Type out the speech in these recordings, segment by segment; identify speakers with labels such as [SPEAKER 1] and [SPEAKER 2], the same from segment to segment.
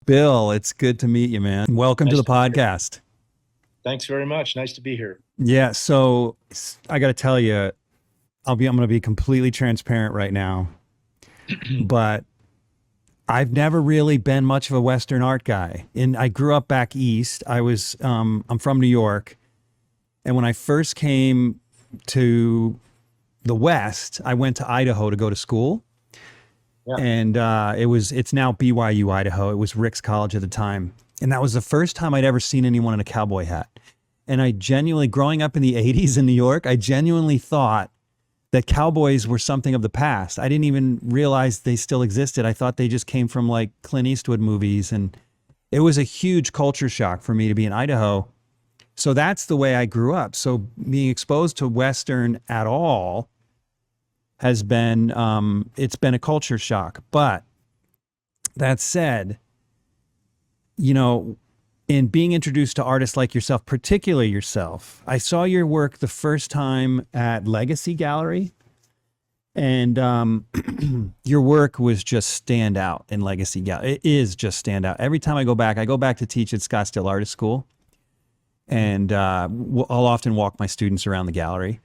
[SPEAKER 1] Bill, it's good to meet you, man. Welcome to the podcast.
[SPEAKER 2] Thanks very much. Nice to be here.
[SPEAKER 1] Yeah, so I got to tell you, I'm going to be completely transparent right now, but I've never really been much of a Western art guy. And I grew up back east. I'm from New York, and when I first came to the West, I went to Idaho to go to school. Yeah. And it's now BYU Idaho. It was Rick's College at the time. And that was the first time I'd ever seen anyone in a cowboy hat. And I genuinely, growing up in the 80s in New York, I genuinely thought that cowboys were something of the past. I didn't even realize they still existed. I thought they just came from like Clint Eastwood movies. And it was a huge culture shock for me to be in Idaho. So that's the way I grew up. So being exposed to Western at all has been, it's been a culture shock. But that said, you know, in being introduced to artists like yourself, particularly yourself, I saw your work the first time at Legacy Gallery, and your work was just stand out in Legacy Gallery. It is just stand out. Every time I go back to teach at Scottsdale Artist School, and I'll often walk my students around the gallery.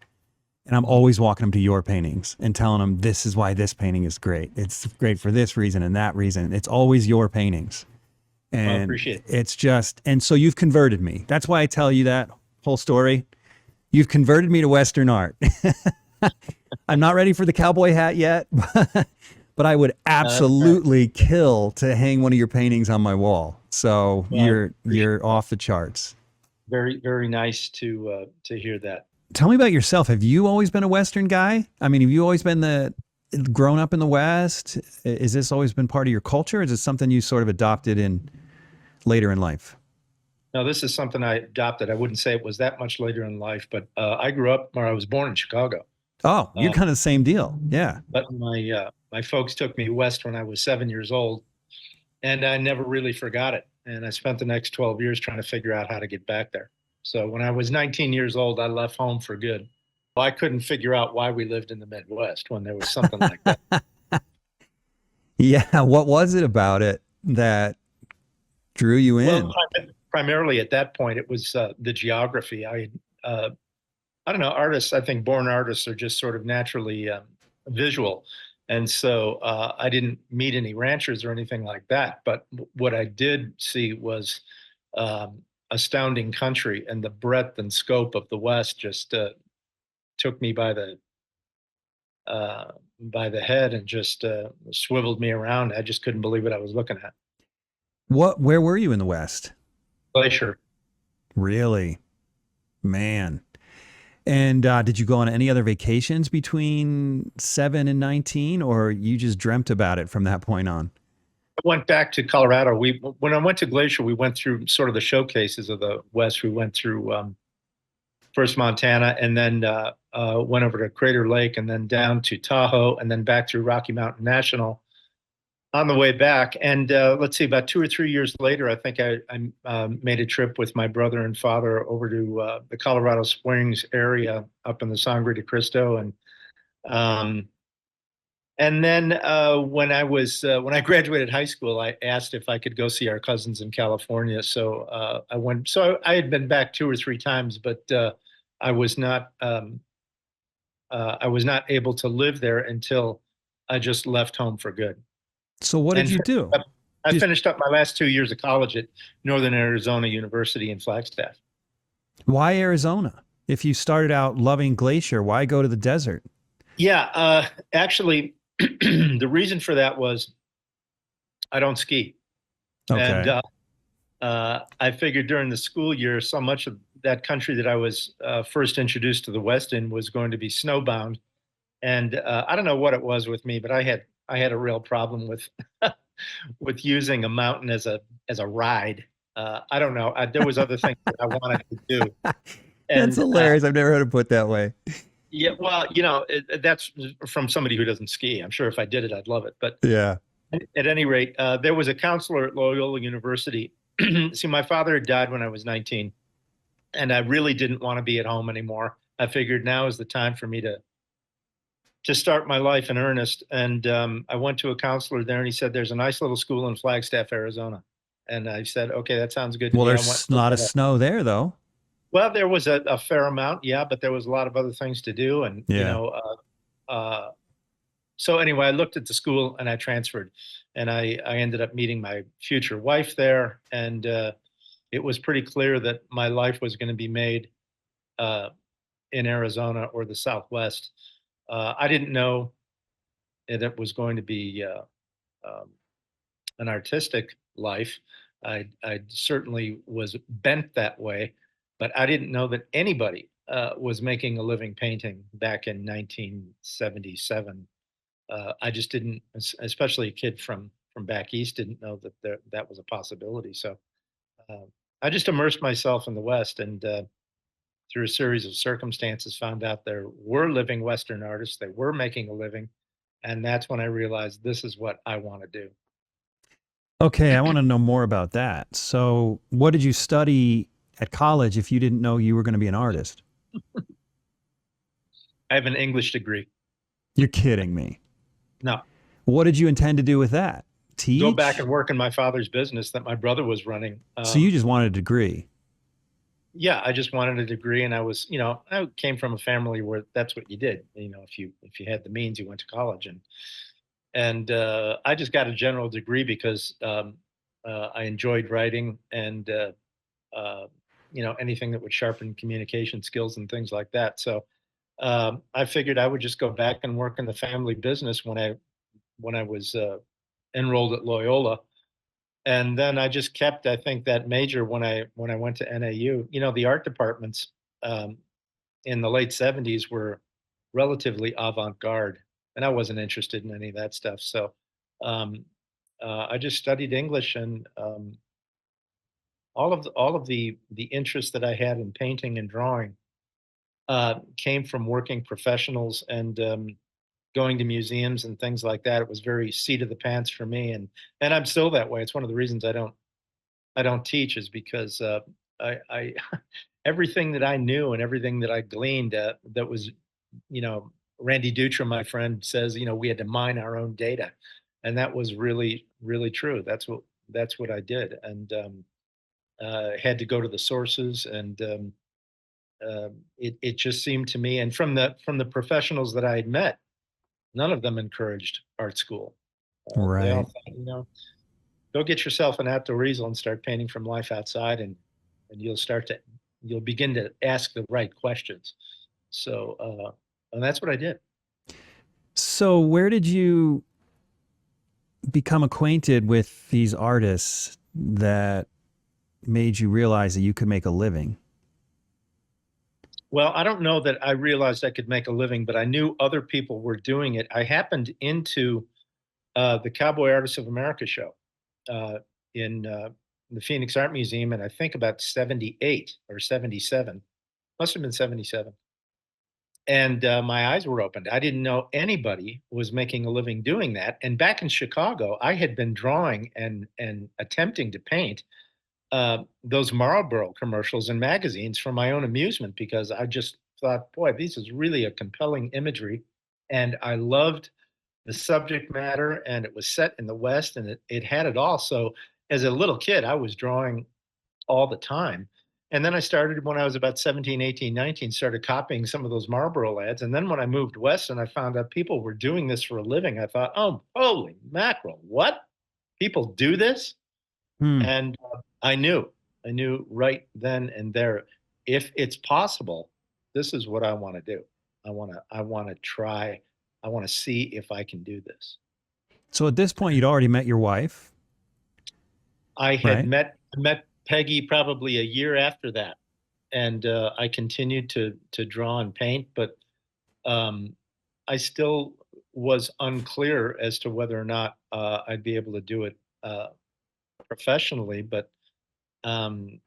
[SPEAKER 1] And I'm always walking them to your paintings and telling them, this is why this painting is great. It's great for this reason and that reason. It's always your paintings. And
[SPEAKER 2] I appreciate it.
[SPEAKER 1] It's just, and so you've converted me. That's why I tell you that whole story. You've converted me to Western art. I'm not ready for the cowboy hat yet, but I would absolutely kill to hang one of your paintings on my wall. So you're off the charts.
[SPEAKER 2] Very, very nice to hear that.
[SPEAKER 1] Tell me about yourself. Have you always been a Western guy? I mean, have you always been grown up in the West? Is this always been part of your culture? Is it something you sort of adopted in later in life?
[SPEAKER 2] No, this is something I adopted. I wouldn't say it was that much later in life, but I grew up where I was born in Chicago.
[SPEAKER 1] Oh, you're kind of the same deal. Yeah.
[SPEAKER 2] But my folks took me west when I was 7 years old, and I never really forgot it. And I spent the next 12 years trying to figure out how to get back there. So when I was 19 years old, I left home for good. Well, I couldn't figure out why we lived in the Midwest when there was something like that.
[SPEAKER 1] Yeah. What was it about it that drew you in?
[SPEAKER 2] Well, primarily at that point, it was the geography. I don't know, artists, I think born artists are just sort of naturally visual. And so I didn't meet any ranchers or anything like that. But what I did see was astounding country, and the breadth and scope of the West just took me by the head and just swiveled me around. I just couldn't believe what I was looking at.
[SPEAKER 1] Where were you in the West?
[SPEAKER 2] Glacier.
[SPEAKER 1] Really? Man. And did you go on any other vacations between 7 and 19, or you just dreamt about it from that point on?
[SPEAKER 2] I went back to Colorado. When I went to Glacier, we went through sort of the showcases of the West. We went through first Montana, and then went over to Crater Lake, and then down to Tahoe, and then back through Rocky Mountain National on the way back. And let's see, about 2 or 3 years later, I think I made a trip with my brother and father over to the Colorado Springs area up in the Sangre de Cristo. And then when I graduated high school, I asked if I could go see our cousins in California. So I went. So I had been back 2 or 3 times, but I was not able to live there until I just left home for good.
[SPEAKER 1] So what did you do?
[SPEAKER 2] I finished up my last 2 years of college at Northern Arizona University in Flagstaff.
[SPEAKER 1] Why Arizona? If you started out loving Glacier, why go to the desert?
[SPEAKER 2] Yeah, actually, the reason for that was I don't ski.
[SPEAKER 1] Okay.
[SPEAKER 2] And I figured during the school year, so much of that country that I was first introduced to the West in was going to be snowbound. And I don't know what it was with me, but I had a real problem with with using a mountain as a ride. I don't know. There was other things that I wanted to do. And,
[SPEAKER 1] that's hilarious. I've never heard it put that way.
[SPEAKER 2] Yeah, well, that's from somebody who doesn't ski. I'm sure if I did it, I'd love it. But
[SPEAKER 1] yeah.
[SPEAKER 2] At any rate, there was a counselor at Loyola University. See, my father had died when I was 19, and I really didn't want to be at home anymore. I figured now is the time for me to start my life in earnest. And I went to a counselor there, and he said, "There's a nice little school in Flagstaff, Arizona." And I said, "Okay, that sounds good to
[SPEAKER 1] Well,
[SPEAKER 2] me." I went
[SPEAKER 1] there's
[SPEAKER 2] and
[SPEAKER 1] a
[SPEAKER 2] looked
[SPEAKER 1] lot of
[SPEAKER 2] that up.
[SPEAKER 1] snow there, though.
[SPEAKER 2] Well, there was a fair amount, yeah, but there was a lot of other things to do, and
[SPEAKER 1] Yeah.
[SPEAKER 2] so anyway, I looked at the school and I transferred, and I ended up meeting my future wife there, and it was pretty clear that my life was going to be made uh, in Arizona or the Southwest. I didn't know that it was going to be um, an artistic life. I certainly was bent that way, but I didn't know that anybody was making a living painting back in 1977. I just didn't, especially a kid from back east, didn't know that that was a possibility. So uh, I just immersed myself in the West, and through a series of circumstances, found out there were living Western artists. They were making a living, and that's when I realized this is what I want to do.
[SPEAKER 1] Okay, I want to know more about that. So, what did you study at college if you didn't know you were going to be an artist?
[SPEAKER 2] I have an English degree.
[SPEAKER 1] You're kidding me.
[SPEAKER 2] No,
[SPEAKER 1] What did you intend to do with that?
[SPEAKER 2] go back and
[SPEAKER 1] Teach?
[SPEAKER 2] work in my father's business that my brother was running.
[SPEAKER 1] So you just wanted a degree.
[SPEAKER 2] Yeah, I just wanted a degree, and I came from a family where that's what you did. If you had the means, you went to college, and I just got a general degree because I enjoyed writing and uh, anything that would sharpen communication skills and things like that. So I figured I would just go back and work in the family business when I was enrolled at Loyola. And then I just kept, I think, that major when I went to NAU. The art departments um, in the late '70s were relatively avant-garde, and I wasn't interested in any of that stuff. So um, I just studied English, and all of the interest that I had in painting and drawing came from working professionals and going to museums and things like that. It was very seat of the pants for me, and I'm still that way. It's one of the reasons I don't teach is because I everything that I knew and everything that I gleaned that was, you know, Randy Dutra, my friend, says, we had to mine our own data, and that was really really true. That's what I did, and had to go to the sources, and it just seemed to me, and from the professionals that I had met, none of them encouraged art school. They all
[SPEAKER 1] Right.
[SPEAKER 2] thought, go get yourself an outdoor easel and start painting from life outside, and you'll begin to ask the right questions. So and that's what I did.
[SPEAKER 1] So, where did you become acquainted with these artists that made you realize that you could make a living?
[SPEAKER 2] Well, I don't know that I realized I could make a living, but I knew other people were doing it. I happened into the Cowboy Artists of America show uh, in the Phoenix Art Museum, and I think about '78 or '77, must have been '77. And my eyes were opened. I didn't know anybody was making a living doing that. And back in Chicago, I had been drawing and attempting to paint those Marlboro commercials and magazines for my own amusement because I just thought, boy, this is really a compelling imagery, and I loved the subject matter, and it was set in the West, and it had it all. So as a little kid, I was drawing all the time. And then I started when I was about 17, 18, 19, started copying some of those Marlboro ads. And then when I moved west and I found out people were doing this for a living, I thought, oh, holy mackerel, what? People do this?
[SPEAKER 1] Hmm.
[SPEAKER 2] And I knew right then and there, if it's possible, this is what I want to do. I want to try. I want to see if I can do this.
[SPEAKER 1] So, at this point, you'd already met your wife,
[SPEAKER 2] I had
[SPEAKER 1] right?
[SPEAKER 2] met Peggy probably a year after that, and I continued to draw and paint, but um, I still was unclear as to whether or not I'd be able to do it professionally. But um,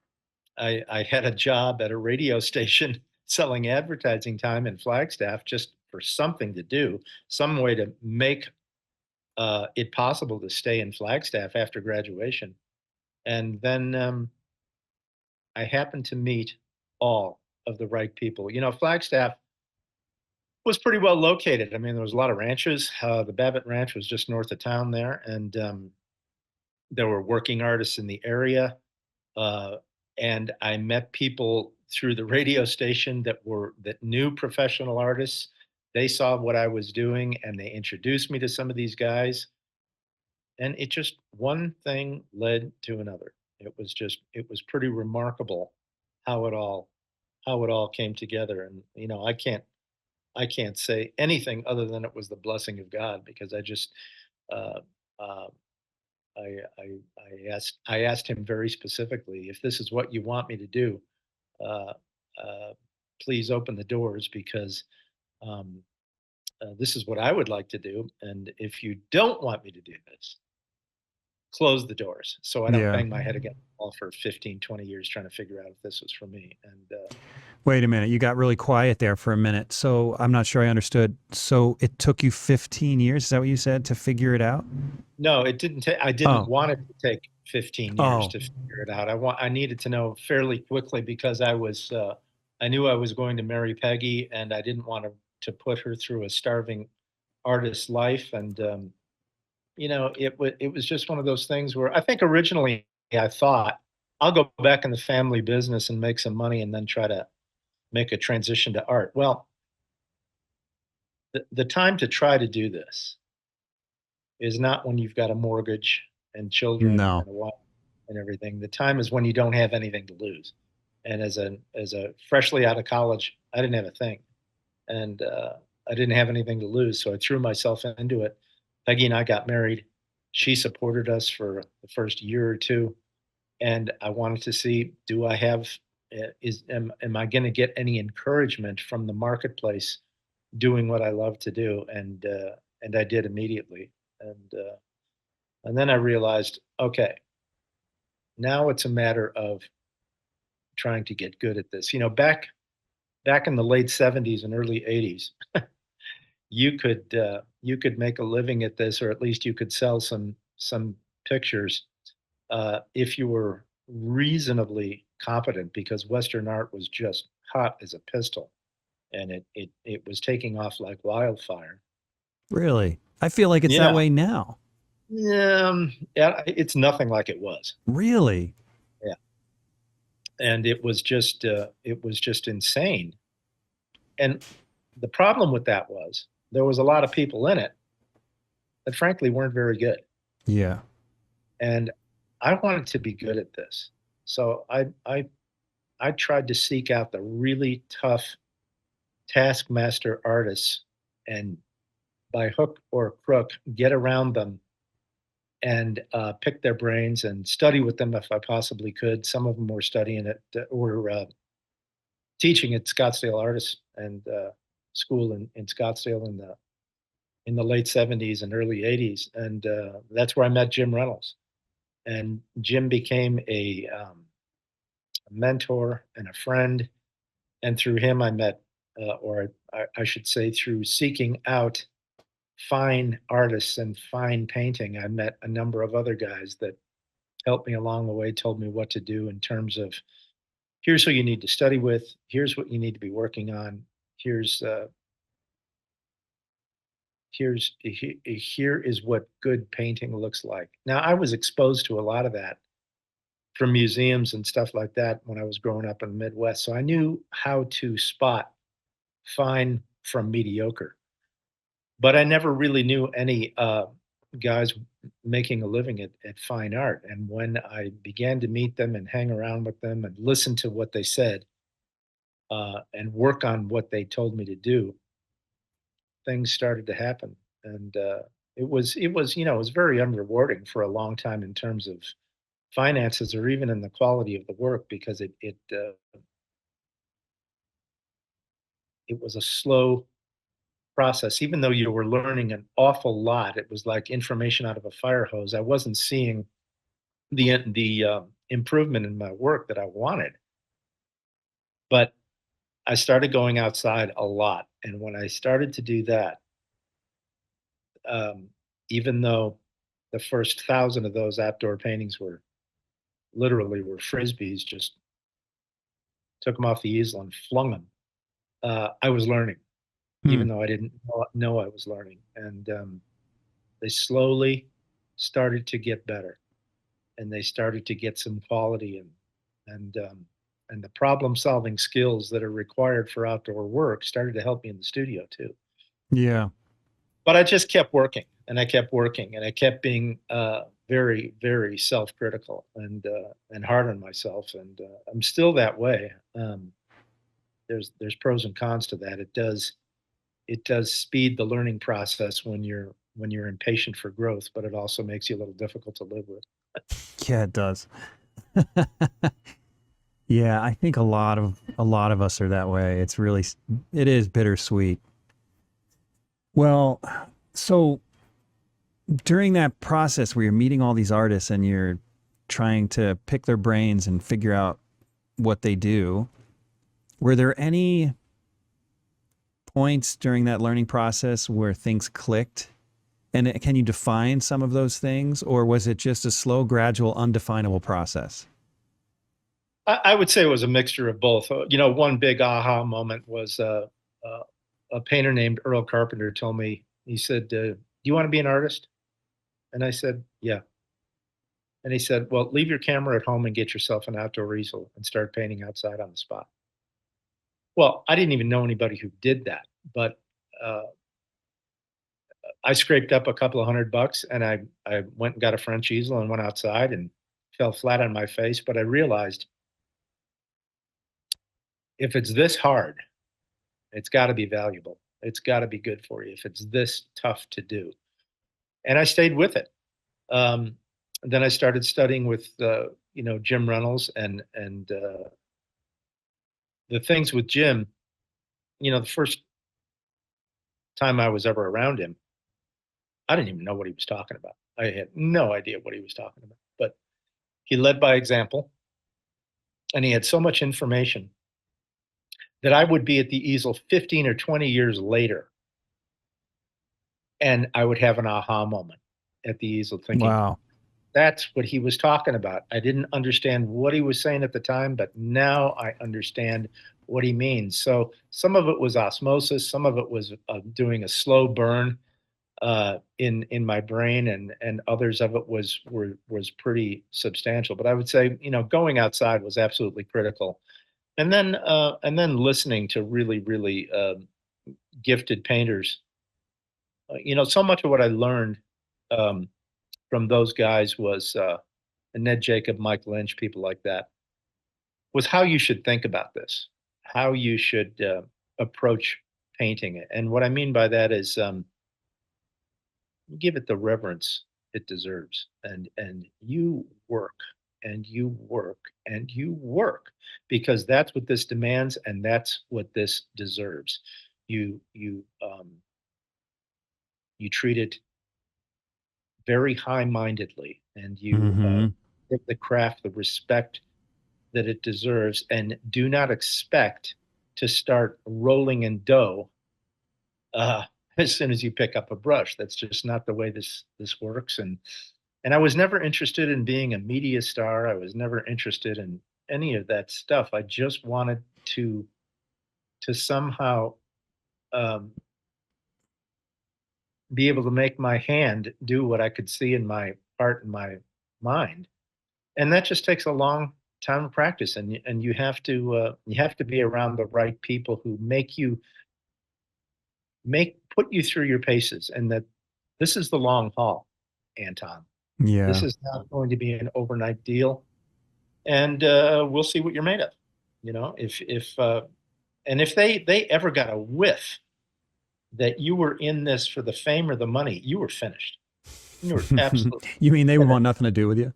[SPEAKER 2] I had a job at a radio station selling advertising time in Flagstaff just for something to do, some way to make it possible to stay in Flagstaff after graduation. And then I happened to meet all of the right people. You know, Flagstaff was pretty well located. I mean, there was a lot of ranches. The Babbitt Ranch was just north of town there, and there were working artists in the area. Uh, and I met people through the radio station that knew professional artists. They saw what I was doing, and they introduced me to some of these guys. And it just one thing led to another. It was pretty remarkable how it all how it all came together. And you know, I can't say anything other than it was the blessing of God, because uh, uh, I asked him very specifically, if this is what you want me to do, uh, uh, please open the doors, because um, this is what I would like to do. And if you don't want me to do this, close the doors, so I don't
[SPEAKER 1] Yeah.
[SPEAKER 2] bang my head against the wall for 15, 20 years trying to figure out if this was for me. And
[SPEAKER 1] Wait a minute. You got really quiet there for a minute. So I'm not sure I understood. So it took you 15 years, is that what you said, to figure it out?
[SPEAKER 2] no, it didn't take. I didn't
[SPEAKER 1] Oh,
[SPEAKER 2] want it to take 15 years
[SPEAKER 1] oh,
[SPEAKER 2] to figure it out. I needed to know fairly quickly, because I knew I was going to marry Peggy, and I didn't want to put her through a starving artist's life. And you know, it was just one of those things where I think originally I thought I'll go back in the family business and make some money, and then try to make a transition to art. Well, the time to try to do this is not when you've got a mortgage and children
[SPEAKER 1] no.
[SPEAKER 2] and a wife and everything. The time is when you don't have anything to lose. And as a freshly out of college, I didn't have a thing, and I didn't have anything to lose, so I threw myself into it. Peggy and I got married. She supported us for the first year or two, and I wanted to see, do I have am I going to get any encouragement from the marketplace doing what I love to do? And I did immediately. And then I realized, okay, now it's a matter of trying to get good at this. You know, back in the late 70s and early 80s, you could make a living at this, or at least you could sell some pictures if you were reasonably competent, because Western art was just hot as a pistol, and it was taking off like wildfire.
[SPEAKER 1] Really? I feel like it's that
[SPEAKER 2] Yeah,
[SPEAKER 1] way now.
[SPEAKER 2] yeah, it's nothing like it was.
[SPEAKER 1] Really?
[SPEAKER 2] Yeah, and it was just insane. And the problem with that was there was a lot of people in it that frankly weren't very good.
[SPEAKER 1] Yeah.
[SPEAKER 2] And I wanted to be good at this. So I tried to seek out the really tough taskmaster artists, and by hook or crook, get around them and pick their brains and study with them if I possibly could. Some of them were studying at or teaching at Scottsdale Artists and School in Scottsdale in the late 70s and early 80s. And that's where I met Jim Reynolds. And Jim became a mentor and a friend. And through him, I met, I should say, through seeking out fine artists and fine painting, I met a number of other guys that helped me along the way, told me what to do in terms of, here's who you need to study with, here's what you need to be working on, here's here is what good painting looks like. Now, I was exposed to a lot of that from museums and stuff like that when I was growing up in the Midwest, so I knew how to spot fine from mediocre. But I never really knew any guys making a living at fine art. And when I began to meet them and hang around with them and listen to what they said and work on what they told me to do, things started to happen. And it was you know, it was very unrewarding for a long time in terms of finances, or even in the quality of the work, because it was a slow process. Even though you were learning an awful lot, it was like information out of a fire hose. I wasn't seeing the improvement in my work that I wanted. But I started going outside a lot, and when I started to do that, um, even though the first 1,000 of those outdoor paintings were frisbees, just took them off the easel and flung them. I was learning,
[SPEAKER 1] Hmm.
[SPEAKER 2] even though I didn't know I was learning. And they slowly started to get better, and they started to get some quality and the problem-solving skills that are required for outdoor work started to help me in the studio too.
[SPEAKER 1] Yeah.
[SPEAKER 2] But I just kept working, and I kept working, and I kept being very, very self-critical and hard on myself, and I'm still that way. There's pros and cons to that. It does speed the learning process when you're impatient for growth, but it also makes you a little difficult to live with.
[SPEAKER 1] Yeah, it does. Yeah, I think a lot of us are that way. It is bittersweet. Well, so during that process where you're meeting all these artists and you're trying to pick their brains and figure out what they do, were there any points during that learning process where things clicked? And can you define some of those things, or was it just a slow, gradual, undefinable process?
[SPEAKER 2] I would say it was a mixture of both. One big aha moment was a painter named Earl Carpenter told me, he said, "Do you want to be an artist?" And I said, "Yeah." And he said, "Well, leave your camera at home and get yourself an outdoor easel and start painting outside on the spot." Well, I didn't even know anybody who did that, but uh, I scraped up a couple of $100 and I went and got a French easel and went outside and fell flat on my face. But I realized if it's this hard, it's got to be valuable. It's got to be good for you if it's this tough to do. And I stayed with it. Um, then I started studying with Jim Reynolds and the things with Jim. The first time I was ever around him, I didn't even know what he was talking about. I had no idea what he was talking about. But he led by example, and he had so much information that I would be at the easel 15 or 20 years later, and I would have an aha moment at the easel thinking,
[SPEAKER 1] Wow.
[SPEAKER 2] that's what he was talking about. I didn't understand what he was saying at the time, but now I understand what he means. So some of it was osmosis, some of it was doing a slow burn in my brain, and others of it was pretty substantial. But I would say, going outside was absolutely critical, and then listening to really, really gifted painters. So much of what I learned um, from those guys was Ned Jacob, Mike Lynch, people like that, was how you should think about this, how you should approach painting it. And what I mean by that is give it the reverence it deserves, and you work and you work and you work, because that's what this demands and that's what this deserves. You treat it very high-mindedly, and you
[SPEAKER 1] Hmm.
[SPEAKER 2] give the craft the respect that it deserves, and do not expect to start rolling in dough uh, as soon as you pick up a brush. That's just not the way this works. And I was never interested in being a media star. I was never interested in any of that stuff. I just wanted to somehow um, be able to make my hand do what I could see in my heart and my mind. And that just takes a long time of practice, and you have to be around the right people who put you through your paces, and that this is the long haul, Anton. This
[SPEAKER 1] Yeah.
[SPEAKER 2] is not going to be an overnight deal, and we'll see what you're made of. If they ever got a whiff that you were in this for the fame or the money, you were finished. You were absolutely
[SPEAKER 1] You mean they would
[SPEAKER 2] finished.
[SPEAKER 1] want nothing to do with you?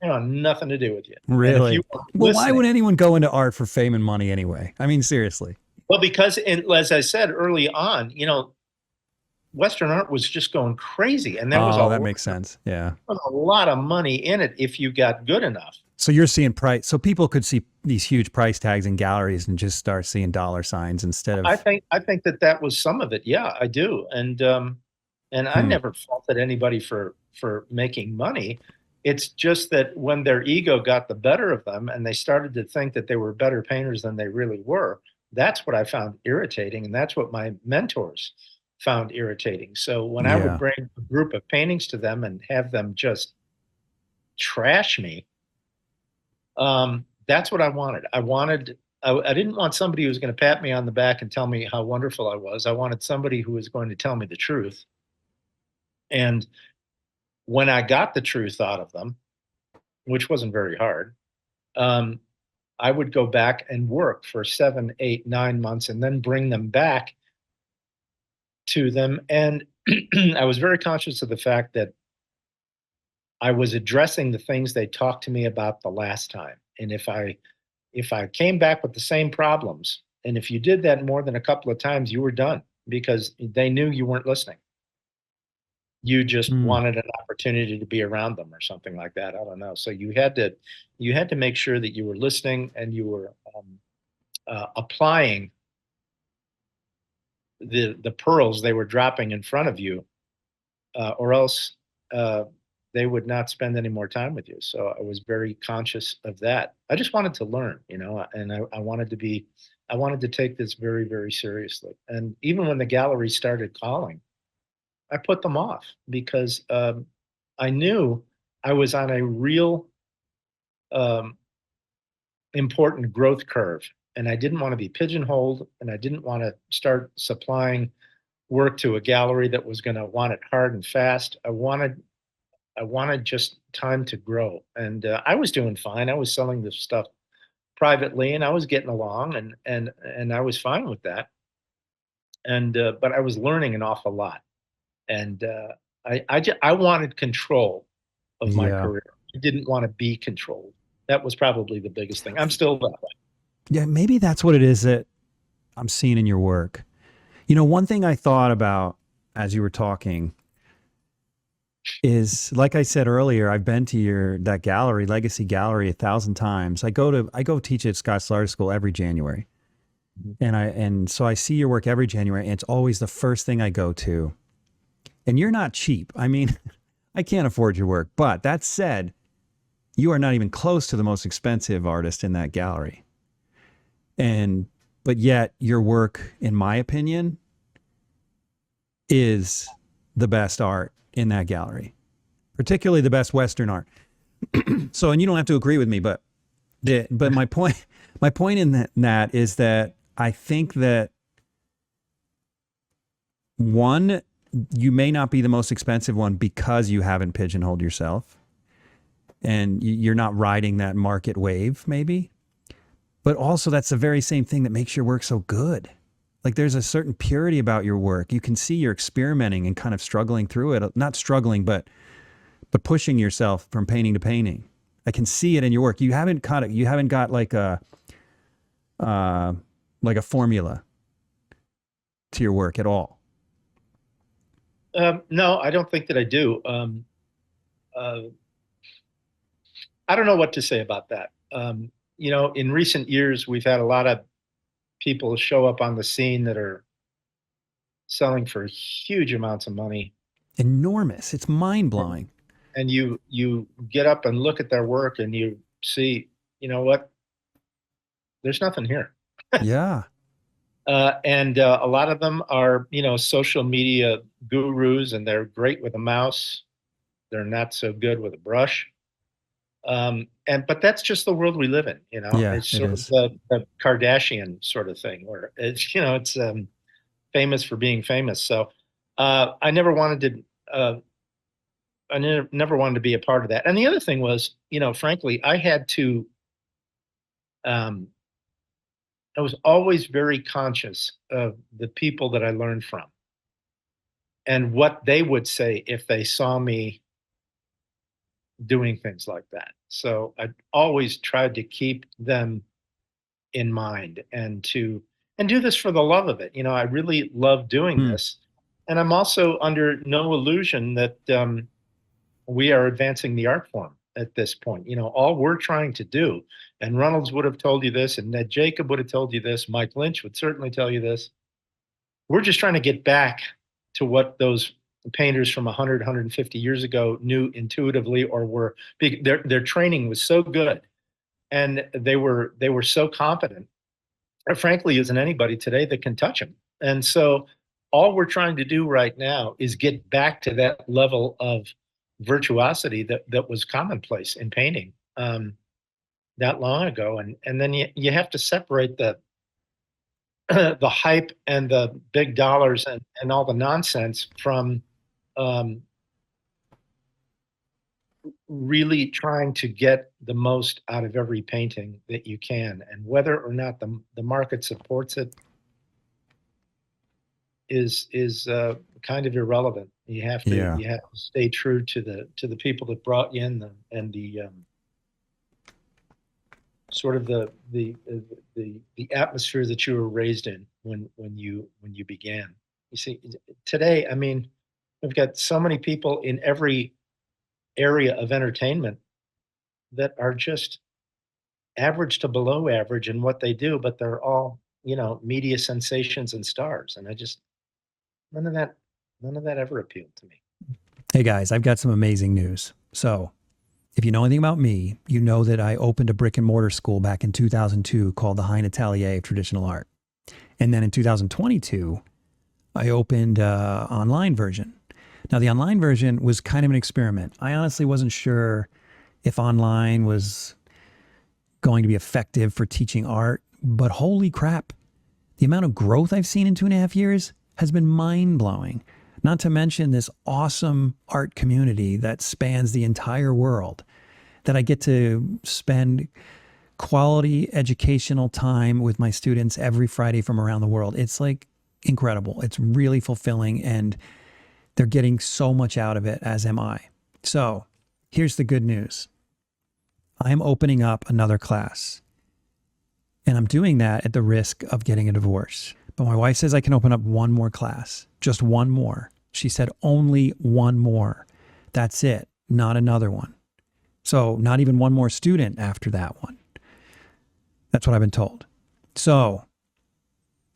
[SPEAKER 2] They want nothing to do with you. And if you
[SPEAKER 1] Really?
[SPEAKER 2] are
[SPEAKER 1] Well, why
[SPEAKER 2] listening,
[SPEAKER 1] would anyone go into art for fame and money anyway? I mean, seriously.
[SPEAKER 2] well, because as I said early on, Western art was just going crazy, and there was
[SPEAKER 1] Oh, that makes sense. Yeah.
[SPEAKER 2] a lot of money in it if you got good enough.
[SPEAKER 1] So you're seeing price. So people could see these huge price tags in galleries and just start seeing dollar signs instead
[SPEAKER 2] I
[SPEAKER 1] of.
[SPEAKER 2] think I think that was some of it. Yeah, I do. And And I
[SPEAKER 1] Hmm.
[SPEAKER 2] never faulted anybody for making money. It's just that when their ego got the better of them and they started to think that they were better painters than they really were, that's what I found irritating. And that's what my mentors found irritating. So when I would
[SPEAKER 1] Yeah.
[SPEAKER 2] bring a group of paintings to them and have them just trash me, that's what I wanted. I didn't want somebody who was going to pat me on the back and tell me how wonderful I was. I wanted somebody who was going to tell me the truth. And when I got the truth out of them, which wasn't very hard, um, I would go back and work for 7, 8, 9 months and then bring them back to them. And I was very conscious of the fact that I was addressing the things they talked to me about the last time. And if I came back with the same problems, and if you did that more than a couple of times, you were done because they knew you weren't listening. You just
[SPEAKER 1] Hmm.
[SPEAKER 2] wanted an opportunity to be around them or something like that. I don't know. So you had to make sure that you were listening and you were applying the pearls they were dropping in front of you, or else uh, they would not spend any more time with you. So I was very conscious of that. I just wanted to learn, and I wanted to be, I wanted to take this very, very seriously. And even when the gallery started calling, I put them off because I knew I was on a real um, important growth curve. And I didn't want to be pigeonholed, and I didn't want to start supplying work to a gallery that was going to want it hard and fast. I wanted just time to grow, and I was doing fine. I was selling this stuff privately, and I was getting along, and I was fine with that. And but I was learning an awful lot, and I wanted control of my
[SPEAKER 1] Yeah.
[SPEAKER 2] career. I didn't want to be controlled. That was probably the biggest thing. I'm still that way.
[SPEAKER 1] Yeah. Maybe that's what it is that I'm seeing in your work. One thing I thought about as you were talking is, like I said earlier, I've been to that gallery, Legacy Gallery, 1,000 times. I go teach at Scotts Art School every January,
[SPEAKER 2] Mhm.
[SPEAKER 1] and so I see your work every January, and it's always the first thing I go to. And you're not cheap. I mean, I can't afford your work, but that said, you are not even close to the most expensive artist in that gallery. And but yet your work, in my opinion, is the best art in that gallery, particularly the best Western art. So, and you don't have to agree with me, but my point in that is that I think that, one, you may not be the most expensive one because you haven't pigeonholed yourself and you're not riding that market wave, maybe. But also, that's the very same thing that makes your work so good. Like, there's a certain purity about your work. You can see you're experimenting and kind of struggling through it. Not struggling, but pushing yourself from painting to painting. I can see it in your work. You haven't got it. You haven't got uh, like a formula to your work at all.
[SPEAKER 2] No, I don't think that I do. Uh, I don't know what to say about that. In recent years, we've had a lot of people show up on the scene that are selling for huge amounts of money,
[SPEAKER 1] Enormous. It's mind blowing.
[SPEAKER 2] and you get up and look at their work, and you see, you know what? There's nothing here.
[SPEAKER 1] Yeah.
[SPEAKER 2] And a lot of them are, social media gurus, and they're great with a mouse. They're not so good with a brush. But that's just the world we live in.
[SPEAKER 1] Yeah,
[SPEAKER 2] It's
[SPEAKER 1] it
[SPEAKER 2] sort of
[SPEAKER 1] is.
[SPEAKER 2] the Kardashian sort of thing, where it's famous for being famous. So I never wanted to. I never wanted to be a part of that. And the other thing was, frankly, I had to. Um, I was always very conscious of the people that I learned from and what they would say if they saw me doing things like that. So I always tried to keep them in mind and do this for the love of it. I really love doing
[SPEAKER 1] Hmm.
[SPEAKER 2] this, and I'm also under no illusion that we are advancing the art form at this point. All we're trying to do, and Reynolds would have told you this, and Ned Jacob would have told you this, Mike Lynch would certainly tell you this. We're just trying to get back to what those painters from 100, 150 years ago knew intuitively, or were their training was so good, and they were so competent. There frankly isn't anybody today that can touch them. And so all we're trying to do right now is get back to that level of virtuosity that was commonplace in painting that long ago. And then you have to separate the the hype and the big dollars and all the nonsense from really trying to get the most out of every painting that you can. And whether or not the market supports it is kind of irrelevant. You have to stay true to the people that brought you in, and the sort of the atmosphere that you were raised in when you began. You see, today, I mean, we've got so many people in every area of entertainment that are just average to below average in what they do, but they're all, media sensations and stars. And I just, none of that ever appealed to me.
[SPEAKER 1] Hey guys, I've got some amazing news. So if you know anything about me, you know that I opened a brick and mortar school back in 2002 called the HEIN Atelier of Traditional Art. And then in 2022, I opened an online version. Now, the online version was kind of an experiment. I honestly wasn't sure if online was going to be effective for teaching art, but holy crap, the amount of growth I've seen in 2.5 years has been mind-blowing. Not to mention this awesome art community that spans the entire world, that I get to spend quality educational time with my students every Friday from around the world. It's like incredible. It's really fulfilling, and they're getting so much out of it, as am I. So here's the good news. I'm opening up another class, and I'm doing that at the risk of getting a divorce. But my wife says I can open up one more class, just one more. She said only one more. That's it, not another one. So not even one more student after that one. That's what I've been told. So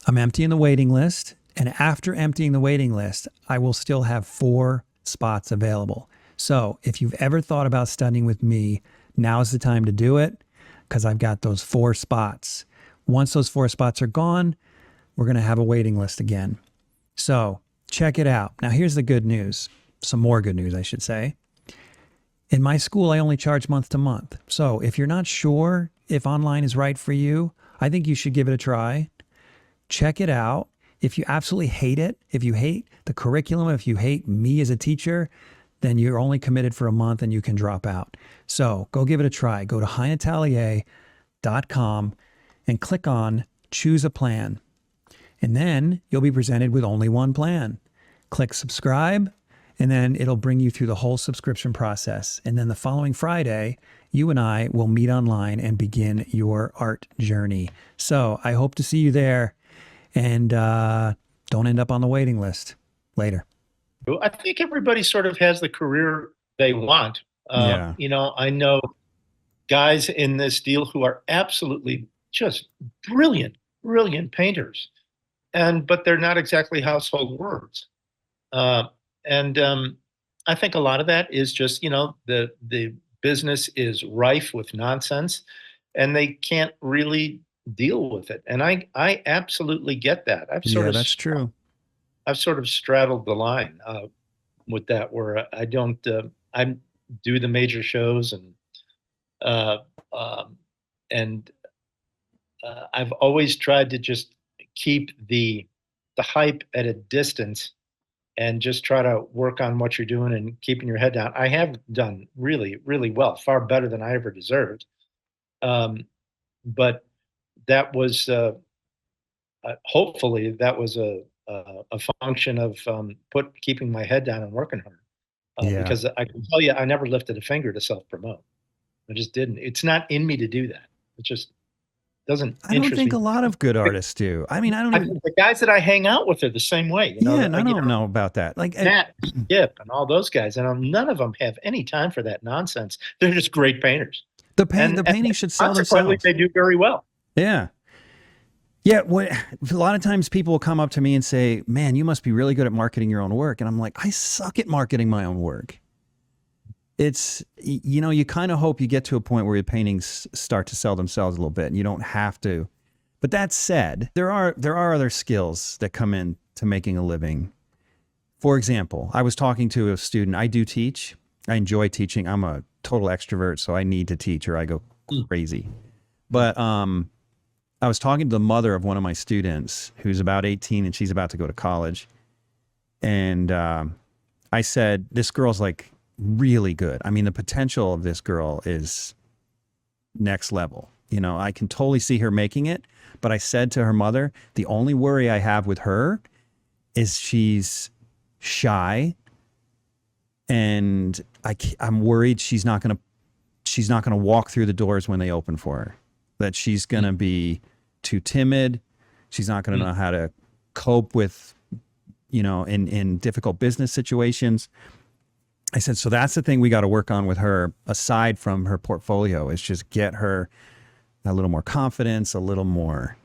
[SPEAKER 1] I'm emptying the waiting list. And after emptying the waiting list, I will still have 4 spots available. So if you've ever thought about studying with me, now's the time to do it, because I've got those 4 spots. Once those 4 spots are gone, we're going to have a waiting list again. So check it out. Now, here's the good news. Some more good news, I should say. In my school, I only charge month to month. So if you're not sure if online is right for you, I think you should give it a try. Check it out. If you absolutely hate it, if you hate the curriculum, if you hate me as a teacher, then you're only committed for a month and you can drop out. So go give it a try. Go to HEINatelier.com and click on Choose a Plan. And then you'll be presented with only one plan. Click subscribe, and then it'll bring you through the whole subscription process. And then the following Friday, you and I will meet online and begin your art journey. So I hope to see you there. And don't end up on the waiting list later.
[SPEAKER 2] I think everybody sort of has the career they want.
[SPEAKER 1] Yeah.
[SPEAKER 2] I know guys in this deal who are absolutely just brilliant painters, but they're not exactly household words. I think a lot of that is just, the business is rife with nonsense, and they can't really deal with it. And I absolutely get that.
[SPEAKER 1] That's true.
[SPEAKER 2] I've sort of straddled the line with that, where I don't, I do the major shows, and I've always tried to just keep the hype at a distance and just try to work on what you're doing and keeping your head down. I have done really, really well, far better than I ever deserved. But that was hopefully that was a function of keeping my head down and working hard. Because I can tell you, I never lifted a finger to self-promote. I just didn't. It's not in me to do that. It just doesn't.
[SPEAKER 1] I don't think a lot of good artists do. I mean,
[SPEAKER 2] the guys that I hang out with are the same way.
[SPEAKER 1] I don't know about that. Like
[SPEAKER 2] Matt, Skip, and all those guys, and none of them have any time for that nonsense. They're just great painters.
[SPEAKER 1] The painting should sell themselves.
[SPEAKER 2] They do very well.
[SPEAKER 1] Yeah. Yeah, a lot of times people will come up to me and say, "Man, you must be really good at marketing your own work." And I'm like, "I suck at marketing my own work." You kind of hope you get to a point where your paintings start to sell themselves a little bit and you don't have to. But that said, there are other skills that come in to making a living. For example, I was talking to a student. I do teach. I enjoy teaching. I'm a total extrovert, so I need to teach or I go
[SPEAKER 2] Mm.
[SPEAKER 1] crazy. But I was talking to the mother of one of my students who's about 18 and she's about to go to college. And I said, this girl's like really good. I mean, the potential of this girl is next level. I can totally see her making it. But I said to her mother, the only worry I have with her is she's shy, and I'm worried she's not gonna walk through the doors when they open for her. That she's gonna be too timid. She's not gonna know how to cope with, in difficult business situations. I said, so that's the thing we got to work on with her, aside from her portfolio, is just get her a little more confidence, a little more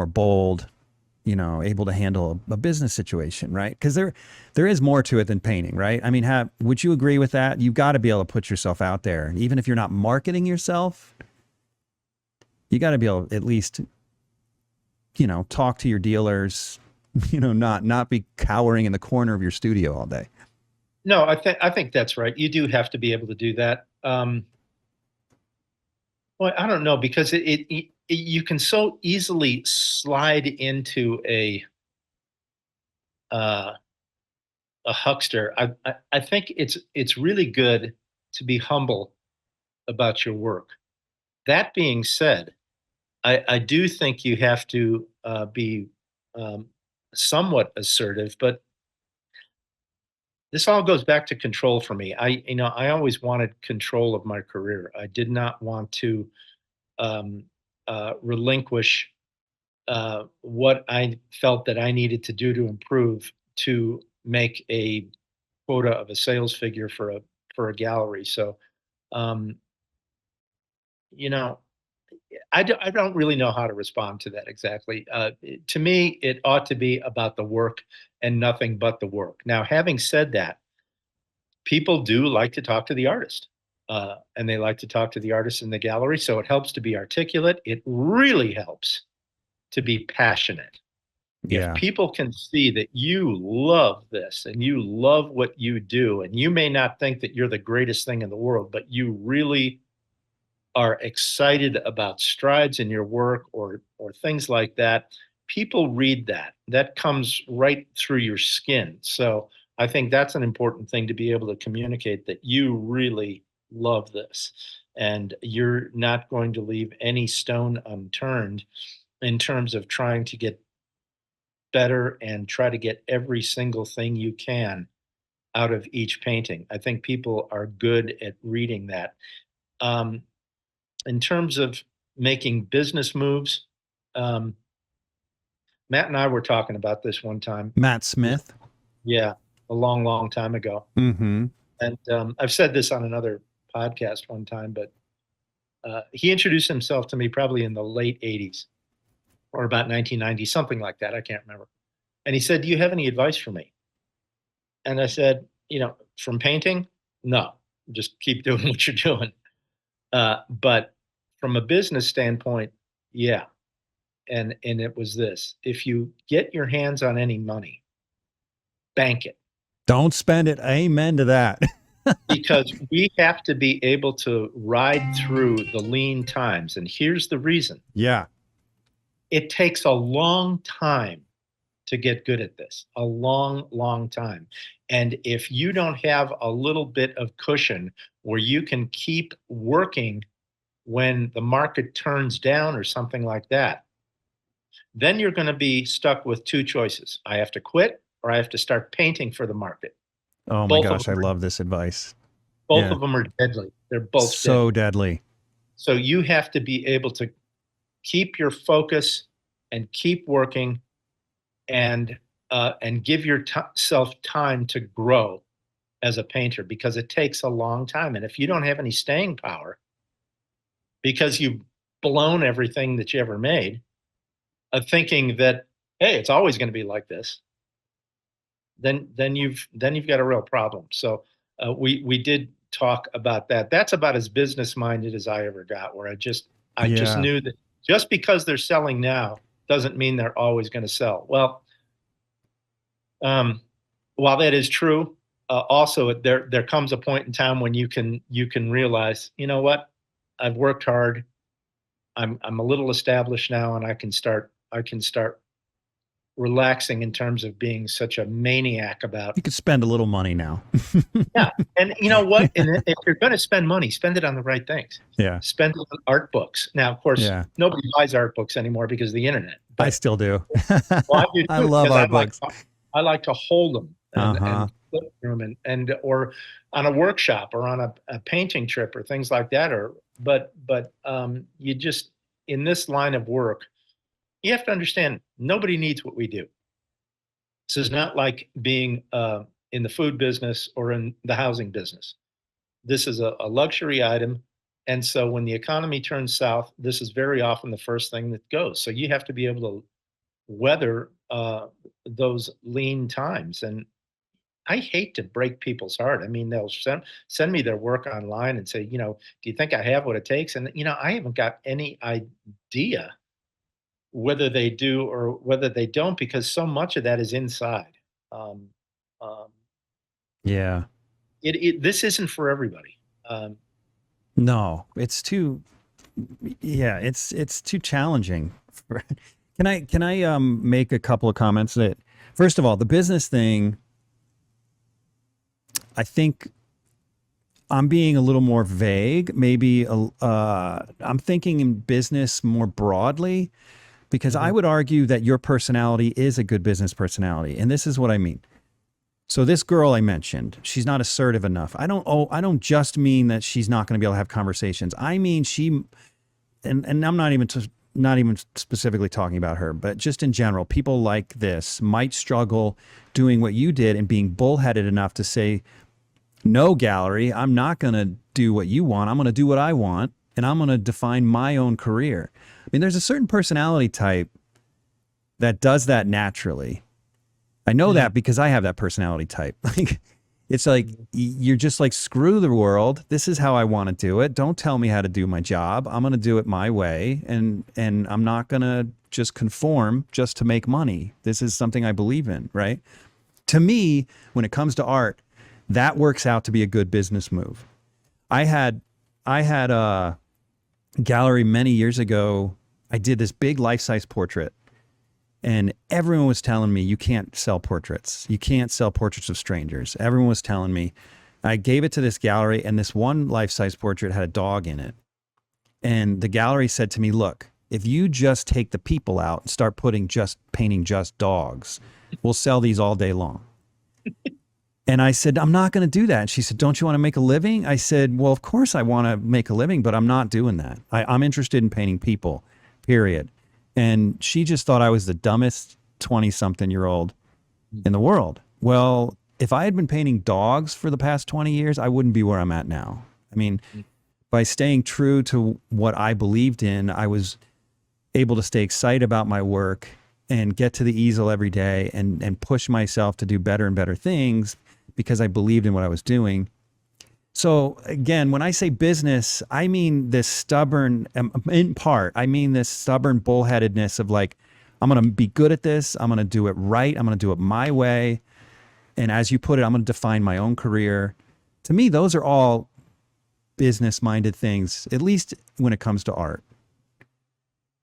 [SPEAKER 1] bold, able to handle a business situation, right? Because there is more to it than painting, right? I mean, would you agree with that? You've got to be able to put yourself out there, and even if you're not marketing yourself, you got to be able to at least, talk to your dealers, not be cowering in the corner of your studio all day.
[SPEAKER 2] No, I think that's right. You do have to be able to do that. Well, I don't know because you can so easily slide into uh, a huckster. I think it's really good to be humble about your work. That being said, I do think you have to be um, somewhat assertive, but this all goes back to control for me. I always wanted control of my career. I did not want to um, relinquish what I felt that I needed to do to improve to make a quota of a sales figure for a gallery. So, um, you know, I don't really know how to respond to that exactly. To me, it ought to be about the work and nothing but the work. Now, having said that, people do like to talk to the artist, and they like to talk to the artist in the gallery. So it helps to be articulate. It really helps to be passionate. If
[SPEAKER 1] Yeah.
[SPEAKER 2] people can see that you love this and you love what you do, and you may not think that you're the greatest thing in the world, but you really are excited about strides in your work or things like that, people read that. That comes right through your skin. So I think that's an important thing to be able to communicate that you really love this and you're not going to leave any stone unturned in terms of trying to get better and try to get every single thing you can out of each painting. I think people are good at reading that. Um, in terms of making business moves, um, Matt and I were talking about this one time.
[SPEAKER 1] Matt Smith.
[SPEAKER 2] Yeah, a long, long time ago.
[SPEAKER 1] Mm-hmm.
[SPEAKER 2] And I've said this on another podcast one time, but he introduced himself to me probably in the late 80s or about 1990, something like that. I can't remember. And he said, "Do you have any advice for me?" And I said, from painting, no, just keep doing what you're doing. But from a business standpoint, yeah. And it was this: if you get your hands on any money, bank it,
[SPEAKER 1] Don't spend it. Amen to that.
[SPEAKER 2] because we have to be able to ride through the lean times. And here's the reason:
[SPEAKER 1] Yeah.
[SPEAKER 2] it takes a long time to get good at this, a long, long time. And if you don't have a little bit of cushion where you can keep working when the market turns down or something like that, then you're going to be stuck with two choices. I have to quit or I have to start painting for the market.
[SPEAKER 1] Oh my
[SPEAKER 2] Both of
[SPEAKER 1] gosh, I
[SPEAKER 2] them,
[SPEAKER 1] love this advice.
[SPEAKER 2] both
[SPEAKER 1] Yeah.
[SPEAKER 2] of them are deadly. They're both
[SPEAKER 1] So
[SPEAKER 2] deadly.
[SPEAKER 1] deadly.
[SPEAKER 2] So you have to be able to keep your focus and keep working and give yourself time to grow as a painter because it takes a long time. And if you don't have any staying power, because blown everything that you ever made, thinking that, hey, it's always going to be like this, then you've got a real problem. So we did talk about that. That's about as business minded as I ever got, where I just
[SPEAKER 1] Yeah.
[SPEAKER 2] knew that just because they're selling now doesn't mean they're always going to sell. Well, while that is true, also there comes a point in time when you can realize, you know what, I've worked hard. I'm a little established now, and I can start relaxing in terms of being such a maniac about.
[SPEAKER 1] You could spend a little money now.
[SPEAKER 2] Yeah, and you know what? And if you're going to spend money, spend it on the right things.
[SPEAKER 1] Yeah.
[SPEAKER 2] Spend it on art books. Now, of course,
[SPEAKER 1] Yeah.
[SPEAKER 2] nobody buys art books anymore because of the internet.
[SPEAKER 1] I
[SPEAKER 2] But
[SPEAKER 1] still do.
[SPEAKER 2] well, I do
[SPEAKER 1] I
[SPEAKER 2] too,
[SPEAKER 1] love
[SPEAKER 2] because
[SPEAKER 1] art books.
[SPEAKER 2] I like to hold them
[SPEAKER 1] Uh-huh.
[SPEAKER 2] and flip through them, and or on a workshop or on a painting trip or things like that. Or but you just, in this line of work, you have to understand nobody needs what we do. This is not like being in the food business or in the housing business. This is a luxury item. And so when the economy turns south, this is very often the first thing that goes. So you have to be able to weather those lean times. And I hate to break people's heart. I mean, they'll send me their work online and say, do you think I have what it takes? And, I haven't got any idea whether they do or whether they don't, because so much of that is inside. Um, um,
[SPEAKER 1] Yeah.
[SPEAKER 2] this isn't for everybody.
[SPEAKER 1] No, it's too, yeah, it's too challenging. Can I make a couple of comments that, first of all, the business thing, I think I'm being a little more vague. Maybe I'm thinking in business more broadly, because I
[SPEAKER 2] Mhm.
[SPEAKER 1] would argue that your personality is a good business personality. And this is what I mean. So this girl I mentioned, she's not assertive enough. I don't just mean that she's not going to be able to have conversations. I mean, and I'm not even specifically talking about her, but just in general, people like this might struggle doing what you did and being bullheaded enough to say, no, gallery, I'm not going to do what you want. I'm going to do what I want, and I'm going to define my own career. I mean, there's a certain personality type that does that naturally. I know that because I have that personality type. Like, it's like you're just like, screw the world. This is how I want to do it. Don't tell me how to do my job. I'm going to do it my way, and I'm not going to just conform just to make money. This is something I believe in, right? To me, when it comes to art, that works out to be a good business move. I had a gallery many years ago. I did this big life-size portrait, and everyone was telling me, you can't sell portraits. You can't sell portraits of strangers. Everyone was telling me. I gave it to this gallery, and this one life-size portrait had a dog in it. And the gallery said to me, look, if you just take the people out and start painting just dogs, we'll sell these all day long. And I said, I'm not going to do that. And she said, don't you want to make a living? I said, well, of course I want to make a living, but I'm not doing that. I'm interested in painting people, period. And she just thought I was the dumbest 20-something-year-old in the world. Well, if I had been painting dogs for the past 20 years, I wouldn't be where I'm at now. I mean, by staying true to what I believed in, I was able to stay excited about my work and get to the easel every day and push myself to do better and better things because I believed in what I was doing. So again, when I say business, I mean this stubborn, in part, I mean this stubborn bullheadedness of like, I'm going to be good at this. I'm going to do it right. I'm going to do it my way. And as you put it, I'm going to define my own career. To me, those are all business-minded things, at least when it comes to art.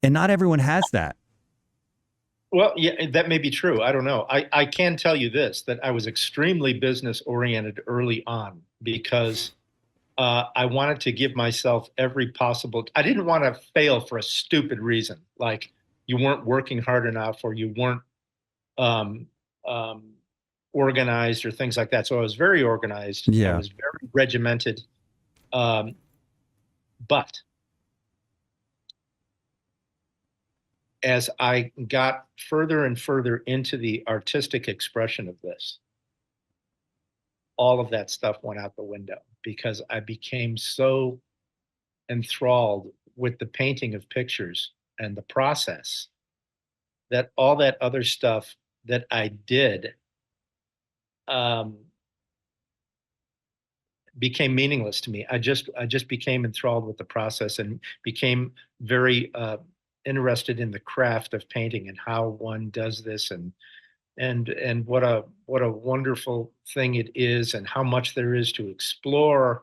[SPEAKER 1] And not everyone has that.
[SPEAKER 2] Well, yeah, that may be true. I don't know. I can tell you this, that I was extremely business oriented early on, because I wanted to give myself every possible. I didn't want to fail for a stupid reason, like you weren't working hard enough or you weren't um, um, organized or things like that. So I was very organized. I
[SPEAKER 1] Yeah.
[SPEAKER 2] was very regimented. Um, but as I got further and further into the artistic expression of this, all of that stuff went out the window because I became so enthralled with the painting of pictures and the process, that all that other stuff that I did um, became meaningless to me. I just became enthralled with the process and became very interested in the craft of painting and how one does this, and what a wonderful thing it is, and how much there is to explore,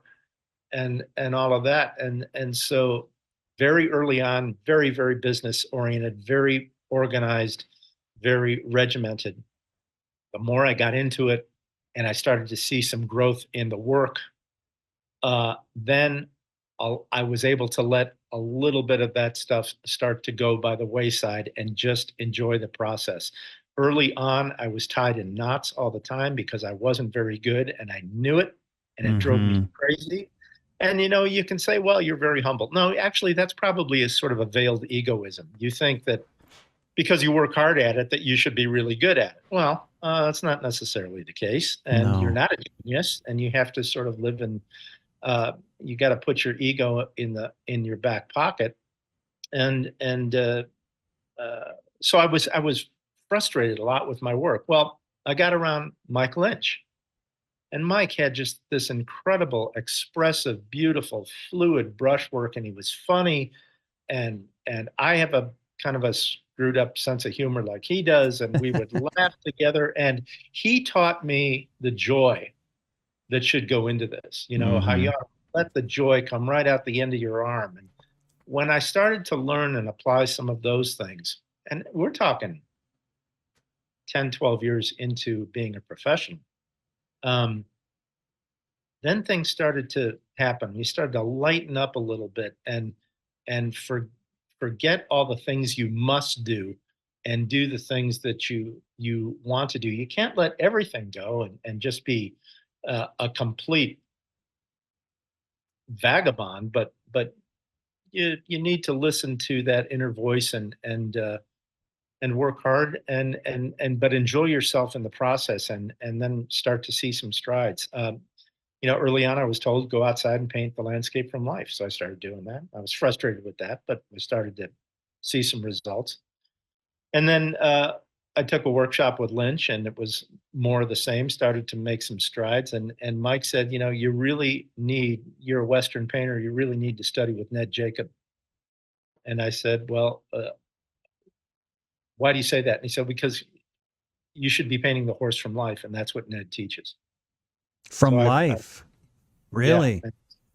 [SPEAKER 2] and all of that. And so very early on, very business oriented, very organized, very regimented. The more I got into it and I started to see some growth in the work, then I was able to let a little bit of that stuff start to go by the wayside and just enjoy the process. Early on, I was tied in knots all the time because I wasn't very good and I knew it, and it drove me
[SPEAKER 1] Mm-hmm.
[SPEAKER 2] crazy. And you can say, well, you're very humble. No, actually, that's probably a sort of a veiled egoism. You think that because you work hard at it, that you should be really good at it. Well, that's not necessarily the case. And you're
[SPEAKER 1] No.
[SPEAKER 2] not a genius, and you have to sort of live in you got to put your ego in your back pocket, and so I was frustrated a lot with my work. Well, I got around Mike Lynch, and Mike had just this incredible, expressive, beautiful, fluid brushwork, and he was funny, and I have a kind of a screwed up sense of humor like he does, and we would laugh together, and he taught me the joy that should go into this. How
[SPEAKER 1] Mm-hmm.
[SPEAKER 2] you ought to let the joy come right out the end of your arm. And when I started to learn and apply some of those things, and we're talking 10, 12 years into being a professional, um, then things started to happen. We started to lighten up a little bit, and forget all the things you must do, and do the things that you want to do. You can't let everything go and just be a complete vagabond, but you need to listen to that inner voice, and work hard, and but enjoy yourself in the process, and then start to see some strides. Early on I was told go outside and paint the landscape from life, so I started doing that. I was frustrated with that, but I started to see some results. And then I took a workshop with Lynch, and it was more of the same. Started to make some strides, and Mike said, you're a Western painter. You really need to study with Ned Jacob. And I said, well, why do you say that? And he said, because you should be painting the horse from life, and that's what Ned teaches. So
[SPEAKER 1] From life.
[SPEAKER 2] yeah.
[SPEAKER 1] Really?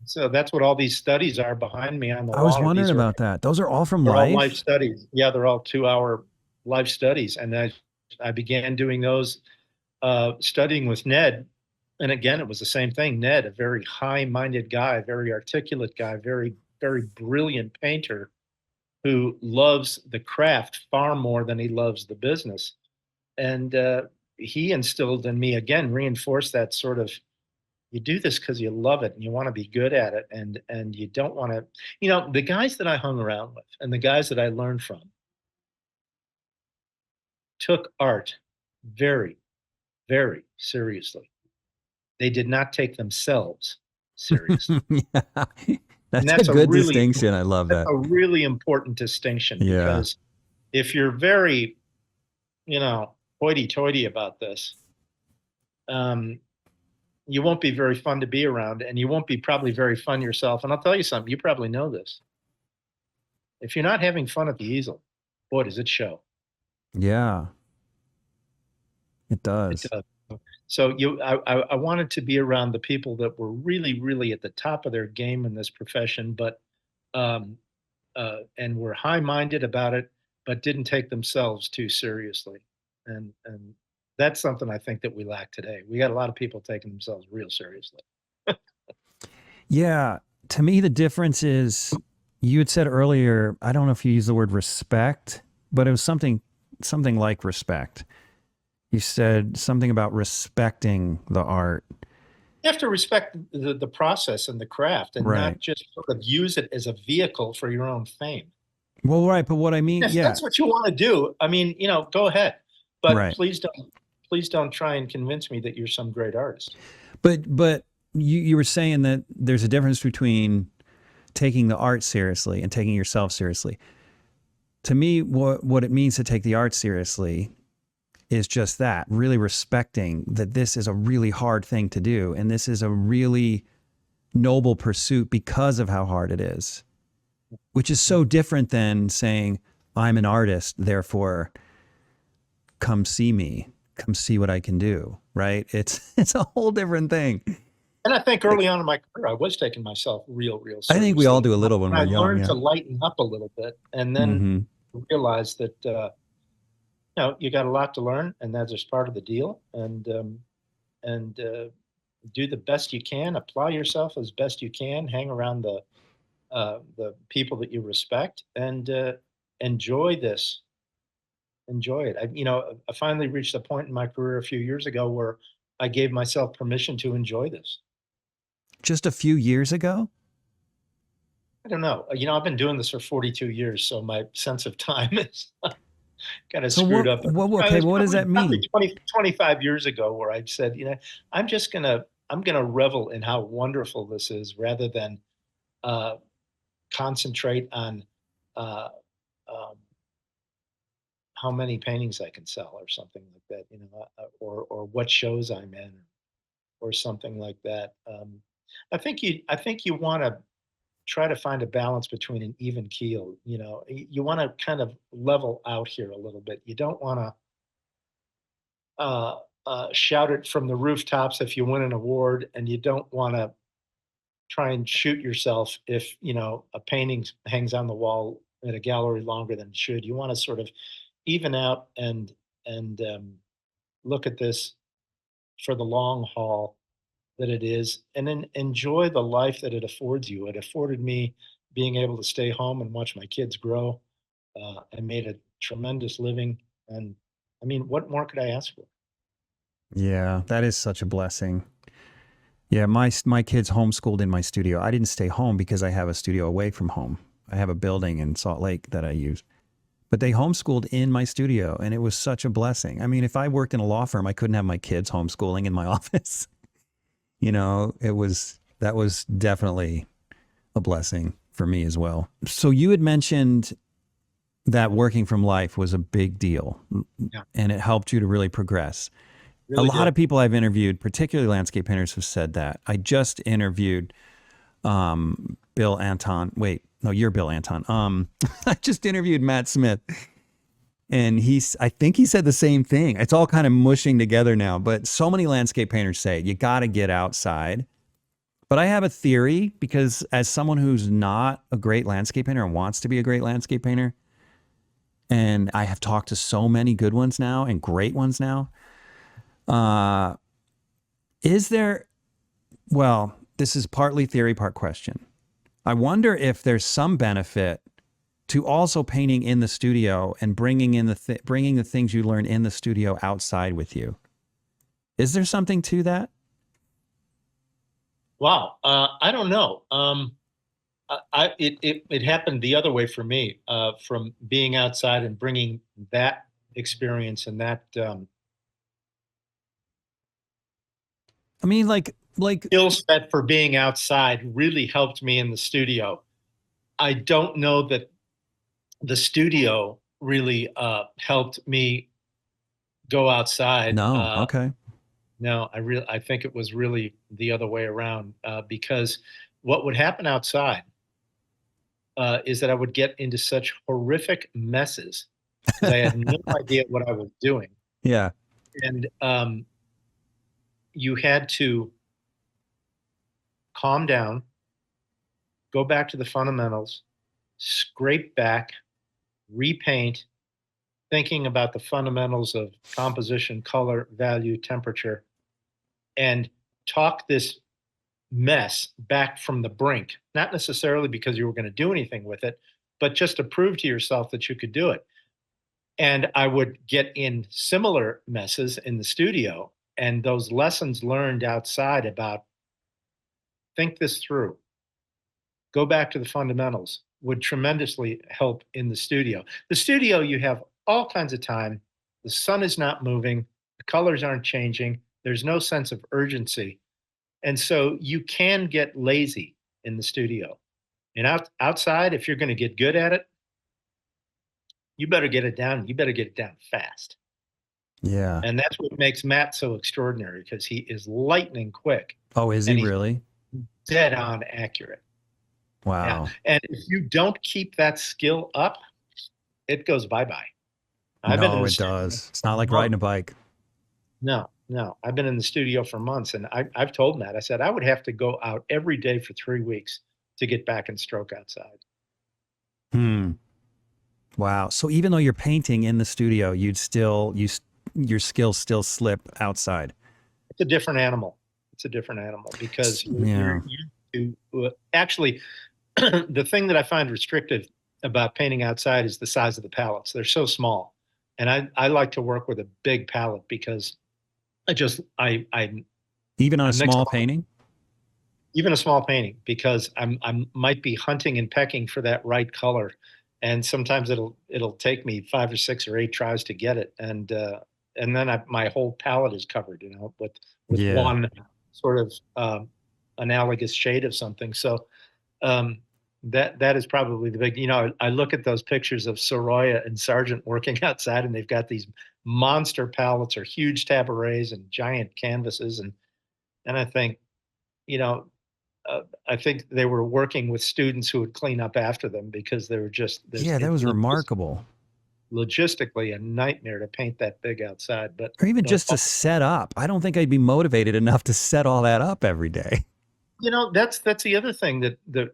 [SPEAKER 2] So that's what all these studies are behind me on the
[SPEAKER 1] I was
[SPEAKER 2] wall.
[SPEAKER 1] wondering
[SPEAKER 2] These are
[SPEAKER 1] about that. Those are all from
[SPEAKER 2] they're all life
[SPEAKER 1] life?
[SPEAKER 2] studies. Yeah, they're all 2-hour life studies, and I began doing those, studying with Ned. And again, it was the same thing. Ned, a very high-minded guy, very articulate guy, very brilliant painter who loves the craft far more than he loves the business. And he instilled in me, again, reinforced that sort of, you do this because you love it and you want to be good at it, and you don't want to. The guys that I hung around with and the guys that I learned from took art very, very seriously. They did not take themselves seriously.
[SPEAKER 1] Yeah.
[SPEAKER 2] And
[SPEAKER 1] That's a good distinction. I love
[SPEAKER 2] that's
[SPEAKER 1] that.
[SPEAKER 2] a really important distinction,
[SPEAKER 1] Yeah.
[SPEAKER 2] because if you're very, you know, hoity-toity about this, um, you won't be very fun to be around, and you won't be probably very fun yourself. And I'll tell you something, you probably know this. If you're not having fun at the easel, boy, does it show.
[SPEAKER 1] Yeah. It
[SPEAKER 2] It
[SPEAKER 1] does.
[SPEAKER 2] does. So I wanted to be around the people that were really, really at the top of their game in this profession, but um, and were high-minded about it, but didn't take themselves too seriously. And that's something I think that we lack today. We got a lot of people taking themselves real seriously.
[SPEAKER 1] Yeah. To me, the difference is you had said earlier, I don't know if you used the word respect, but it was something like respect. You said something about respecting the art.
[SPEAKER 2] You have to respect the process and the craft, and
[SPEAKER 1] Right.
[SPEAKER 2] not just sort of use it as a vehicle for your own fame.
[SPEAKER 1] Well, right. But what I mean,
[SPEAKER 2] If
[SPEAKER 1] yeah.
[SPEAKER 2] that's what you want to do, I mean, go ahead. But
[SPEAKER 1] Right.
[SPEAKER 2] please don't try and convince me that you're some great artist.
[SPEAKER 1] But you were saying that there's a difference between taking the art seriously and taking yourself seriously. To me, what it means to take the art seriously is just that, really respecting that this is a really hard thing to do. And this is a really noble pursuit because of how hard it is, which is so different than saying, I'm an artist, therefore come see me, come see what I can do. Right. It's a whole different thing.
[SPEAKER 2] And I think early on in my career, I was taking myself real seriously.
[SPEAKER 1] I think we all do a little when we're young.
[SPEAKER 2] I learned to lighten up a little bit, and then realized that you got a lot to learn, and that's just part of the deal. And do the best you can, apply yourself as best you can, hang around the people that you respect, and enjoy this. Enjoy it. I finally reached a point in my career a few years ago where I gave myself permission to enjoy this.
[SPEAKER 1] Just a few years ago?
[SPEAKER 2] I don't know. I've been doing this for 42 years, so my sense of time is kind of screwed up.
[SPEAKER 1] Okay, what does that mean?
[SPEAKER 2] 25 years ago, where I said, I'm gonna revel in how wonderful this is, rather than concentrate on how many paintings I can sell, or something like that, or what shows I'm in, or something like that. I think you want to try to find a balance between an even keel. You want to kind of level out here a little bit. You don't want to shout it from the rooftops if you win an award, and you don't want to try and shoot yourself if a painting hangs on the wall at a gallery longer than it should. You want to sort of even out and look at this for the long haul that it is, and then enjoy the life that it affords you. It afforded me being able to stay home and watch my kids grow. I made a tremendous living, and I mean, what more could I ask for?
[SPEAKER 1] Yeah, that is such a blessing. Yeah, my kids homeschooled in my studio. I didn't stay home because I have a studio away from home. I have a building in Salt Lake that I use. But they homeschooled in my studio, and it was such a blessing. I mean, if I worked in a law firm, I couldn't have my kids homeschooling in my office. That was definitely a blessing for me as well. So you had mentioned that working from life was a big deal, and it helped you to really progress. Really a lot of people I've interviewed, particularly landscape painters, have said that. I just interviewed Bill Anton. Wait, no, you're Bill Anton. I just interviewed Matt Smith, and I think he said the same thing. It's all kind of mushing together now, but so many landscape painters say you got to get outside. But I have a theory, because as someone who's not a great landscape painter and wants to be a great landscape painter, and I have talked to so many good ones now and great ones now, this is partly theory, part question. I wonder if there's some benefit to also painting in the studio and bringing the things you learn in the studio outside with you. Is there something to that?
[SPEAKER 2] Wow, I don't know. It happened the other way for me, from being outside and bringing that experience and that.
[SPEAKER 1] I mean, like
[SPEAKER 2] skill set for being outside really helped me in the studio. I don't know that the studio really helped me go outside.
[SPEAKER 1] No, okay.
[SPEAKER 2] No, I think it was really the other way around, because what would happen outside is that I would get into such horrific messes because I had no idea what I was doing.
[SPEAKER 1] Yeah.
[SPEAKER 2] And you had to calm down, go back to the fundamentals, scrape back, repaint, thinking about the fundamentals of composition, color, value, temperature, and talk this mess back from the brink, not necessarily because you were going to do anything with it, but just to prove to yourself that you could do it. And I would get in similar messes in the studio, and those lessons learned outside about think this through, go back to the fundamentals, would tremendously help in the studio. The studio, you have all kinds of time. The sun is not moving. The colors aren't changing. There's no sense of urgency. And so you can get lazy in the studio. And outside, if you're going to get good at it, you better get it down. You better get it down fast.
[SPEAKER 1] Yeah.
[SPEAKER 2] And that's what makes Matt so extraordinary, because he is lightning quick
[SPEAKER 1] Oh, is he
[SPEAKER 2] and he's
[SPEAKER 1] really?
[SPEAKER 2] dead on accurate. Yeah.
[SPEAKER 1] Wow.
[SPEAKER 2] And if you don't keep that skill up, it goes bye-bye. I've been in
[SPEAKER 1] No,
[SPEAKER 2] the
[SPEAKER 1] it
[SPEAKER 2] studio
[SPEAKER 1] does. It's
[SPEAKER 2] for
[SPEAKER 1] not like riding a
[SPEAKER 2] months.
[SPEAKER 1] bike.
[SPEAKER 2] No, no. I've been in the studio for months, and I've told Matt, I said, I would have to go out every day for 3 weeks to get back in stroke outside.
[SPEAKER 1] Hmm. Wow. So even though you're painting in the studio, your skills still slip outside.
[SPEAKER 2] It's a different animal. It's a different animal because
[SPEAKER 1] Yeah.
[SPEAKER 2] you're used to actually the thing that I find restrictive about painting outside is the size of the palettes. They're so small. And I like to work with a big palette because I
[SPEAKER 1] Even on a
[SPEAKER 2] mix
[SPEAKER 1] small
[SPEAKER 2] them up.
[SPEAKER 1] painting?
[SPEAKER 2] Even a small painting, because I might be hunting and pecking for that right color. And sometimes it'll take me 5 or 6 or 8 tries to get it. And then my whole palette is covered, with
[SPEAKER 1] Yeah.
[SPEAKER 2] one sort of analogous shade of something. So um, that is probably the big, I look at those pictures of Soroya and Sargent working outside, and they've got these monster palettes or huge tabourets and giant canvases. And I think, you know, I think they were working with students who would clean up after them, because they were just,
[SPEAKER 1] Yeah, that was remarkable.
[SPEAKER 2] logistically a nightmare to paint that big outside. But
[SPEAKER 1] Or even just to set up. I don't think I'd be motivated enough to set all that up every day.
[SPEAKER 2] that's the other thing that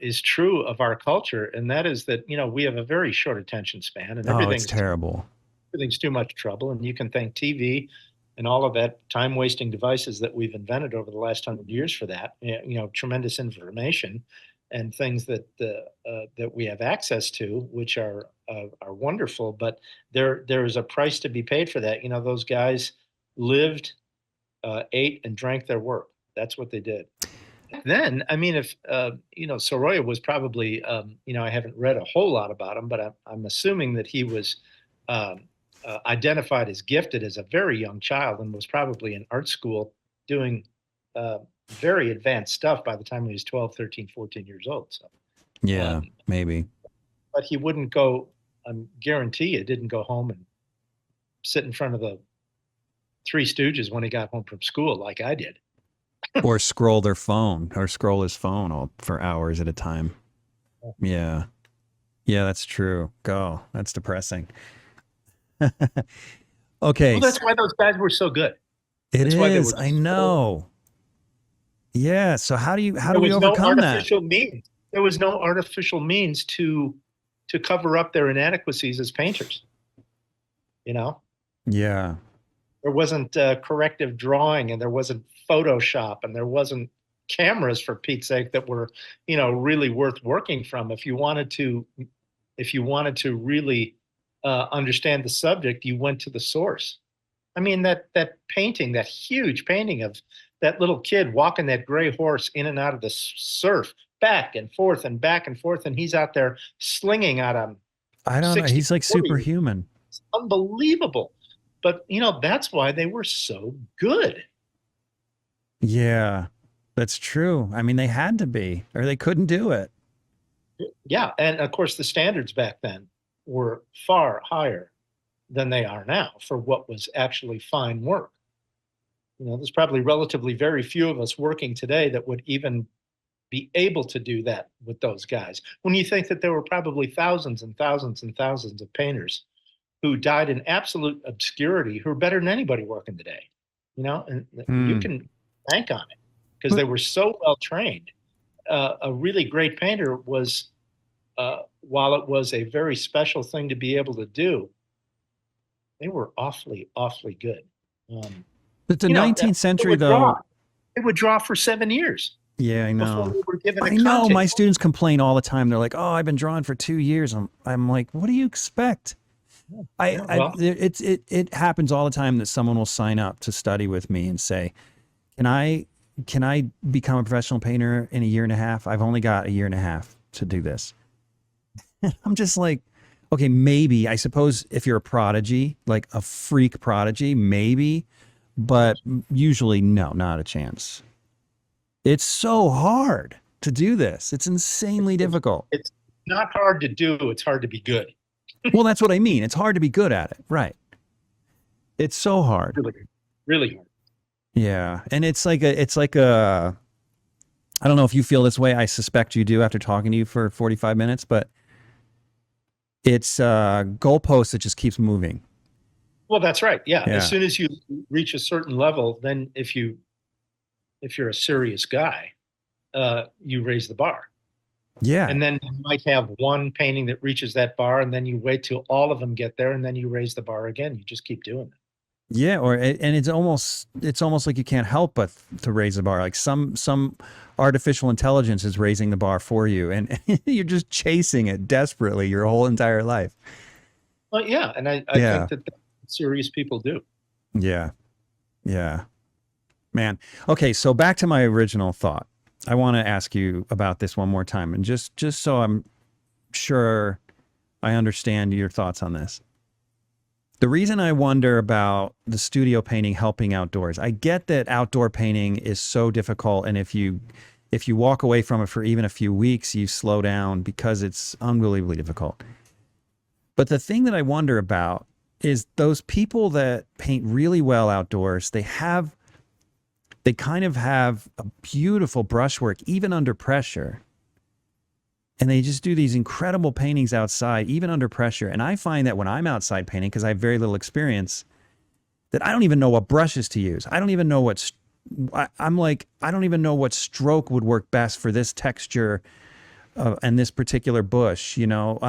[SPEAKER 2] is true of our culture, and that is that we have a very short attention span, and
[SPEAKER 1] Oh, it's terrible.
[SPEAKER 2] everything's too much trouble. And you can thank TV and all of that time wasting devices that we've invented over the last 100 years for that. Tremendous information and things that we have access to, which are wonderful. But there is a price to be paid for that. Those guys lived, ate, and drank their work. That's what they did. Then, I mean, if Soroya was probably, I haven't read a whole lot about him, but I'm assuming that he was um, identified as gifted as a very young child, and was probably in art school doing very advanced stuff by the time he was 12, 13, 14 years old. So,
[SPEAKER 1] Yeah,
[SPEAKER 2] um,
[SPEAKER 1] maybe.
[SPEAKER 2] but he wouldn't go, I guarantee you, didn't go home and sit in front of the Three Stooges when he got home from school like I did.
[SPEAKER 1] Or scroll their phone or scroll his phone for hours at a time. Yeah. Yeah, that's true. Go. That's depressing. Okay.
[SPEAKER 2] Well, that's why those guys were so good.
[SPEAKER 1] It
[SPEAKER 2] That's why they
[SPEAKER 1] is.
[SPEAKER 2] were
[SPEAKER 1] I
[SPEAKER 2] so
[SPEAKER 1] know. Yeah. So how do
[SPEAKER 2] There
[SPEAKER 1] we
[SPEAKER 2] was no
[SPEAKER 1] overcome that?
[SPEAKER 2] artificial means. There was no artificial means to cover up their inadequacies as painters.
[SPEAKER 1] Yeah.
[SPEAKER 2] There wasn't corrective drawing, and there wasn't Photoshop, and there wasn't cameras, for Pete's sake, that were really worth working from. If you wanted to really understand the subject, you went to the source. I mean, that painting, that huge painting of that little kid walking that gray horse in and out of the surf, back and forth and back and forth, and he's out there slinging at him.
[SPEAKER 1] I don't know. He's like superhuman.
[SPEAKER 2] It's unbelievable. But that's why they were so good.
[SPEAKER 1] Yeah. That's true. I mean, they had to be, or they couldn't do it.
[SPEAKER 2] Yeah, and of course the standards back then were far higher than they are now for what was actually fine work. There's probably relatively very few of us working today that would even be able to do that with those guys. When you think that there were probably thousands and thousands and thousands of painters who died in absolute obscurity, who are better than anybody working today, and you can bank on it because they were so well trained. A really great painter was, while it was a very special thing to be able to do, they were awfully, awfully good.
[SPEAKER 1] But the 19th century, though,
[SPEAKER 2] it would draw for 7 years.
[SPEAKER 1] Yeah, I know.
[SPEAKER 2] Before we were given
[SPEAKER 1] I know. My students complain all the time. They're like, "Oh, I've been drawing for 2 years." I'm like, "What do you expect?" It happens all the time that someone will sign up to study with me and say, "Can I become a professional painter in a year and a half? I've only got a year and a half to do this." I'm just like, okay, maybe. I suppose if you're a prodigy, like a freak prodigy, maybe, but usually no, not a chance. It's so hard. to do this. It's insanely difficult.
[SPEAKER 2] It's not hard to do. It's hard to be good.
[SPEAKER 1] Well, that's what I mean. It's hard to be good at it. Right. It's so hard.
[SPEAKER 2] Really, really hard.
[SPEAKER 1] Yeah. And it's like a, I don't know if you feel this way. I suspect you do after talking to you for 45 minutes, but it's a goalpost that just keeps moving.
[SPEAKER 2] Well, that's right. Yeah.
[SPEAKER 1] Yeah.
[SPEAKER 2] As soon as you reach a certain level, then if you're a serious guy, you raise the bar.
[SPEAKER 1] Yeah.
[SPEAKER 2] And then you might have one painting that reaches that bar, and then you wait till all of them get there, and then you raise the bar again. You just keep doing it.
[SPEAKER 1] Yeah, and it's almost like you can't help but to raise the bar. Like some artificial intelligence is raising the bar for you, and you're just chasing it desperately your whole entire life.
[SPEAKER 2] Well, yeah, and I think that serious people do.
[SPEAKER 1] Yeah, yeah, man. Okay, so back to my original thought. I want to ask you about this one more time, and just so I'm sure I understand your thoughts on this. The reason I wonder about the studio painting helping outdoors, I get that outdoor painting is so difficult, and if you walk away from it for even a few weeks, you slow down because it's unbelievably difficult. But the thing that I wonder about is those people that paint really well outdoors, they kind of have a beautiful brushwork even under pressure. And they just do these incredible paintings outside, even under pressure. And I find that when I'm outside painting, because I have very little experience, that I don't even know what brushes to use. I don't even know I don't even know what stroke would work best for this texture and this particular bush, you know.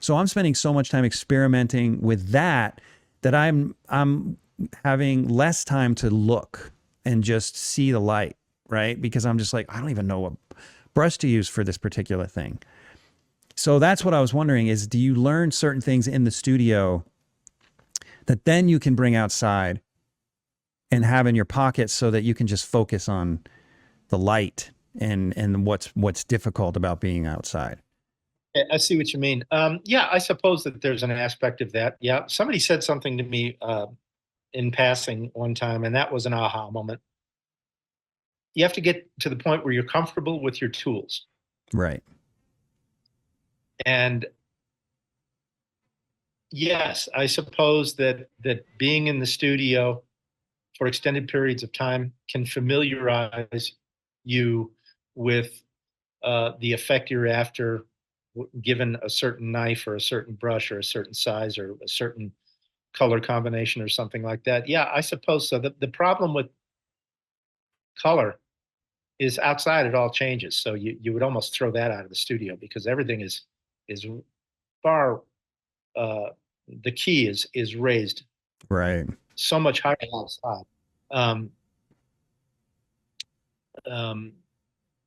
[SPEAKER 1] So I'm spending so much time experimenting with that I'm having less time to look and just see the light, right? Because I'm just like, I don't even know what brush to use for this particular thing. So that's what I was wondering is, do you learn certain things in the studio that then you can bring outside and have in your pocket so that you can just focus on the light and what's difficult about being outside?
[SPEAKER 2] I see what you mean. Yeah, I suppose that there's an aspect of that. Yeah, somebody said something to me in passing one time, and that was an aha moment. You have to get to the point where you're comfortable with your tools.
[SPEAKER 1] Right.
[SPEAKER 2] And yes, I suppose that being in the studio for extended periods of time can familiarize you with the effect you're after, given a certain knife or a certain brush or a certain size or a certain color combination or something like that. Yeah, I suppose so. The problem with color is outside it all changes. So you would almost throw that out of the studio because everything is far the key is raised
[SPEAKER 1] right
[SPEAKER 2] so much higher outside.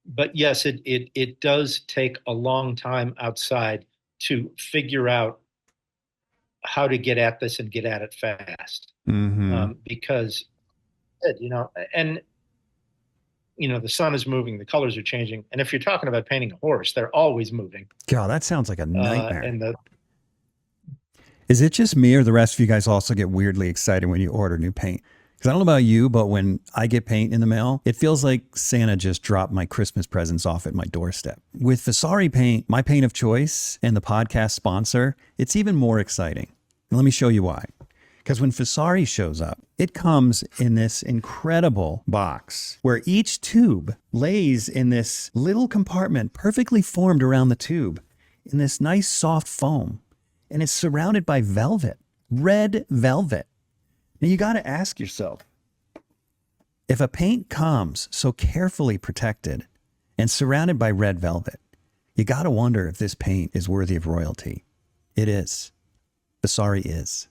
[SPEAKER 2] But yes, it does take a long time outside to figure out how to get at this and get at it fast. Because and the sun is moving, the colors are changing, and if you're talking about painting a horse, they're always moving.
[SPEAKER 1] God, that sounds like a nightmare.
[SPEAKER 3] Is it just me, or the rest of you guys also get weirdly excited when you order new paint? Because I don't know about you, but when I get paint in the mail, it feels like Santa just dropped my Christmas presents off at my doorstep. With Vasari paint, my paint of choice and the podcast sponsor, it's even more exciting. And let me show you why. Because when Vasari shows up, it comes in this incredible box where each tube lays in this little compartment perfectly formed around the tube in this nice soft foam. And it's surrounded by velvet, red velvet. Now you got to ask yourself, if a paint comes so carefully protected and surrounded by red velvet, you got to wonder if this paint is worthy of royalty. It is. Vasari is.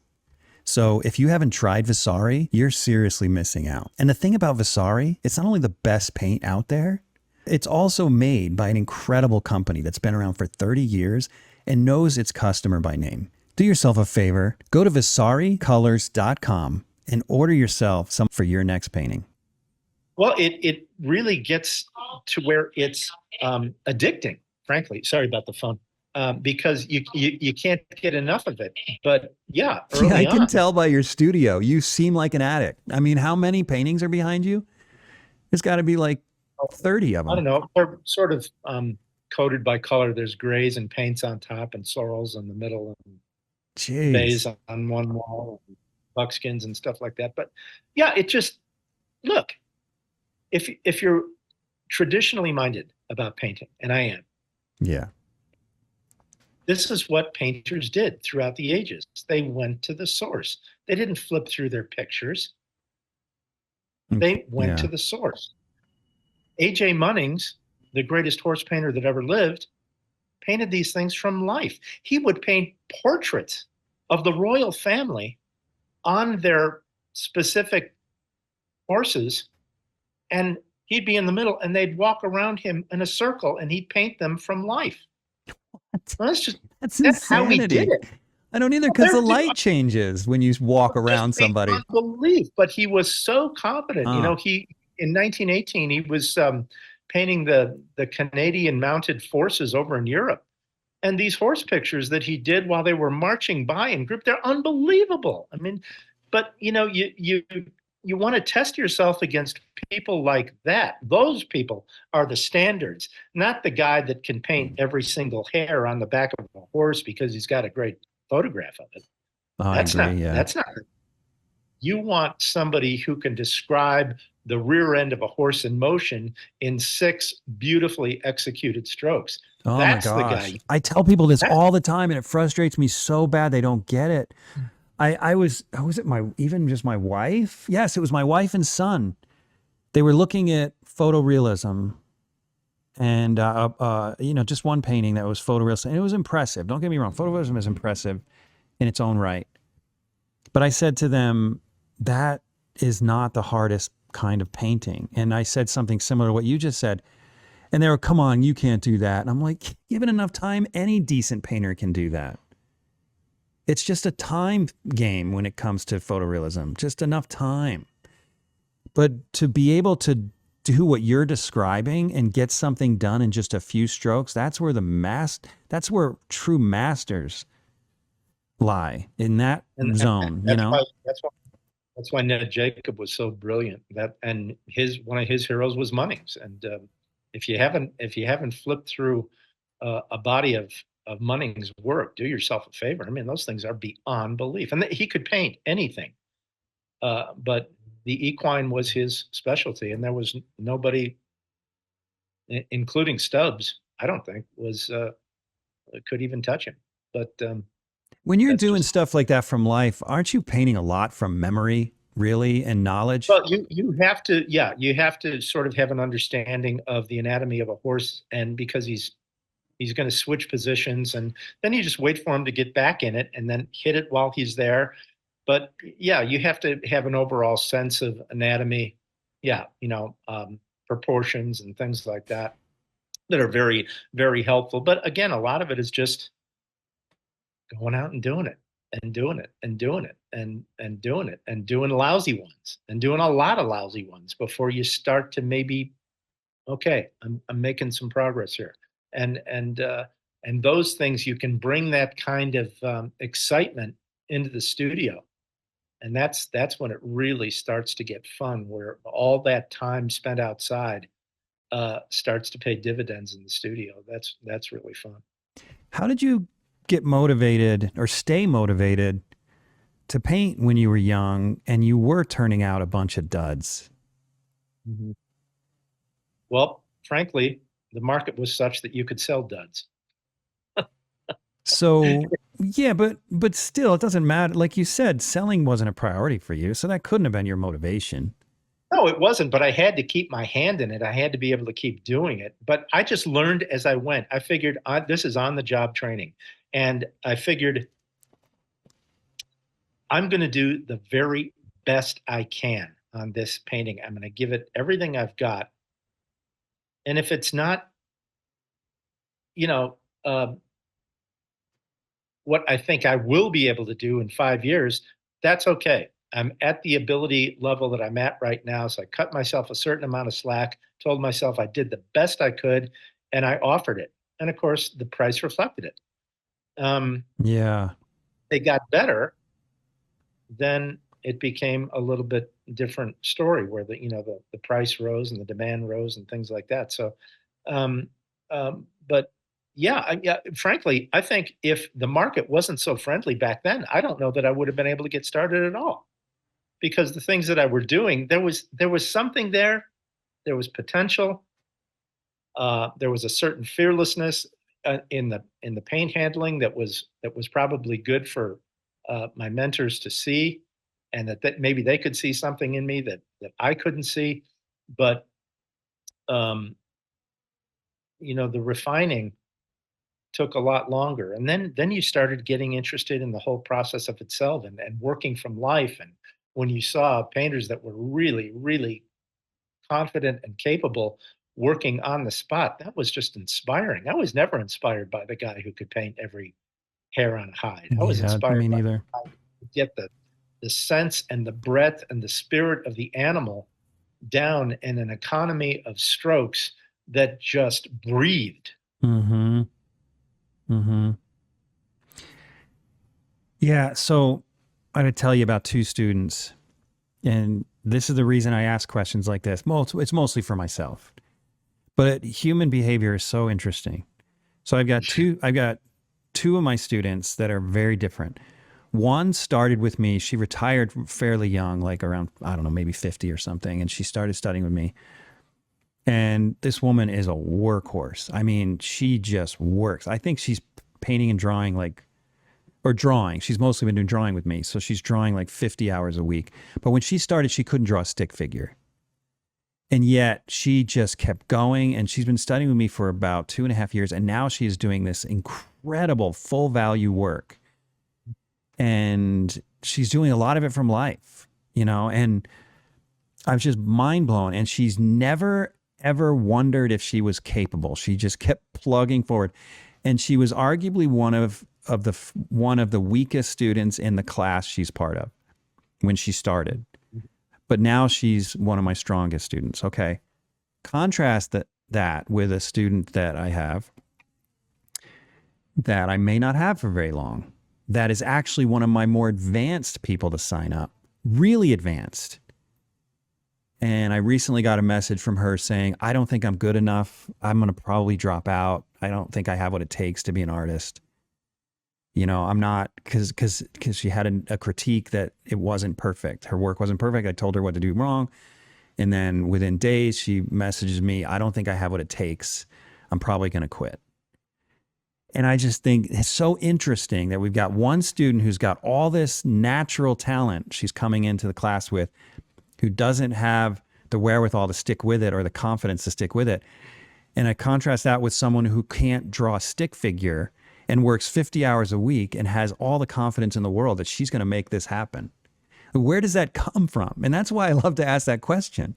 [SPEAKER 3] So if you haven't tried Vasari, you're seriously missing out. And the thing about Vasari, it's not only the best paint out there, it's also made by an incredible company that's been around for 30 years and knows its customer by name. Do yourself a favor, go to VasariColors.com and order yourself some for your next painting.
[SPEAKER 2] Well, it really gets to where it's addicting, frankly. Sorry about the phone. Because you can't get enough of it. But yeah,
[SPEAKER 1] I can tell by your studio. You seem like an addict. I mean, how many paintings are behind you? There's got to be like
[SPEAKER 3] 30 of
[SPEAKER 2] I don't
[SPEAKER 3] them.
[SPEAKER 2] know. They're sort of coded by color. There's grays and paints on top, and sorrels in the middle, and bays
[SPEAKER 3] Jeez.
[SPEAKER 2] on one wall, and buckskins and stuff like that. But yeah, it just look, if you're traditionally minded about painting, and I am,
[SPEAKER 3] Yeah.
[SPEAKER 2] this is what painters did throughout the ages. They went to the source. They didn't flip through their pictures. They went
[SPEAKER 3] Yeah.
[SPEAKER 2] to the source. A.J. Munnings, the greatest horse painter that ever lived, painted these things from life. He would paint portraits of the royal family on their specific horses, and he'd be in the middle, and they'd walk around him in a circle, and he'd paint them from life. Well,
[SPEAKER 3] That's
[SPEAKER 2] that's how he did
[SPEAKER 3] insanity.
[SPEAKER 2] it.
[SPEAKER 3] I don't either, because
[SPEAKER 2] They're
[SPEAKER 3] the light changes when you walk around
[SPEAKER 2] just
[SPEAKER 3] somebody.
[SPEAKER 2] beyond belief. But he was so confident. He in 1918 he was painting the Canadian mounted forces over in Europe, and these horse pictures that he did while they were marching by in group, they're unbelievable. I mean, but you want to test yourself against people like that. Those people are the standards, not the guy that can paint every single hair on the back of a horse because he's got a great photograph of it.
[SPEAKER 3] Oh, I
[SPEAKER 2] That's
[SPEAKER 3] agree.
[SPEAKER 2] not,
[SPEAKER 3] Yeah.
[SPEAKER 2] that's not, you want somebody who can describe the rear end of a horse in motion in 6 beautifully executed strokes.
[SPEAKER 3] Oh
[SPEAKER 2] That's
[SPEAKER 3] my
[SPEAKER 2] the
[SPEAKER 3] gosh.
[SPEAKER 2] guy.
[SPEAKER 3] I tell people this all the time, and it frustrates me so bad they don't get it. I was it even just my wife? Yes, it was my wife and son. They were looking at photorealism and just one painting that was photorealism, and it was impressive. Don't get me wrong, photorealism is impressive in its own right. But I said to them, that is not the hardest kind of painting. And I said something similar to what you just said. And they were, come on, you can't do that. And I'm like, given enough time, any decent painter can do that. It's just a time game when it comes to photorealism, just enough time. But to be able to do what you're describing and get something done in just a few strokes, that's where that's where true masters lie, in that zone,
[SPEAKER 2] that's why that's why Ned Jacob was so brilliant. And one of his heroes was Munnings. And if you haven't flipped through a body of Munnings' work, do yourself a favor. I mean, those things are beyond belief. And he could paint anything, but the equine was his specialty, and there was nobody, including Stubbs, I don't think, could even touch him. But
[SPEAKER 3] when you're
[SPEAKER 2] that's
[SPEAKER 3] doing
[SPEAKER 2] just
[SPEAKER 3] stuff like that from life, aren't you painting a lot from memory, really, and knowledge?
[SPEAKER 2] well, you have to, yeah, you have to sort of have an understanding of the anatomy of a horse, and because he's going to switch positions, and then you just wait for him to get back in it and then hit it while he's there. But yeah, you have to have an overall sense of anatomy. Yeah, proportions and things like that are very, very helpful. But again, a lot of it is just going out and doing it and doing it and doing it and doing it and doing lousy ones and doing a lot of lousy ones before you start to maybe, okay, I'm making some progress here. And those things, you can bring that kind of excitement into the studio, and that's when it really starts to get fun, where all that time spent outside starts to pay dividends in the studio. That's really fun.
[SPEAKER 3] How did you get motivated or stay motivated to paint when you were young and you were turning out a bunch of duds?
[SPEAKER 2] Mm-hmm. Well, frankly, the market was such that you could sell duds.
[SPEAKER 3] So yeah, but still, it doesn't matter. Like you said, selling wasn't a priority for you, so that couldn't have been your motivation.
[SPEAKER 2] No, it wasn't, but I had to keep my hand in it. I had to be able to keep doing it. But I just learned as I went. I figured this is on the job training. And I figured I'm going to do the very best I can on this painting. I'm going to give it everything I've got. And if it's not, what I think I will be able to do in 5 years, that's okay. I'm at the ability level that I'm at right now. So I cut myself a certain amount of slack, told myself I did the best I could, and I offered it. And of course, the price reflected it.
[SPEAKER 3] Yeah.
[SPEAKER 2] They got better, then it became a little bit different story where the price rose and the demand rose and things like that. So, um, but yeah, frankly, I think if the market wasn't so friendly back then, I don't know that I would have been able to get started at all, because the things that I were doing, there was something there. There was potential. There was a certain fearlessness in the paint handling that was probably good for my mentors to see, and that maybe they could see something in me that I couldn't see. But um, the refining took a lot longer, and then you started getting interested in the whole process of itself, and working from life. And when you saw painters that were really, really confident and capable working on the spot, that was just inspiring. I was never inspired by the guy who could paint every hair on a hide. I was
[SPEAKER 1] Yeah, me
[SPEAKER 2] inspired by the
[SPEAKER 1] neither.
[SPEAKER 2] guy who could get the sense and the breadth and the spirit of the animal down in an economy of strokes that just breathed.
[SPEAKER 1] Mm-hmm. Mm-hmm. Yeah. So I gotta tell you about two students, and this is the reason I ask questions like this. Well, it's mostly for myself, but human behavior is so interesting. So I've got two of my students that are very different. One started with me. She retired fairly young, like around, I don't know, maybe 50 or something. And she started studying with me. And this woman is a workhorse. I mean, she just works. I think she's painting and drawing or drawing. She's mostly been doing drawing with me. So she's drawing like 50 hours a week. But when she started, she couldn't draw a stick figure. And yet she just kept going, and she's been studying with me for about 2.5 years. And now she is doing this incredible full value work. And she's doing a lot of it from life, and I was just mind blown. And she's never, ever wondered if she was capable. She just kept plugging forward. And she was arguably one of the weakest students in the class she's part of when she started. But now she's one of my strongest students. Okay. Contrast that with a student that I have that I may not have for very long. That is actually one of my more advanced people to sign up, really advanced. And I recently got a message from her saying, I don't think I'm good enough. I'm going to probably drop out. I don't think I have what it takes to be an artist. I'm not, because she had a critique that it wasn't perfect. Her work wasn't perfect. I told her what to do wrong. And then within days, she messages me, I don't think I have what it takes. I'm probably going to quit. And I just think it's so interesting that we've got one student who's got all this natural talent she's coming into the class with, who doesn't have the wherewithal to stick with it or the confidence to stick with it. And I contrast that with someone who can't draw a stick figure and works 50 hours a week and has all the confidence in the world that she's going to make this happen. Where does that come from? And that's why I love to ask that question,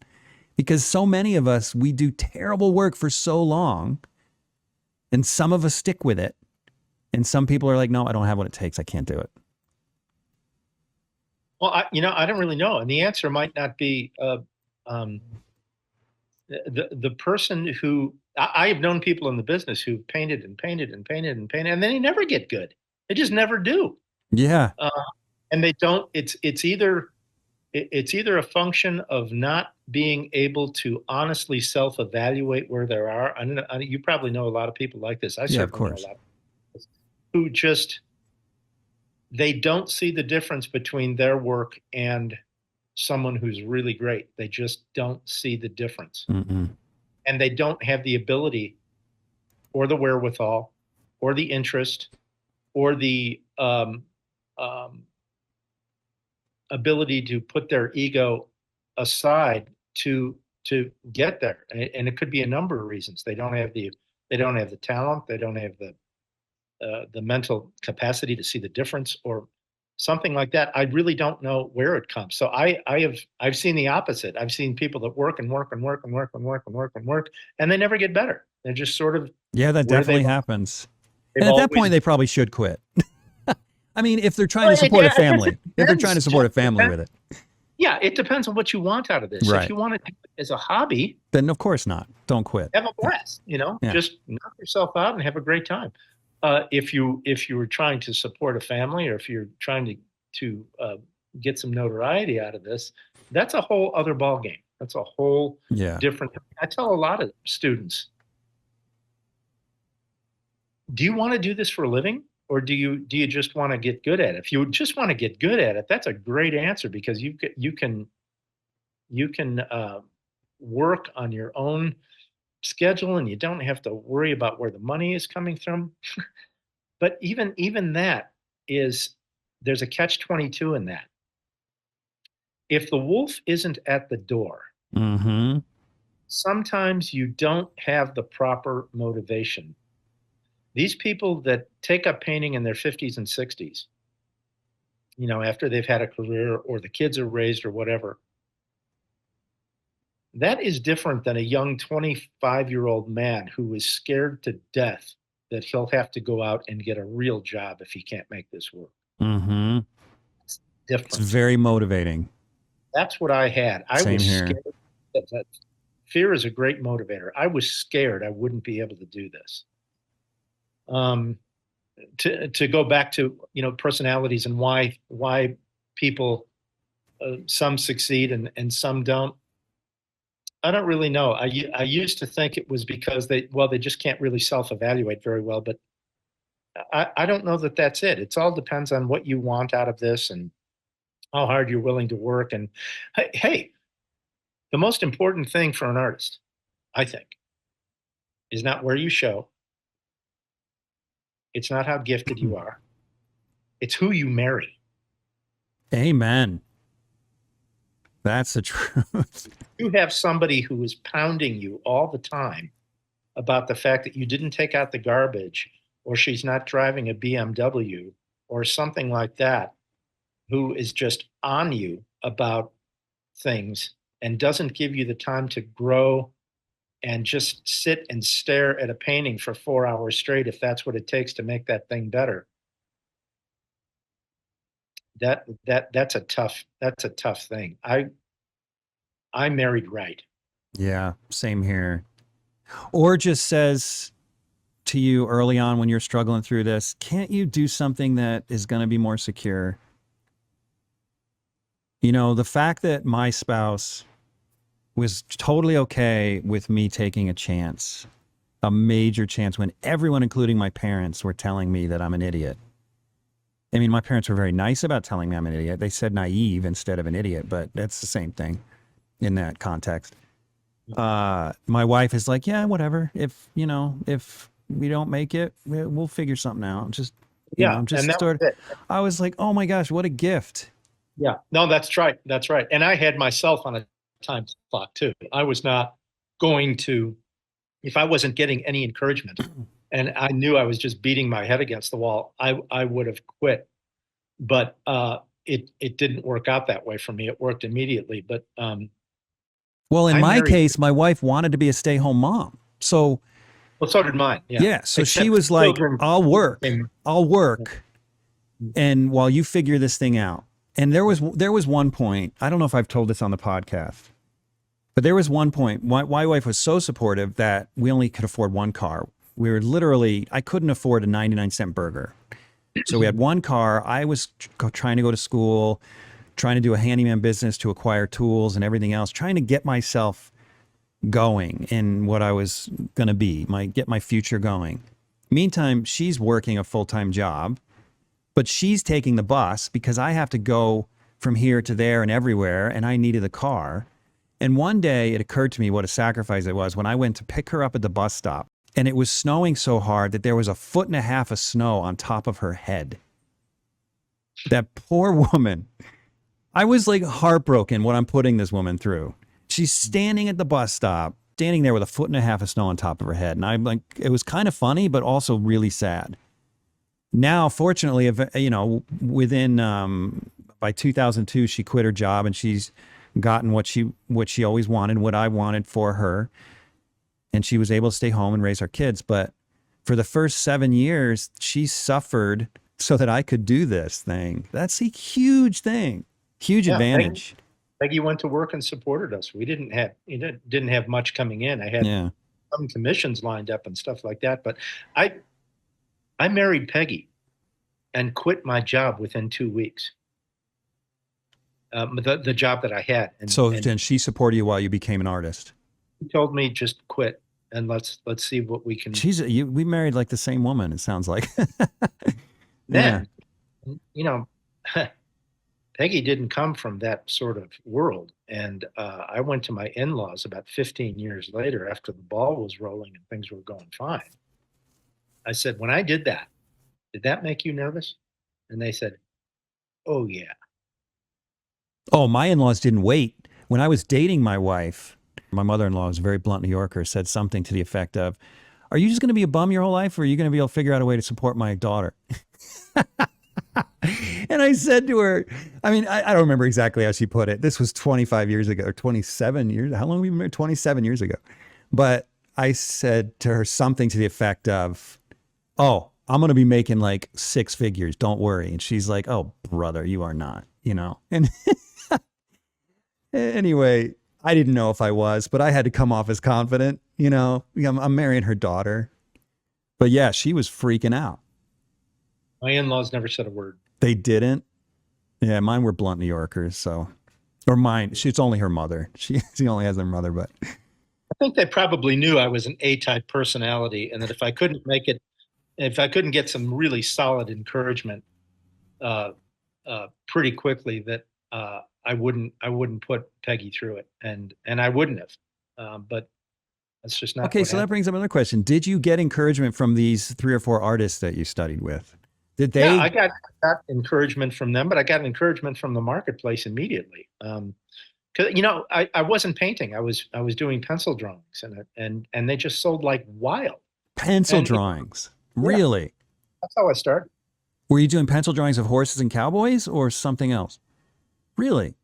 [SPEAKER 1] because so many of us, we do terrible work for so long, and some of us stick with it. And some people are like, no, I don't have what it takes. I can't do it.
[SPEAKER 2] Well, I don't really know. And the answer might not be the person who I have known people in the business who painted and painted and painted and painted, and then they never get good. They just never do.
[SPEAKER 1] Yeah.
[SPEAKER 2] And they don't. It's either a function of not being able to honestly self-evaluate where they are. You probably know a lot of people like this. I certainly
[SPEAKER 1] of course.
[SPEAKER 2] know a lot of people who just, they don't see the difference between their work and someone who's really great. They just don't see the difference.
[SPEAKER 1] Mm-mm.
[SPEAKER 2] And they don't have the ability or the wherewithal or the interest or the ability to put their ego aside to get there. And it could be a number of reasons. They don't have the talent. They don't have the mental capacity to see the difference or something like that. I really don't know where it comes. So I've seen the opposite. I've seen people that work and work and work and work and work and work and work, and they never get better. They're just sort of,
[SPEAKER 1] yeah, that
[SPEAKER 2] where
[SPEAKER 1] definitely
[SPEAKER 2] they've-
[SPEAKER 1] happens.
[SPEAKER 2] they've
[SPEAKER 1] And at that
[SPEAKER 2] always-
[SPEAKER 1] point, they probably should quit. I mean, if they're trying
[SPEAKER 2] Well,
[SPEAKER 1] to support a
[SPEAKER 2] I guess it
[SPEAKER 1] family, if they're
[SPEAKER 2] depends.
[SPEAKER 1] trying to support a family with it,
[SPEAKER 2] Yeah, it depends on what you want out of this.
[SPEAKER 1] Right.
[SPEAKER 2] If you want it as a hobby,
[SPEAKER 1] then of course not. Don't quit.
[SPEAKER 2] have a blast.
[SPEAKER 1] Yeah.
[SPEAKER 2] Just knock yourself out and have a great time. If you were trying to support a family, or if you're trying to get some notoriety out of this, that's a whole other ball game. That's a whole different. I tell a lot of students, do you want to do this for a living, or do you just want to get good at it? If you just want to get good at it, that's a great answer, because you can work on your own schedule, and you don't have to worry about where the money is coming from. But even that there's a catch-22 in that. If the wolf isn't at the door, sometimes you don't have the proper motivation. These people that take up painting in their 50s and 60s, after they've had a career or the kids are raised or whatever, that is different than a young 25-year-old man who is scared to death that he'll have to go out and get a real job if he can't make this work. It's different.
[SPEAKER 1] It's very motivating.
[SPEAKER 2] That's what I had. I was scared. Fear is a great motivator. I was scared I wouldn't be able to do this. To go back to personalities and why people some succeed and some don't. I don't really know. I used to think it was because they just can't really self-evaluate very well, but I don't know that that's it. It all depends on what you want out of this and how hard you're willing to work. And hey, the most important thing for an artist, I think, is not where you show. It's not how gifted you are. It's who you marry.
[SPEAKER 1] Amen. That's the truth.
[SPEAKER 2] You have somebody who is pounding you all the time about the fact that you didn't take out the garbage, or she's not driving a BMW or something like that, who is just on you about things and doesn't give you the time to grow and just sit and stare at a painting for 4 hours straight, if that's what it takes to make that thing better. That's a tough thing. I married right.
[SPEAKER 1] Yeah, same here. Or just says to you early on when you're struggling through this, can't you do something that is going to be more secure? The fact that my spouse was totally okay with me taking a chance, a major chance, when everyone, including my parents, were telling me that I'm an idiot. I mean, my parents were very nice about telling me I'm an idiot. They said naive instead of an idiot, but that's the same thing in that context. My wife is like, yeah, whatever. If we don't make it, we'll figure something out. Just I was like, oh my gosh, what a gift.
[SPEAKER 2] Yeah, no, that's right. That's right. And I had myself on a time clock too. I was not going to, if I wasn't getting any encouragement and I knew I was just beating my head against the wall, I would have quit. But it didn't work out that way for me. It worked immediately. But
[SPEAKER 1] well, in my case, my wife wanted to be a stay-home mom. So
[SPEAKER 2] so did mine. Yeah.
[SPEAKER 1] So she was like, I'll work. And while you figure this thing out. And there was one point, I don't know if I've told this on the podcast, but there was one point, my wife was so supportive that we only could afford one car. We were literally, I couldn't afford a 99-cent burger. So we had one car. I was trying to go to school, trying to do a handyman business to acquire tools and everything else, trying to get myself going in what I was going to be, get my future going. Meantime, she's working a full-time job, but she's taking the bus because I have to go from here to there and everywhere, and I needed a car. And one day it occurred to me what a sacrifice it was when I went to pick her up at the bus stop, and it was snowing so hard that there was 1.5 feet of snow on top of her head. That poor woman. I was like heartbroken what I'm putting this woman through. She's standing at the bus stop, standing there with 1.5 feet of snow on top of her head. And I'm like, it was kind of funny, but also really sad. Now, fortunately, within by 2002, she quit her job and she's gotten what she always wanted, what I wanted for her, and she was able to stay home and raise our kids. But for the first 7 years, she suffered so that I could do this thing. That's a huge thing, huge advantage.
[SPEAKER 2] Peggy went to work and supported us. We didn't have much coming in. I had some commissions lined up and stuff like that, but I married Peggy and quit my job within 2 weeks. the job that I had.
[SPEAKER 3] So
[SPEAKER 2] And
[SPEAKER 3] then she supported you while you became an artist.
[SPEAKER 2] he told me just quit and let's see what we can.
[SPEAKER 3] We married like the same woman, it sounds like. Yeah.
[SPEAKER 2] Then, you know, Peggy didn't come from that sort of world. And I went to my in-laws about 15 years later after the ball was rolling and things were going fine. I said, when I did that make you nervous? And they said, oh, yeah.
[SPEAKER 3] Oh, my in-laws didn't wait. When I was dating my wife, my mother-in-law was a very blunt New Yorker, said something to the effect of, are you just going to be a bum your whole life, or are you going to be able to figure out a way to support my daughter? And I said to her, I mean, I don't remember exactly how she put it. This was 25 years ago, or 27 years. How long have we been married? 27 years ago. But I said to her something to the effect of, oh, I'm going to be making like 6 figures. Don't worry. And she's like, oh, brother, you are not, you know? And anyway, I didn't know if I was, but I had to come off as confident, you know? I'm marrying her daughter. But yeah, she was freaking out.
[SPEAKER 2] My in-laws never said a word.
[SPEAKER 3] They didn't? Yeah, mine were blunt New Yorkers, so. Or mine, it's only her mother. She only has her mother, but.
[SPEAKER 2] I think they probably knew I was an A-type personality and that if I couldn't make it, if I couldn't get some really solid encouragement pretty quickly, that I wouldn't put Peggy through it, and I wouldn't have. But that's just not.
[SPEAKER 3] Okay, so that brings up another question. Did you get encouragement from these 3 or 4 artists that you studied with? Did they?
[SPEAKER 2] Yeah, I got encouragement from them, but I got encouragement from the marketplace immediately. Because I wasn't painting. I was doing pencil drawings, and they just sold like wild.
[SPEAKER 3] Pencil drawings, really?
[SPEAKER 2] Yeah, that's how I started.
[SPEAKER 3] Were you doing pencil drawings of horses and cowboys, or something else? Really?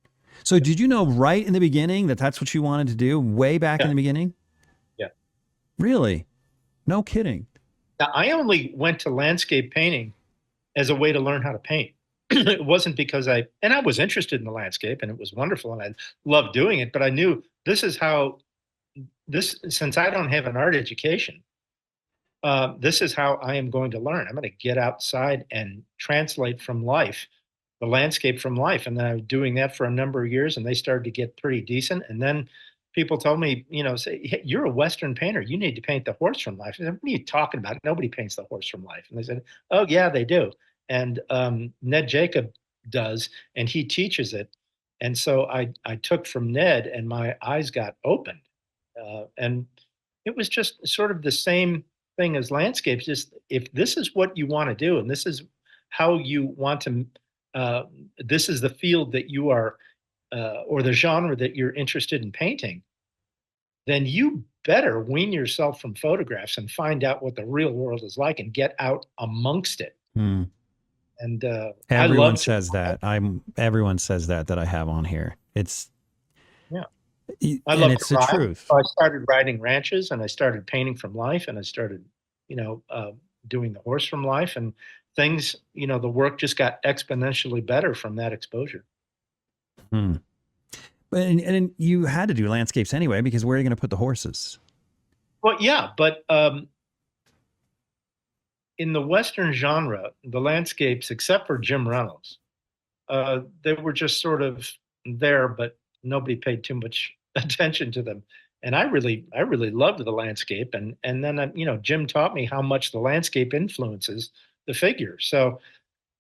[SPEAKER 3] So did you know right in the beginning that that's what you wanted to do, way back in the beginning?
[SPEAKER 2] Yeah.
[SPEAKER 3] Really? No kidding.
[SPEAKER 2] Now, I only went to landscape painting as a way to learn how to paint. It wasn't because I was interested in the landscape and it was wonderful and I loved doing it, but I knew since I don't have an art education, this is how I am going to learn. I'm going to get outside and translate from life, the landscape from life. And then I was doing that for a number of years and they started to get pretty decent. And then people told me, say, hey, you're a Western painter. You need to paint the horse from life. I said, what are you talking about? Nobody paints the horse from life. And they said, oh, yeah, they do. And Ned Jacob does, and he teaches it. And so I took from Ned and my eyes got opened. And it was just sort of the same thing as landscapes. Just if this is what you want to do, and this is how you want to, this is the field that you are, or the genre that you're interested in painting, then you better wean yourself from photographs and find out what the real world is like and get out amongst it.
[SPEAKER 3] Hmm.
[SPEAKER 2] And
[SPEAKER 3] everyone says that. Everyone says that I have on here. It's
[SPEAKER 2] I love
[SPEAKER 3] it's the truth.
[SPEAKER 2] So I started riding ranches and I started painting from life and I started, doing the horse from life and things, the work just got exponentially better from that exposure.
[SPEAKER 3] Hmm. And you had to do landscapes anyway, because where are you going to put the horses?
[SPEAKER 2] Well, yeah, but in the Western genre, the landscapes, except for Jim Reynolds, they were just sort of there, but nobody paid too much attention to them. And I really loved the landscape. And then, Jim taught me how much the landscape influences the figure. So,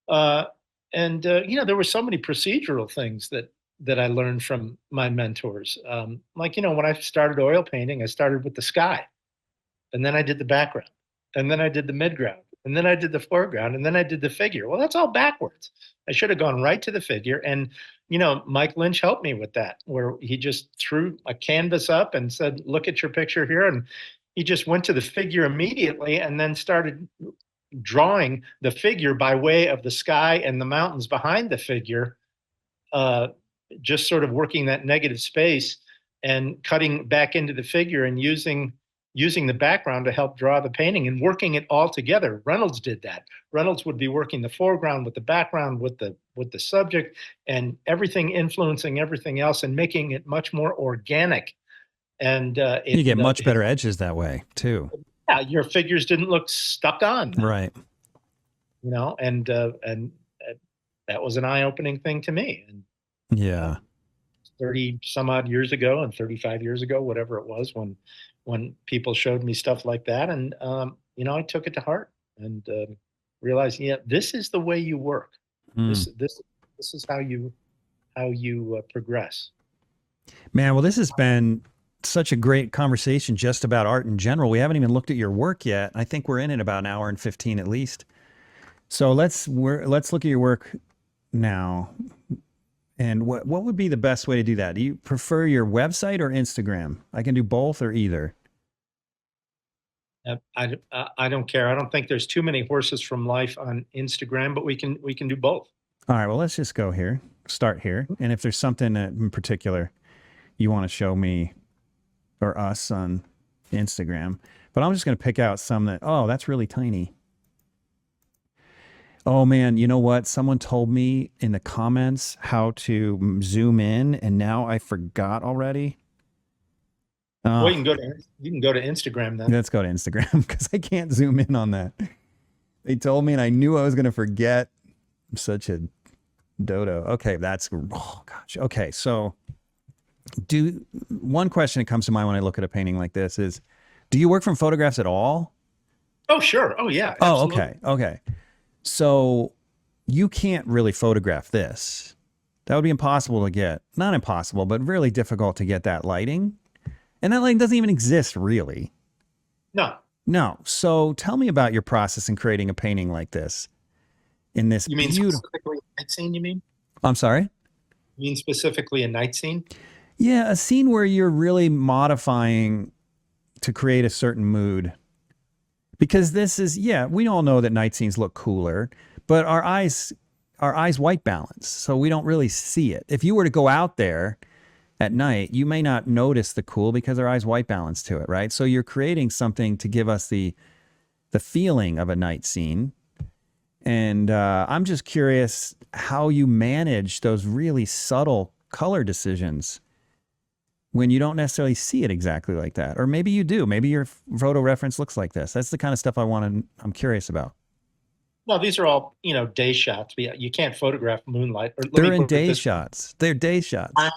[SPEAKER 2] there were so many procedural things that I learned from my mentors. When I started oil painting, I started with the sky, and then I did the background, and then I did the midground, and then I did the foreground, and then I did the figure. Well, that's all backwards. I should have gone right to the figure. And, Mike Lynch helped me with that, where he just threw a canvas up and said, look at your picture here. And he just went to the figure immediately and then started drawing the figure by way of the sky and the mountains behind the figure, just sort of working that negative space and cutting back into the figure and using the background to help draw the painting and working it all together. Reynolds did that. Reynolds would be working the foreground with the background, with the subject, and everything influencing everything else and making it much more organic. And
[SPEAKER 3] you get much better edges that way too.
[SPEAKER 2] Yeah, your figures didn't look stuck on.
[SPEAKER 3] Right.
[SPEAKER 2] And that was an eye-opening thing to me. And
[SPEAKER 1] Yeah.
[SPEAKER 2] 30 some odd years ago and 35 years ago, whatever it was, when people showed me stuff like that. And, I took it to heart and realized, yeah, this is the way you work.
[SPEAKER 1] Hmm.
[SPEAKER 2] This is how you progress.
[SPEAKER 1] Man, well, this has been such a great conversation just about art in general. We haven't even looked at your work yet. I think we're in it about an hour and 15 at least. So let's look at your work now. And what would be the best way to do that? Do you prefer your website or Instagram? I can do both or either.
[SPEAKER 2] I don't care. I don't think there's too many horses from life on Instagram, but we can do both.
[SPEAKER 1] All right, well, let's just go here, start here. And if there's something in particular you want to show me or us on Instagram, but I'm just going to pick out some that, oh, that's really tiny. Oh man, you know what? Someone told me in the comments how to zoom in, and now I forgot already.
[SPEAKER 2] Well, you can go to Instagram then.
[SPEAKER 1] Let's go to Instagram because I can't zoom in on that. They told me, and I knew I was going to forget. I'm such a dodo. Okay, oh gosh. Okay, so one question that comes to mind when I look at a painting like this is, do you work from photographs at all?
[SPEAKER 2] Oh, sure. Oh, yeah.
[SPEAKER 1] Oh,
[SPEAKER 2] Absolutely.
[SPEAKER 1] okay. So you can't really photograph this. That would be impossible to get. Not impossible, but really difficult to get that lighting. And that lighting doesn't even exist really.
[SPEAKER 2] No.
[SPEAKER 1] No. So tell me about your process in creating a painting like this. In this
[SPEAKER 2] You mean
[SPEAKER 1] beautiful.
[SPEAKER 2] specifically a night scene, you mean?
[SPEAKER 1] I'm sorry?
[SPEAKER 2] You mean specifically a night scene?
[SPEAKER 1] Yeah, a scene where you're really modifying to create a certain mood. Because this is, yeah, we all know that night scenes look cooler, but our eyes white balance, so we don't really see it. If you were to go out there at night, you may not notice the cool because our eyes white balance to it, right? So you're creating something to give us the feeling of a night scene. And I'm just curious how you manage those really subtle color decisions when you don't necessarily see it exactly like that. Or maybe you do. Maybe your photo reference looks like this. That's the kind of stuff I'm curious about.
[SPEAKER 2] No, these are all, day shots. You can't photograph moonlight. Or let
[SPEAKER 1] They're
[SPEAKER 2] me
[SPEAKER 1] in
[SPEAKER 2] put it
[SPEAKER 1] day
[SPEAKER 2] this way.
[SPEAKER 1] shots. They're day shots.
[SPEAKER 2] Of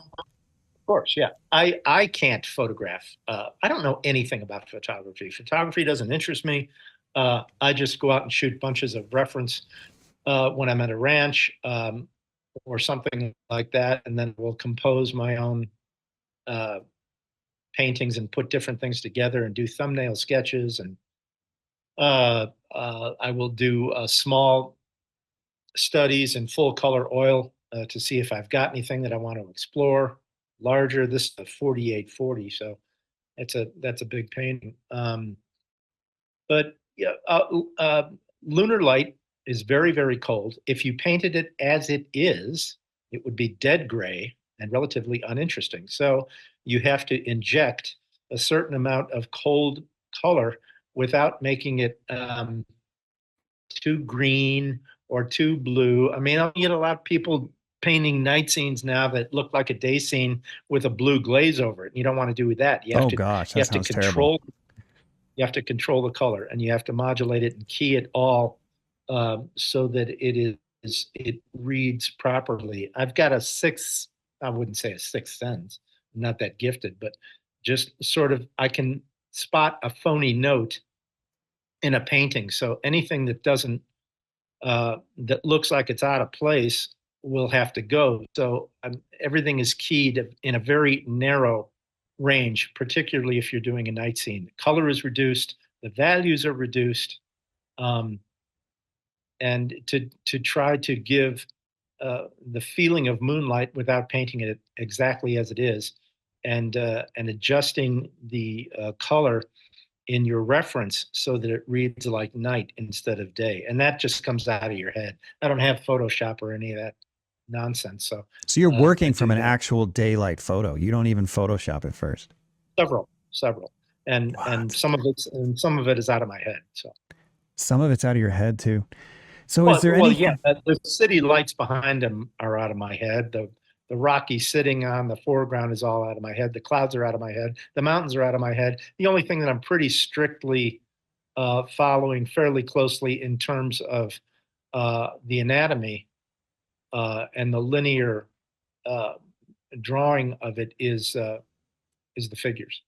[SPEAKER 2] course, yeah. I can't photograph. I don't know anything about photography. Photography doesn't interest me. I just go out and shoot bunches of reference when I'm at a ranch or something like that, and then we'll compose my own paintings and put different things together and do thumbnail sketches. And I will do small studies in full color oil to see if I've got anything that I want to explore. Larger, this is a 4840, so that's a big painting. But yeah, lunar light is very, very cold. If you painted it as it is, it would be dead gray and relatively uninteresting. So you have to inject a certain amount of cold color without making it too green or too blue. I mean, I get a lot of people painting night scenes now that look like a day scene with a blue glaze over it. You don't want to do that.
[SPEAKER 1] Oh gosh, that sounds terrible.
[SPEAKER 2] You have to control the color, and you have to modulate it and key it all so that it reads properly. I've got I wouldn't say a sixth sense. I'm not that gifted, but just sort of I can spot a phony note in a painting. So anything that doesn't that looks like it's out of place will have to go. So everything is keyed in a very narrow range, particularly if you're doing a night scene. The color is reduced, the values are reduced, and to try to give the feeling of moonlight without painting it exactly as it is, and adjusting the color in your reference so that it reads like night instead of day. And that just comes out of your head. I don't have Photoshop or any of that nonsense. So
[SPEAKER 1] you're working from an actual daylight photo. You don't even Photoshop it first.
[SPEAKER 2] Several. And some of it is out of my head. So
[SPEAKER 1] some of it's out of your head too. So is there any?
[SPEAKER 2] Yeah, the city lights behind them are out of my head. The Rocky sitting on the foreground is all out of my head. The clouds are out of my head. The mountains are out of my head. The only thing that I'm pretty strictly following fairly closely in terms of the anatomy and the linear drawing of it is the figures.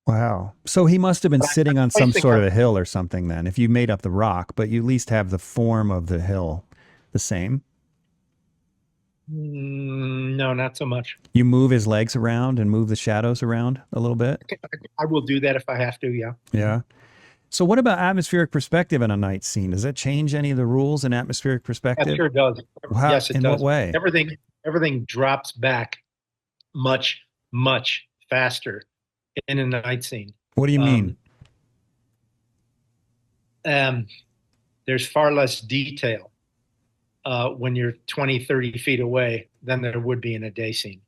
[SPEAKER 3] Wow. So he must have been
[SPEAKER 2] But
[SPEAKER 3] sitting on
[SPEAKER 2] I
[SPEAKER 3] some
[SPEAKER 2] think
[SPEAKER 3] sort of a hill or something then, if you made up the rock, but you at least have the form of the hill the same.
[SPEAKER 2] No, not so much.
[SPEAKER 3] You move his legs around and move the shadows around a little bit.
[SPEAKER 2] I will do that if I have to. Yeah.
[SPEAKER 3] Yeah. So what about atmospheric perspective in a night scene? Does that change any of the rules in atmospheric
[SPEAKER 2] That
[SPEAKER 3] perspective?
[SPEAKER 2] sure does.
[SPEAKER 3] How,
[SPEAKER 2] Yes, it
[SPEAKER 3] in
[SPEAKER 2] does.
[SPEAKER 3] what way?
[SPEAKER 2] Everything drops back much, much faster in a night scene.
[SPEAKER 3] What do you mean?
[SPEAKER 2] There's far less detail when you're 20, 30 feet away than there would be in a day scene.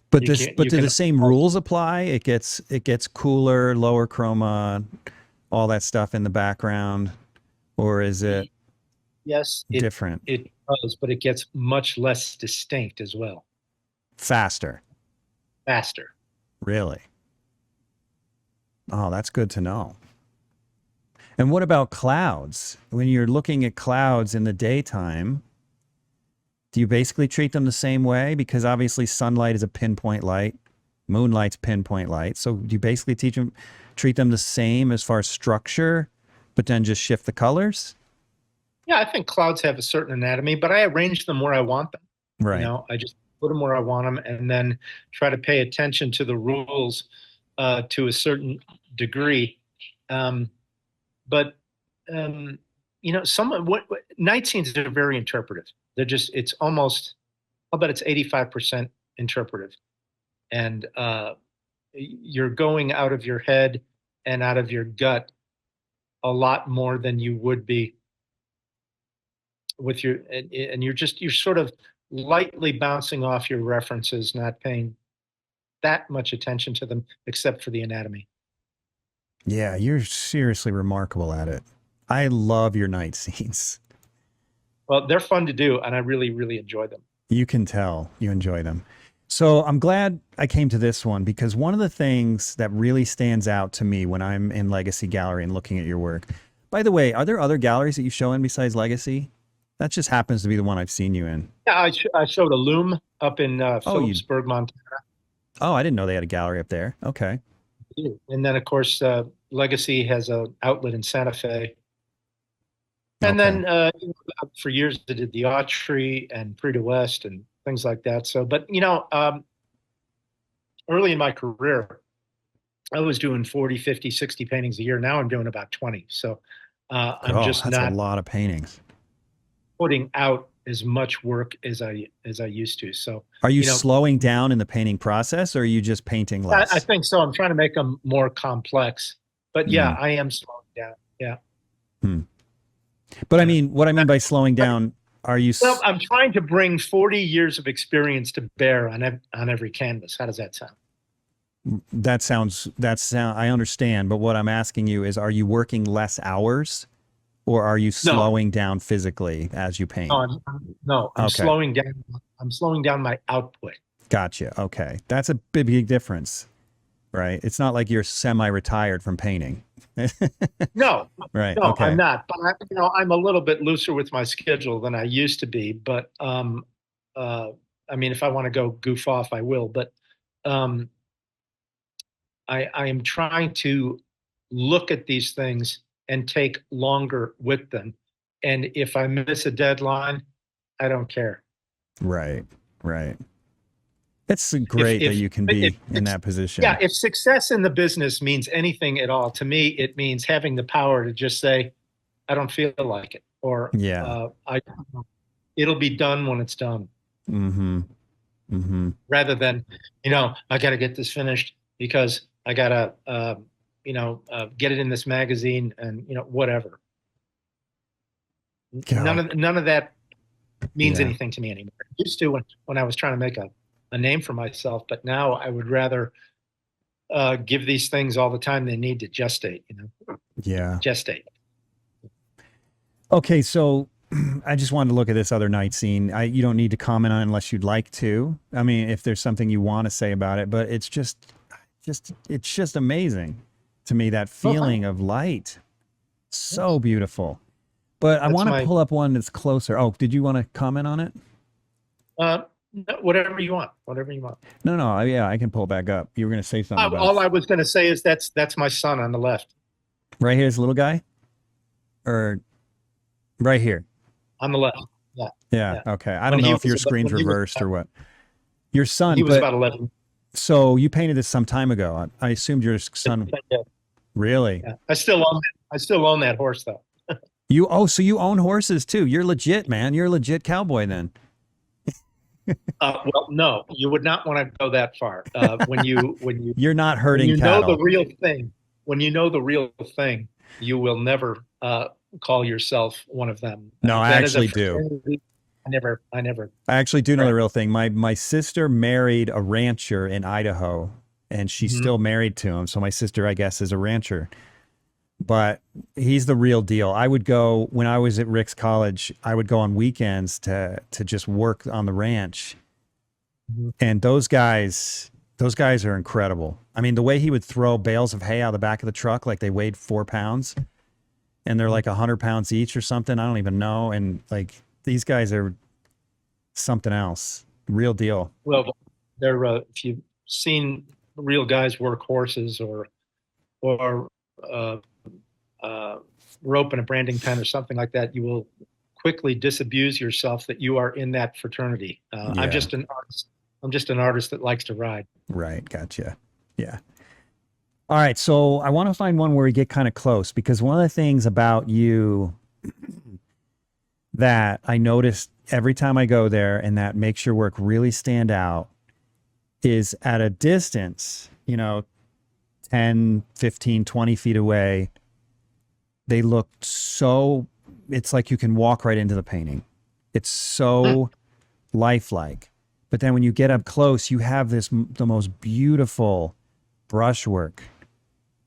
[SPEAKER 3] But
[SPEAKER 2] You
[SPEAKER 3] this,
[SPEAKER 2] can't-
[SPEAKER 3] but
[SPEAKER 2] you
[SPEAKER 3] do
[SPEAKER 2] can-
[SPEAKER 3] the same rules apply? It gets cooler, lower chroma, all that stuff in the background, or is it
[SPEAKER 2] Yes,
[SPEAKER 3] different,
[SPEAKER 2] it does, but it gets much less distinct as well,
[SPEAKER 3] faster?
[SPEAKER 2] faster.
[SPEAKER 3] Really? Oh, that's good to know. And what about clouds? When you're looking at clouds in the daytime, do you basically treat them the same way? Because obviously sunlight is a pinpoint light, moonlight's pinpoint light. So do you basically treat them the same as far as structure, but then just shift the colors?
[SPEAKER 2] Yeah, I think clouds have a certain anatomy, but I arrange them where I want them.
[SPEAKER 3] Right.
[SPEAKER 2] You know, I just put them where I want them, and then try to pay attention to the rules to a certain degree. But you know, what night scenes are very interpretive. They're just, it's almost, I'll bet it's 85% interpretive, and you're going out of your head and out of your gut a lot more than you would be with your, and you're sort of lightly bouncing off your references, not paying that much attention to them except for the anatomy.
[SPEAKER 3] Yeah, you're seriously remarkable at it. I love your night scenes.
[SPEAKER 2] Well, they're fun to do, and I really, really enjoy them.
[SPEAKER 3] You can tell you enjoy them. So I'm glad I came to this one, because one of the things that really stands out to me when I'm in Legacy Gallery and looking at your work, by the way, are there other galleries that you show in besides Legacy? That just happens to be the one I've seen you in.
[SPEAKER 2] Yeah, I showed a loom up in Phillipsburg, Montana.
[SPEAKER 3] Oh, I didn't know they had a gallery up there. Okay.
[SPEAKER 2] And then, of course, Legacy has an outlet in Santa Fe. And
[SPEAKER 3] Okay.
[SPEAKER 2] then for years, I did the Autry and Prix de West and things like that. So, but, you know, early in my career, I was doing 40, 50, 60 paintings a year. Now I'm doing about 20. So I'm just
[SPEAKER 3] that's
[SPEAKER 2] not
[SPEAKER 3] a lot of paintings.
[SPEAKER 2] putting out as much work as I used to. So
[SPEAKER 3] Are you,
[SPEAKER 2] you know,
[SPEAKER 3] slowing down in the painting process, or are you just painting less?
[SPEAKER 2] I think so. I'm trying to make them more complex. But yeah,
[SPEAKER 3] Mm.
[SPEAKER 2] I am slowing down. Yeah.
[SPEAKER 3] But I mean, what I mean by slowing down, are you?
[SPEAKER 2] Well, I'm trying to bring 40 years of experience to bear on every canvas. How does that sound?
[SPEAKER 3] I understand, but what I'm asking you is, are you working less hours, or are you slowing down physically as you paint?
[SPEAKER 2] No, I'm
[SPEAKER 3] Okay.
[SPEAKER 2] slowing down. I'm slowing down my output.
[SPEAKER 3] Gotcha. Okay. That's a big difference, right? It's not like you're semi-retired from painting.
[SPEAKER 2] No,
[SPEAKER 3] Right.
[SPEAKER 2] no,
[SPEAKER 3] Okay.
[SPEAKER 2] I'm not. But I'm a little bit looser with my schedule than I used to be. But I mean, if I want to go goof off, I will. But I am trying to look at these things and take longer with them. And if I miss a deadline, I don't care.
[SPEAKER 3] Right. Right. It's great that you can be in that position.
[SPEAKER 2] Yeah, if success in the business means anything at all, to me, it means having the power to just say, I don't feel like it, or
[SPEAKER 3] Yeah.
[SPEAKER 2] it'll be done when it's done,
[SPEAKER 3] Mm-hmm. Mm-hmm.
[SPEAKER 2] rather than, I got to get this finished because I got to, get it in this magazine and, whatever.
[SPEAKER 3] God.
[SPEAKER 2] None of that means
[SPEAKER 3] Yeah.
[SPEAKER 2] anything to me anymore. It used to when I was trying to make a name for myself, but now I would rather give these things all the time they need to gestate,
[SPEAKER 3] Yeah.
[SPEAKER 2] gestate.
[SPEAKER 3] Okay, so I just wanted to look at this other night scene. You don't need to comment on it unless you'd like to. I mean, if there's something you want to say about it, but it's just amazing to me, that feeling of light. So beautiful. But I want to pull up one that's closer. Oh, did you want to comment on it?
[SPEAKER 2] No, whatever you want, whatever you want.
[SPEAKER 3] No, no, yeah, I can pull back up. You were going to say something about
[SPEAKER 2] All I was going to say is that's my son on the left.
[SPEAKER 3] right here's the little guy, or right here.
[SPEAKER 2] On the left. Yeah.
[SPEAKER 3] Yeah.
[SPEAKER 2] Yeah.
[SPEAKER 3] Okay. I
[SPEAKER 2] When
[SPEAKER 3] don't
[SPEAKER 2] he
[SPEAKER 3] know if your
[SPEAKER 2] was about-
[SPEAKER 3] screen's
[SPEAKER 2] when he was
[SPEAKER 3] reversed or
[SPEAKER 2] about-
[SPEAKER 3] what. Your son,
[SPEAKER 2] He was
[SPEAKER 3] but
[SPEAKER 2] about 11.
[SPEAKER 3] so you painted this some time ago. I assumed your son.
[SPEAKER 2] Yeah.
[SPEAKER 3] Really?
[SPEAKER 2] Yeah. I still own that horse though.
[SPEAKER 3] So you own horses too. You're legit, man. You're a legit cowboy then.
[SPEAKER 2] Well, no, you would not want to go that far. When you
[SPEAKER 3] You're not
[SPEAKER 2] when
[SPEAKER 3] hurting
[SPEAKER 2] you know
[SPEAKER 3] cattle.
[SPEAKER 2] the real thing, when you know the real thing, you will never call yourself one of them.
[SPEAKER 3] No, I
[SPEAKER 2] That is a
[SPEAKER 3] actually do.
[SPEAKER 2] fraternity. I never.
[SPEAKER 3] I actually do know
[SPEAKER 2] Right.
[SPEAKER 3] the real thing. My sister married a rancher in Idaho, and she's
[SPEAKER 2] Mhm.
[SPEAKER 3] still married to him. So my sister, I guess, is a rancher. But he's the real deal. I would go when I was at Rick's College. I would go on weekends to just work on the ranch,
[SPEAKER 2] Mhm.
[SPEAKER 3] and those guys are incredible. I mean, the way he would throw bales of hay out of the back of the truck like they weighed 4 pounds, and they're like 100 pounds each or something. I don't even know. And like these guys are something else. Real deal.
[SPEAKER 2] Well, they're if you've seen real guys work horses or uh, rope in a branding pen or something like that, you will quickly disabuse yourself that you are in that fraternity.
[SPEAKER 3] Yeah.
[SPEAKER 2] I'm just an artist. I'm just an artist that likes to ride.
[SPEAKER 3] Right. Gotcha. Yeah. All right. So I want to find one where we get kind of close, because one of the things about you that I noticed every time I go there and that makes your work really stand out is at a distance, 10, 15, 20 feet away, they look so, it's like you can walk right into the painting. It's so lifelike. But then when you get up close, you have the most beautiful brushwork.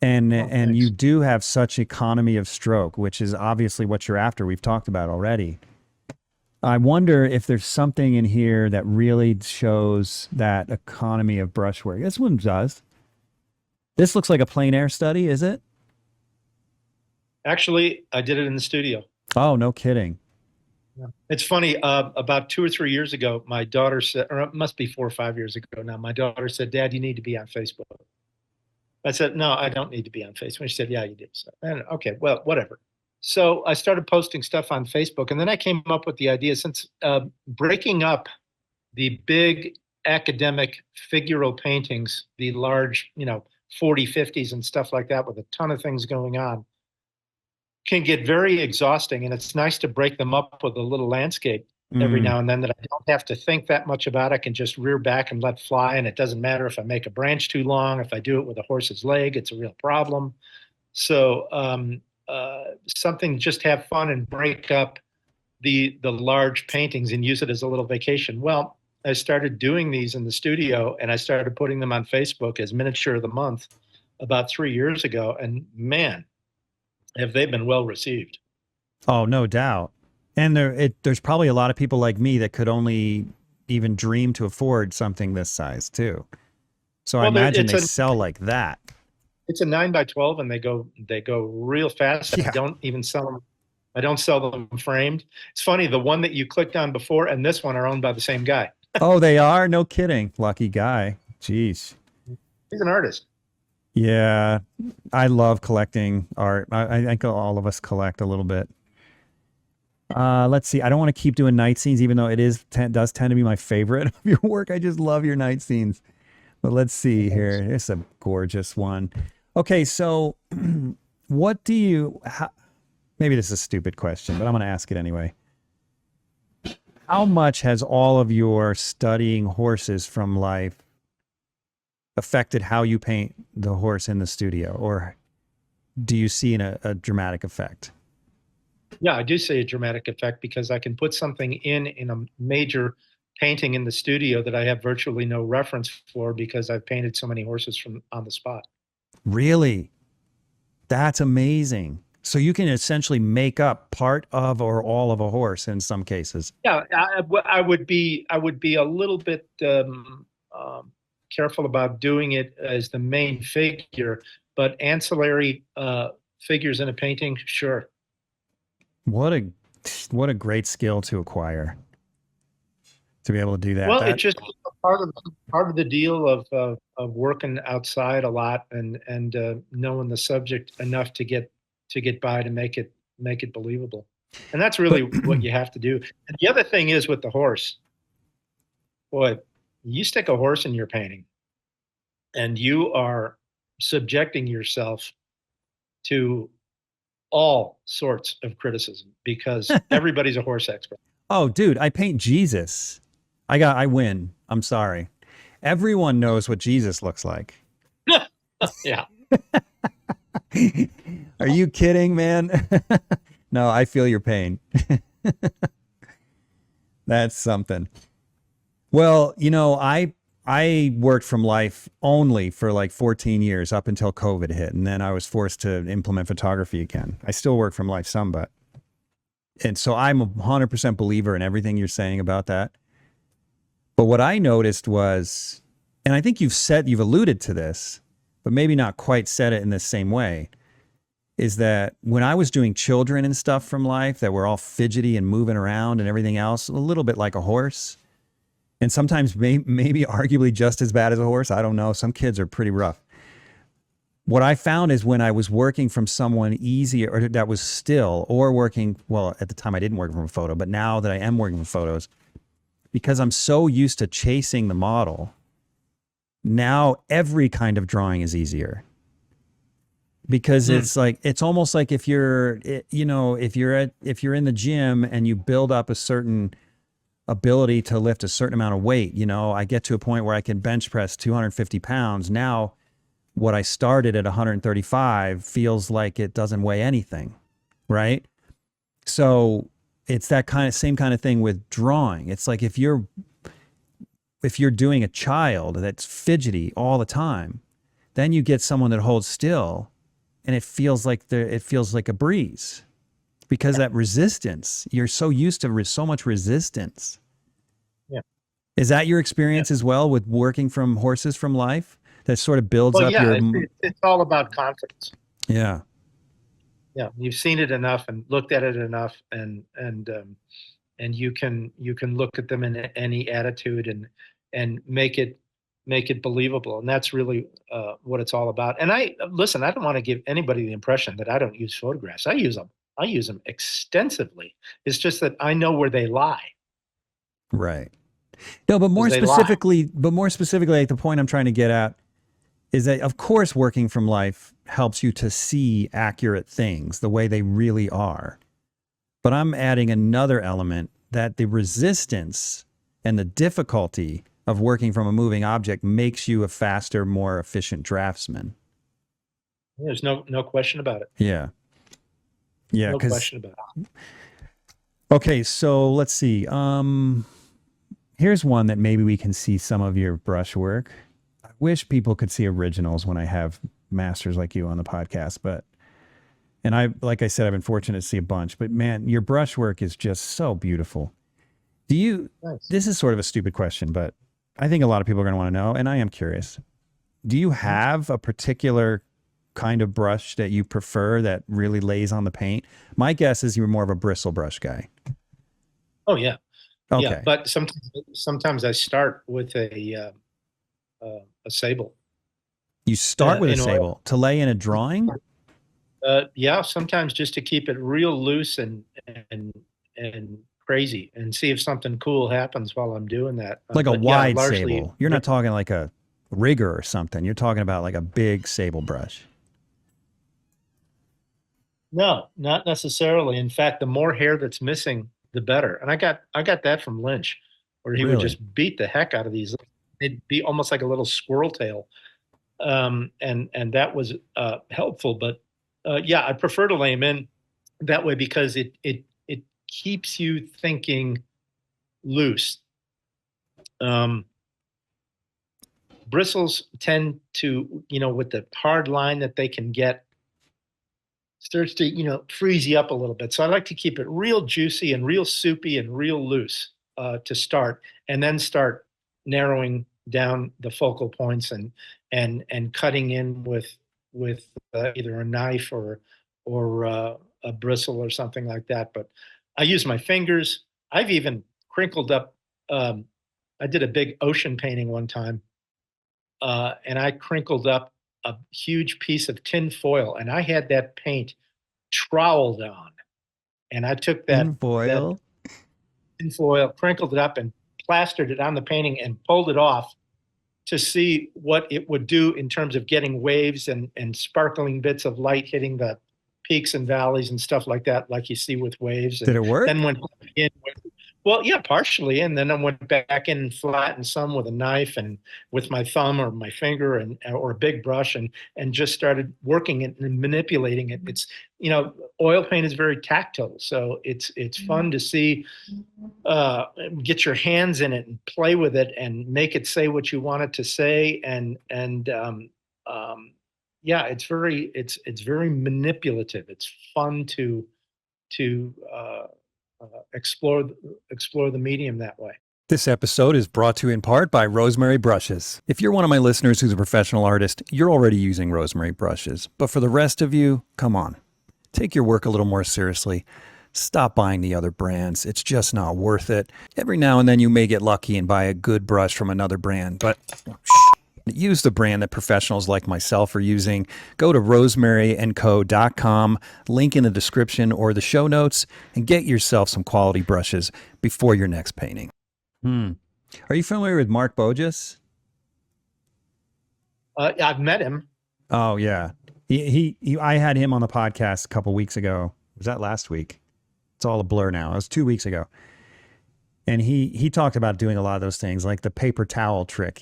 [SPEAKER 3] And
[SPEAKER 2] thanks.
[SPEAKER 3] you do have such economy of stroke, which is obviously what you're after. We've talked about already. I wonder if there's something in here that really shows that economy of brushwork. This one does. This looks like a plein air study, is it?
[SPEAKER 2] Actually, I did it in the studio.
[SPEAKER 3] Oh, no kidding.
[SPEAKER 2] Yeah. It's funny. About 2 or 3 years ago, my daughter said, or it must be 4 or 5 years ago now, my daughter said, "Dad, you need to be on Facebook." I said, "No, I don't need to be on Facebook." She said, "Yeah, you do." So, okay, well, whatever. So I started posting stuff on Facebook, and then I came up with the idea, since breaking up the big academic figural paintings, the large, 40, 50s and stuff like that with a ton of things going on, can get very exhausting. And it's nice to break them up with a little landscape every now and then that I don't have to think that much about. I can just rear back and let fly. And it doesn't matter if I make a branch too long. If I do it with a horse's leg, it's a real problem. So something, just have fun and break up the large paintings and use it as a little vacation. Well, I started doing these in the studio, and I started putting them on Facebook as miniature of the month about 3 years ago. And man, have they been well received.
[SPEAKER 3] Oh, no doubt. And there's probably a lot of people like me that could only even dream to afford something this size too. So I imagine they sell like that.
[SPEAKER 2] It's a 9x12, and they go real fast.
[SPEAKER 3] Yeah.
[SPEAKER 2] I don't even sell them. I don't sell them framed. It's funny. The one that you clicked on before and this one are owned by the same guy.
[SPEAKER 3] Oh, they are? No kidding. Lucky guy. Jeez.
[SPEAKER 2] He's an artist.
[SPEAKER 3] Yeah. I love collecting art. I think all of us collect a little bit. Let's see. I don't want to keep doing night scenes, even though it does tend to be my favorite of your work. I just love your night scenes. But let's see here. It's a gorgeous one. Okay, so what do you... maybe this is a stupid question, but I'm going to ask it anyway. How much has all of your studying horses from life affected how you paint the horse in the studio? Or do you see a dramatic effect?
[SPEAKER 2] Yeah, I do see a dramatic effect, because I can put something in a major painting in the studio that I have virtually no reference for, because I've painted so many horses from on the spot.
[SPEAKER 3] Really? That's amazing. So you can essentially make up part of or all of a horse in some cases.
[SPEAKER 2] Yeah, I would be a little bit careful about doing it as the main figure, but ancillary figures in a painting, sure.
[SPEAKER 3] What a great skill to acquire.
[SPEAKER 1] to be able to do that.
[SPEAKER 2] Well, it's just part of the deal of working outside a lot and knowing the subject enough to get by to make it believable. And that's really what you have to do. And the other thing is with the horse, boy, you stick a horse in your painting and you are subjecting yourself to all sorts of criticism because everybody's a horse expert.
[SPEAKER 1] Oh, dude, I paint Jesus. I win. I'm sorry. Everyone knows what Jesus looks like.
[SPEAKER 2] Yeah.
[SPEAKER 1] Are you kidding, man? No, I feel your pain. That's something. Well, you know, I worked from life only for like 14 years up until COVID hit, and then I was forced to implement photography again. I still work from life some, and so I'm a 100% believer in everything you're saying about that. But what I noticed was, and I think you've alluded to this, but maybe not quite said it in the same way, is that when I was doing children and stuff from life that were all fidgety and moving around and everything else, a little bit like a horse, and sometimes maybe arguably just as bad as a horse. I don't know. Some kids are pretty rough. What I found is when I was working from someone easier or that was still or working, well, at the time I didn't work from a photo, but now that I am working from photos, because I'm so used to chasing the model, now every kind of drawing is easier. Because it's like, it's almost like if you're, you know, if you're in the gym and you build up a certain ability to lift a certain amount of weight, you know, I get to a point where I can bench press 250 pounds. Now, what I started at 135 feels like it doesn't weigh anything, right? So it's that same kind of thing with drawing. It's like if you're doing a child that's fidgety all the time, then you get someone that holds still, and it feels like a breeze, because that resistance, you're so used to so much resistance.
[SPEAKER 2] Yeah.
[SPEAKER 1] Is that your experience as well with working from horses from life? That sort of builds up your.
[SPEAKER 2] It's all about confidence.
[SPEAKER 1] Yeah.
[SPEAKER 2] Yeah, you've seen it enough and looked at it enough, and you can look at them in any attitude and make it believable, and that's really what it's all about. And I don't want to give anybody the impression that I don't use photographs. I use them extensively. It's just that I know where they lie.
[SPEAKER 1] Right. No, but more specifically, like the point I'm trying to get at is that, of course, working from life helps you to see accurate things the way they really are. But I'm adding another element, that the resistance and the difficulty of working from a moving object makes you a faster, more efficient draftsman.
[SPEAKER 2] There's no question about it.
[SPEAKER 1] Yeah. Yeah.
[SPEAKER 2] No question about it.
[SPEAKER 1] Okay, so let's see. Here's one that maybe we can see some of your brushwork. I wish people could see originals when I have masters like you on the podcast, like I said, I've been fortunate to see a bunch, but man, your brushwork is just so beautiful.
[SPEAKER 2] Nice.
[SPEAKER 1] This is sort of a stupid question, but I think a lot of people are going to want to know, and I am curious. Do you have a particular kind of brush that you prefer that really lays on the paint? My guess is you're more of a bristle brush guy.
[SPEAKER 2] Oh yeah.
[SPEAKER 1] Okay.
[SPEAKER 2] Yeah, but sometimes I start with a sable.
[SPEAKER 1] You start with a sable to lay in a drawing?
[SPEAKER 2] Yeah, sometimes just to keep it real loose and crazy, and see if something cool happens while I'm doing that.
[SPEAKER 1] Like a wide sable. You're not talking like a rigger or something. You're talking about like a big sable brush.
[SPEAKER 2] No, not necessarily. In fact, the more hair that's missing, the better. And I got that from Lynch, where he would just beat the heck out of these. It'd be almost like a little squirrel tail. And that was helpful. But yeah, I prefer to lay them in that way because it keeps you thinking loose. Bristles tend to, with the hard line that they can get, starts to, freeze you up a little bit. So I like to keep it real juicy and real soupy and real loose to start, and then start narrowing down the focal points and cutting in with either a knife or a bristle or something like that. But I use my fingers. I've even crinkled up I did a big ocean painting one time, and I crinkled up a huge piece of tin foil, and I had that paint troweled on, and I took that
[SPEAKER 3] Foil.
[SPEAKER 2] tin foil, crinkled it up, and plastered it on the painting and pulled it off to see what it would do in terms of getting waves and sparkling bits of light hitting the peaks and valleys and stuff like that, like you see with waves. And
[SPEAKER 3] Did it work?
[SPEAKER 2] then went back in with, well, yeah, partially. And then I went back in and flattened some with a knife and with my thumb or my finger or a big brush and just started working it and manipulating it. It's, oil paint is very tactile. So it's fun to see, get your hands in it and play with it and make it say what you want it to say. Yeah, it's very manipulative. It's fun to explore the medium that way.
[SPEAKER 3] This episode is brought to you in part by Rosemary Brushes. If you're one of my listeners who's a professional artist, you're already using Rosemary brushes. But for the rest of you, come on, take your work a little more seriously. Stop buying the other brands. It's just not worth it. Every now and then you may get lucky and buy a good brush from another brand, but use the brand that professionals like myself are using. Go to rosemaryandco.com, link in the description or the show notes, and get yourself some quality brushes before your next painting.
[SPEAKER 1] Are you familiar with Mark Bogus?
[SPEAKER 2] I've met him.
[SPEAKER 1] Oh yeah, he I had him on the podcast a couple weeks ago. Was that last week? It's all a blur now. It was 2 weeks ago, and he talked about doing a lot of those things, like the paper towel trick.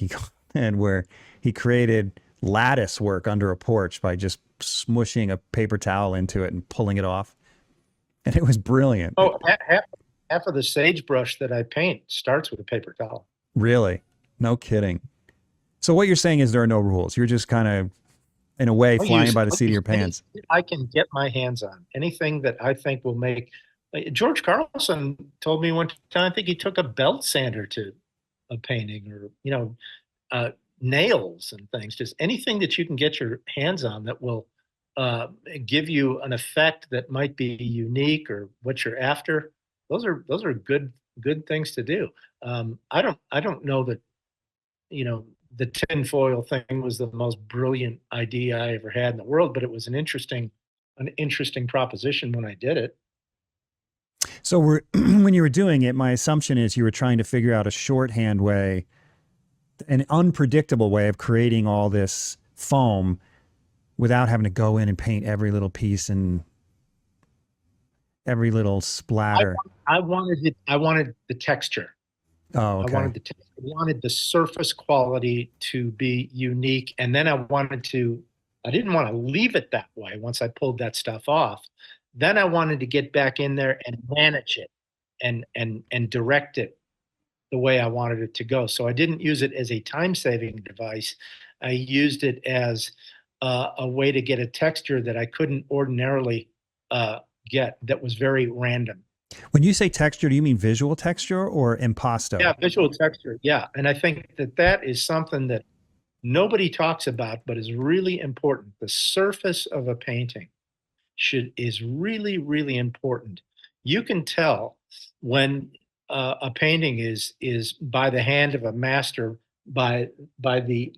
[SPEAKER 1] And where he created lattice work under a porch by just smushing a paper towel into it and pulling it off, and it was brilliant.
[SPEAKER 2] Oh, half of the sagebrush that I paint starts with a paper towel.
[SPEAKER 1] Really? No kidding. So what you're saying is there are no rules. You're just kind of, in a way, flying by the seat of your pants.
[SPEAKER 2] I can get my hands on anything that I think will make. George Carlson told me one time, I think he took a belt sander to a painting, or nails and things. Just anything that you can get your hands on that will give you an effect that might be unique or what you're after. Those are good things to do. I don't know that, the tinfoil thing was the most brilliant idea I ever had in the world, but it was an interesting proposition when I did it.
[SPEAKER 1] So when you were doing it, my assumption is you were trying to figure out a shorthand way, an unpredictable way of creating all this foam without having to go in and paint every little piece and every little splatter.
[SPEAKER 2] I wanted the texture.
[SPEAKER 1] Oh, okay.
[SPEAKER 2] I wanted the surface quality to be unique. And then I didn't want to leave it that way once I pulled that stuff off. Then I wanted to get back in there and manage it and direct it the way I wanted it to go. So I didn't use it as a time-saving device. I used it as a way to get a texture that I couldn't ordinarily get, that was very random.
[SPEAKER 1] When you say texture, do you mean visual texture or impasto?
[SPEAKER 2] Yeah, visual texture. Yeah. And I think that is something that nobody talks about, but is really important. The surface of a painting is really, really important. You can tell when a painting is by the hand of a master by the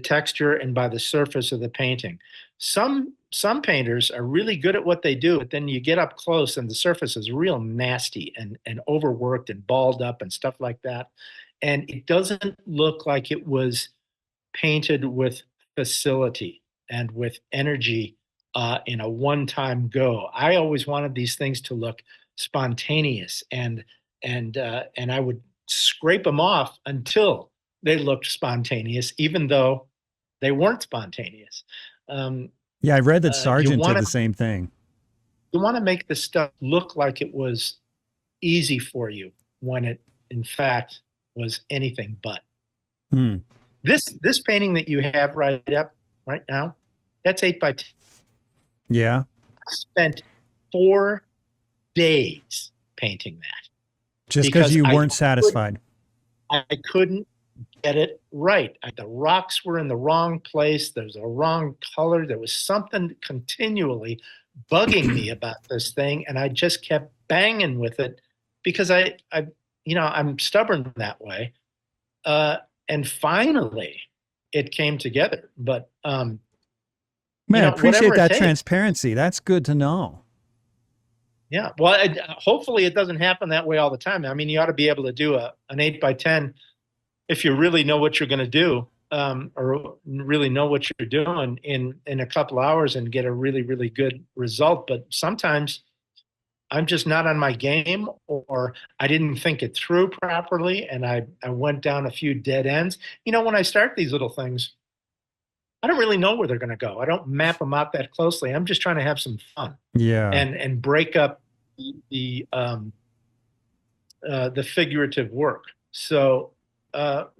[SPEAKER 2] texture and by the surface of the painting. Some painters are really good at what they do, but then you get up close and the surface is real nasty and overworked and balled up and stuff like that. And it doesn't look like it was painted with facility and with energy in a one-time go. I always wanted these things to look spontaneous, and I would scrape them off until they looked spontaneous, even though they weren't spontaneous.
[SPEAKER 1] Yeah, I read that Sargent did the same thing.
[SPEAKER 2] You want to make the stuff look like it was easy for you when it, in fact, was anything but. This painting that you have right now, that's 8x10.
[SPEAKER 1] Yeah.
[SPEAKER 2] I spent 4 days painting that.
[SPEAKER 1] Just because you weren't satisfied.
[SPEAKER 2] I couldn't get it right. The rocks were in the wrong place. There's a wrong color. There was something continually bugging me about this thing, and I just kept banging with it because I I'm stubborn that way. And finally it came together, but,
[SPEAKER 1] Man, I
[SPEAKER 2] whatever
[SPEAKER 1] appreciate
[SPEAKER 2] it
[SPEAKER 1] that
[SPEAKER 2] takes.
[SPEAKER 1] transparency. That's good to know.
[SPEAKER 2] Yeah. Well, hopefully it doesn't happen that way all the time. I mean, you ought to be able to do an 8x10 if you really know what you're going to do, or really know what you're doing in a couple hours and get a really, really good result. But sometimes I'm just not on my game, or I didn't think it through properly, and I went down a few dead ends. When I start these little things, I don't really know where they're going to go. I don't map them out that closely. I'm just trying to have some fun
[SPEAKER 1] Yeah.
[SPEAKER 2] and break up the figurative work. So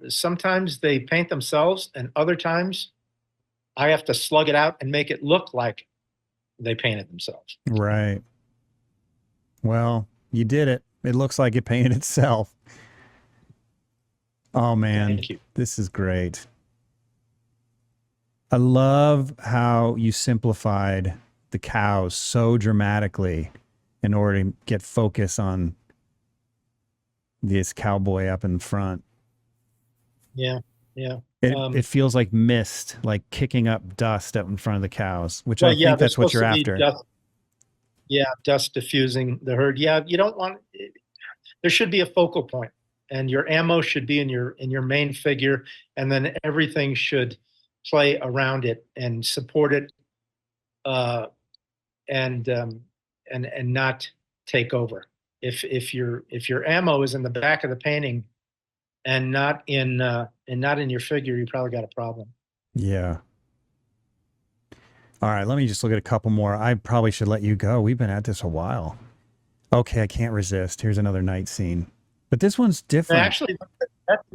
[SPEAKER 2] sometimes they paint themselves, and other times I have to slug it out and make it look like they painted themselves.
[SPEAKER 1] Right. Well, you did it. It looks like it painted itself. Oh man,
[SPEAKER 2] Thank you.
[SPEAKER 1] this is great. I love how you simplified the cows so dramatically in order to get focus on this cowboy up in front.
[SPEAKER 2] Yeah. Yeah.
[SPEAKER 1] It feels like mist, like kicking up dust up in front of the cows, which
[SPEAKER 2] Well,
[SPEAKER 1] I
[SPEAKER 2] yeah,
[SPEAKER 1] think that's what
[SPEAKER 2] there's
[SPEAKER 1] you're
[SPEAKER 2] supposed to be
[SPEAKER 1] after.
[SPEAKER 2] dust diffusing the herd. Yeah, you don't want. There should be a focal point, and your ammo should be in your main figure, and then everything should play around it and support it, and not take over. If your ammo is in the back of the painting and not in your figure, you probably got a problem.
[SPEAKER 1] Yeah. All right, let me just look at a couple more. I probably should let you go. We've been at this a while. Okay, I can't resist. Here's another night scene. But this one's different.
[SPEAKER 2] Actually,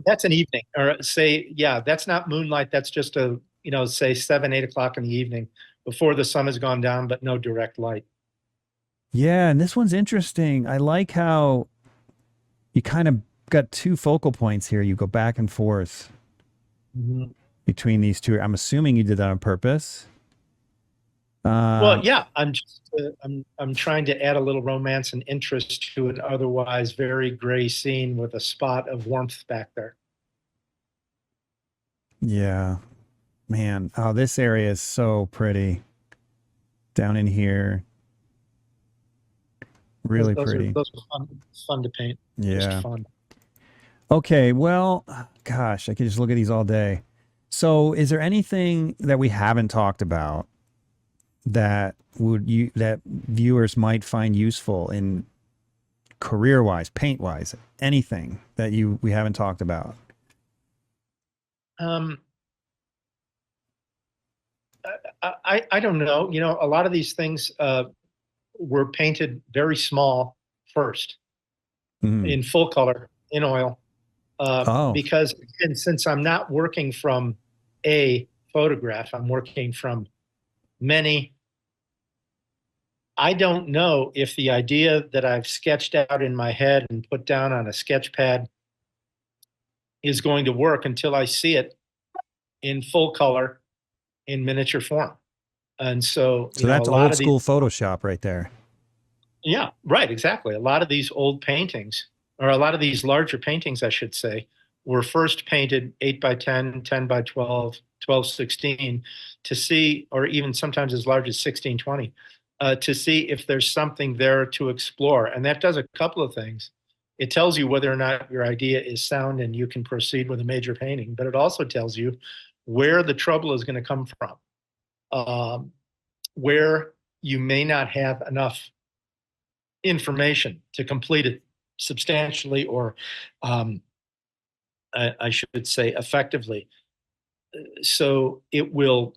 [SPEAKER 2] that's an evening, or say, yeah, that's not moonlight. That's just say 7, 8 o'clock in the evening before the sun has gone down, but no direct light.
[SPEAKER 1] Yeah, and this one's interesting. I like how you kind of got two focal points here. You go back and forth between these two. I'm assuming you did that on purpose.
[SPEAKER 2] Well, yeah, I'm trying to add a little romance and interest to an otherwise very gray scene with a spot of warmth back there.
[SPEAKER 1] Yeah, man. Oh, this area is so pretty. Down in here. Really pretty.
[SPEAKER 2] Those are fun to paint.
[SPEAKER 1] Yeah.
[SPEAKER 2] Just fun.
[SPEAKER 1] Okay, well, gosh, I could just look at these all day. So is there anything that we haven't talked about that that viewers might find useful in career-wise, paint-wise, anything that we haven't talked about?
[SPEAKER 2] I don't know. A lot of these things were painted very small first, in full color, in oil. Because since I'm not working from a photograph, I'm working from many. I don't know if the idea that I've sketched out in my head and put down on a sketch pad is going to work until I see it in full color in miniature form. And so
[SPEAKER 1] that's old school Photoshop right there.
[SPEAKER 2] Yeah, right, exactly. A lot of these old paintings, or a lot of these larger paintings, I should say, were first painted 8x10, 10x12, 12:16 to see, or even sometimes as large as 16:20, to see if there's something there to explore. And that does a couple of things. It tells you whether or not your idea is sound and you can proceed with a major painting, but it also tells you where the trouble is going to come from, where you may not have enough information to complete it substantially, or I should say effectively. So it will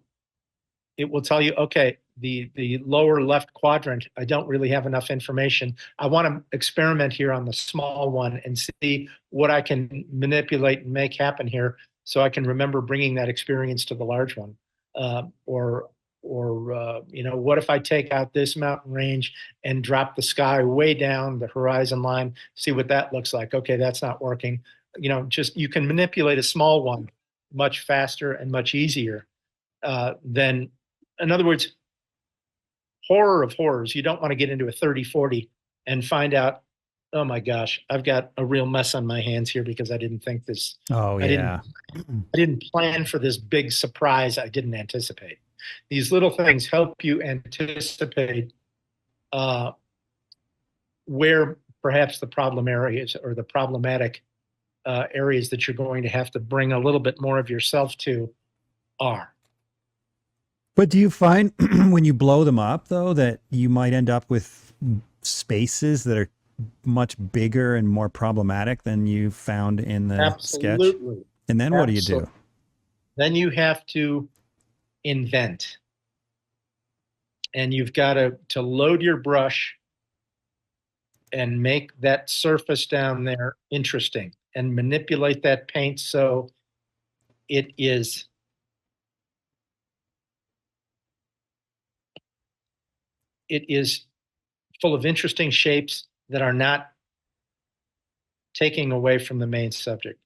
[SPEAKER 2] tell you, okay, the lower left quadrant, I don't really have enough information. I want to experiment here on the small one and see what I can manipulate and make happen here, so I can remember bringing that experience to the large one. Or what if I take out this mountain range and drop the sky way down the horizon line, see what that looks like. Okay, that's not working. Just, you can manipulate a small one much faster and much easier than, in other words, horror of horrors. You don't want to get into a 30-40 and find out Oh my gosh, I've got a real mess on my hands here because I didn't think this,
[SPEAKER 3] Oh,
[SPEAKER 2] I didn't,
[SPEAKER 3] yeah.
[SPEAKER 2] I didn't plan for this big surprise I didn't anticipate. These little things help you anticipate uh, where perhaps the problem areas or the problematic areas that you're going to have to bring a little bit more of yourself to are.
[SPEAKER 3] But do you find when you blow them up, though, that you might end up with spaces that are much bigger and more problematic than you found in the sketch?
[SPEAKER 2] Absolutely.
[SPEAKER 3] And then what do you do?
[SPEAKER 2] Absolutely. Then you have to invent, and you've got to load your brush and make that surface down there interesting and manipulate that paint so it is it is full of interesting shapes that are not taking away from the main subject.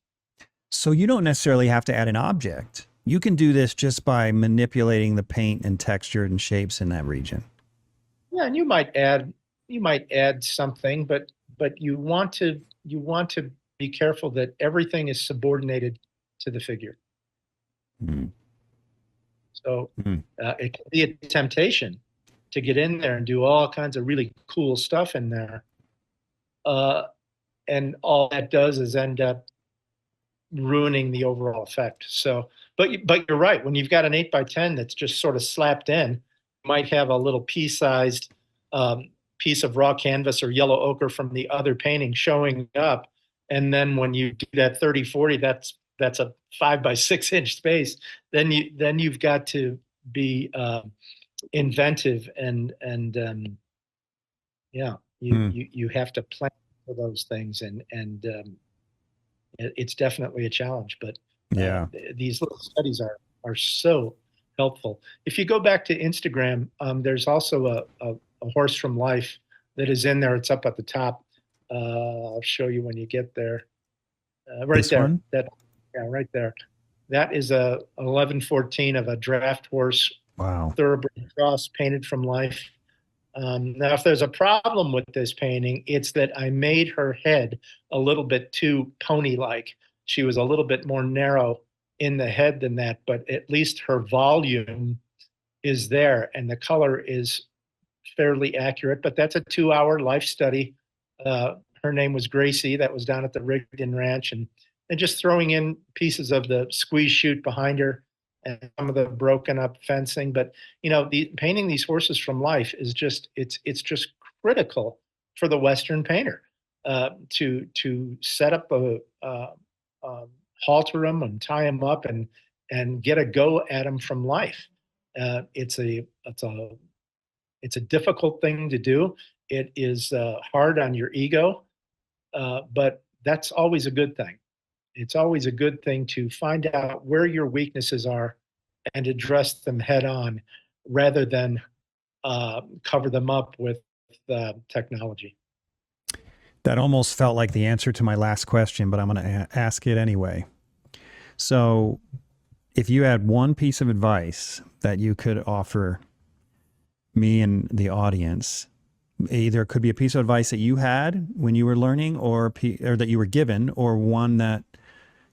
[SPEAKER 3] So you don't necessarily have to add an object. You can do this just by manipulating the paint and texture and shapes in that region.
[SPEAKER 2] Yeah, and you might add something, but you want to be careful that everything is subordinated to the figure.
[SPEAKER 3] Mm.
[SPEAKER 2] So
[SPEAKER 3] Mm.
[SPEAKER 2] it can be a temptation to get in there and do all kinds of really cool stuff in there. And all that does is end up ruining the overall effect. So, but you're right. When you've got an 8x10 that's just sort of slapped in, you might have a little pea-sized piece of raw canvas or yellow ochre from the other painting showing up, and then when you do that 30-40, that's a 5x6 inch space. Then you've got to be inventive and yeah,
[SPEAKER 3] Mm.
[SPEAKER 2] you have to plan for those things and it's definitely a challenge, but
[SPEAKER 3] Yeah.
[SPEAKER 2] these little studies are so helpful. If you go back to Instagram, there's also a horse from life that is in there. It's up at the top. I'll show you when you get there. Right
[SPEAKER 3] This
[SPEAKER 2] there.
[SPEAKER 3] one?
[SPEAKER 2] That yeah, right there. That is a 1114 of a draft horse
[SPEAKER 3] Wow.
[SPEAKER 2] thoroughbred cross painted from life. Now, if there's a problem with this painting, it's that I made her head a little bit too pony-like. She was a little bit more narrow in the head than that, but at least her volume is there and the color is fairly accurate. But that's a 2-hour life study. Her name was Gracie. That was down at the Rigdon Ranch, and just throwing in pieces of the squeeze chute behind her and some of the broken up fencing. But painting these horses from life is just it's just critical for the Western painter to set up halter them and tie them up and get a go at them from life. It's a difficult thing to do. It is hard on your ego, but that's always a good thing. It's always a good thing to find out where your weaknesses are and address them head on rather than cover them up with technology.
[SPEAKER 3] That almost felt like the answer to my last question, but I'm going to ask it anyway. So, if you had one piece of advice that you could offer me and the audience, either it could be a piece of advice that you had when you were learning or that you were given, or one that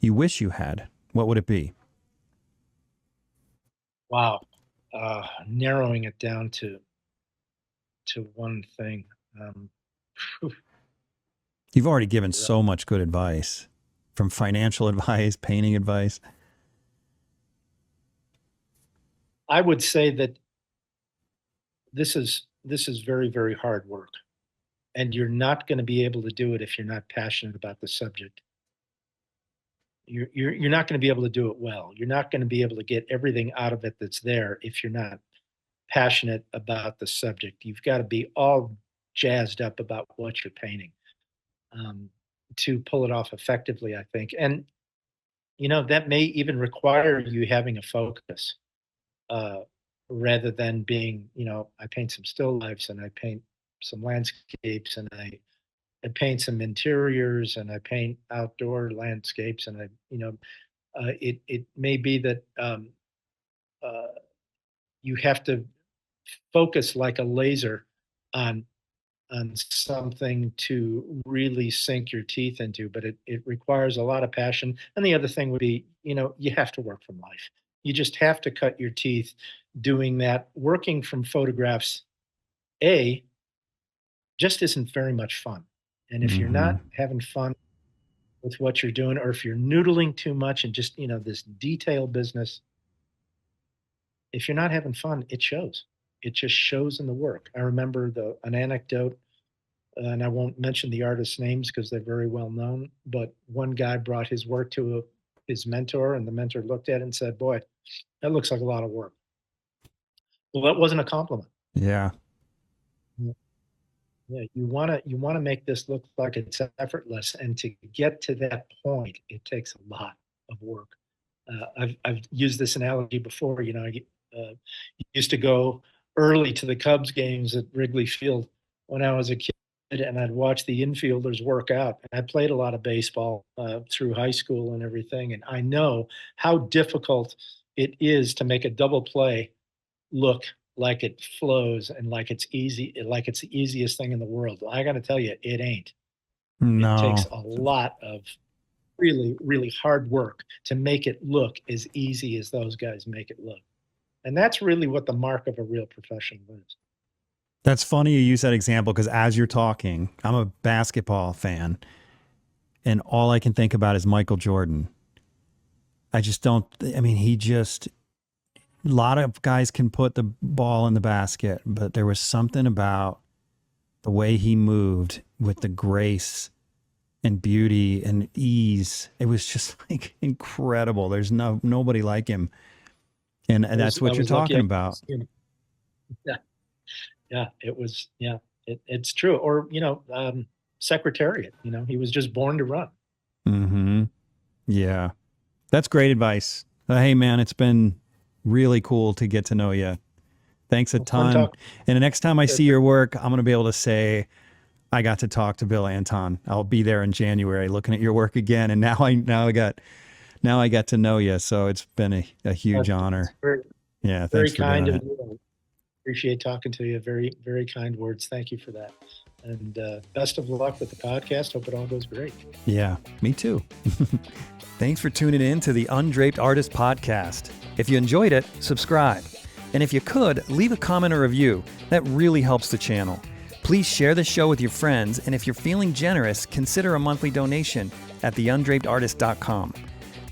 [SPEAKER 3] you wish you had, what would it be?
[SPEAKER 2] Wow. Narrowing it down to one thing.
[SPEAKER 3] You've already given so much good advice, from financial advice, painting advice.
[SPEAKER 2] I would say that this is very, very hard work, and you're not going to be able to do it if you're not passionate about the subject. You're not going to be able to do it well. You're not going to be able to get everything out of it that's there if you're not passionate about the subject. You've got to be all jazzed up about what you're painting to pull it off effectively, I think. And that may even require you having a focus uh, rather than being, I paint some still lifes and I paint some landscapes and I paint some interiors and I paint outdoor landscapes and it may be that you have to focus like a laser on on something to really sink your teeth into, but it requires a lot of passion. And the other thing would be, you have to work from life. You just have to cut your teeth doing that. Working from photographs, just isn't very much fun. And if you're not having fun with what you're doing, or if you're noodling too much and just, this detail business, if you're not having fun, it shows. It just shows in the work. I remember an anecdote, and I won't mention the artists' names because they're very well known, but one guy brought his work to his mentor, and the mentor looked at it and said, "Boy, that looks like a lot of work." Well, that wasn't a compliment.
[SPEAKER 1] Yeah.
[SPEAKER 2] Yeah, you wanna make this look like it's effortless, and to get to that point, it takes a lot of work. I've used this analogy before. I used to go early to the Cubs games at Wrigley Field when I was a kid, and I'd watch the infielders work out. And I played a lot of baseball through high school and everything, and I know how difficult it is to make a double play look like it flows and like it's easy, like it's the easiest thing in the world. I got to tell you, it ain't. It takes
[SPEAKER 1] No.
[SPEAKER 2] a lot of really, really hard work to make it look as easy as those guys make it look. And that's really what the mark of a real professional is.
[SPEAKER 1] That's funny you use that example because as you're talking, I'm a basketball fan and all I can think about is Michael Jordan. I mean, a lot of guys can put the ball in the basket, but there was something about the way he moved with the grace and beauty and ease. It was just like incredible. There's nobody like him. And that's what you're talking about.
[SPEAKER 2] Yeah. Yeah. It was, yeah, it's true. Or, Secretariat, he was just born to run.
[SPEAKER 1] Mm-hmm. Yeah. That's great advice. Hey man, it's been really cool to get to know you. Thanks a ton. And the next time I see your work, I'm going to be able to say, I got to talk to Bill Anton. I'll be there in January looking at your work again. And now I got to know you. So it's been a huge honor. Yeah. Thanks for doing it.
[SPEAKER 2] Appreciate talking to you. Very, very kind words. Thank you for that. And best of luck with the podcast. Hope it all goes great.
[SPEAKER 1] Yeah, me too. Thanks for tuning in to the Undraped Artist Podcast. If you enjoyed it, subscribe. And if you could, leave a comment or review. That really helps the channel. Please share the show with your friends. And if you're feeling generous, consider a monthly donation at theundrapedartist.com.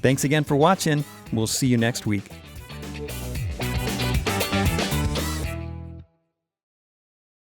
[SPEAKER 1] Thanks again for watching. We'll see you next week.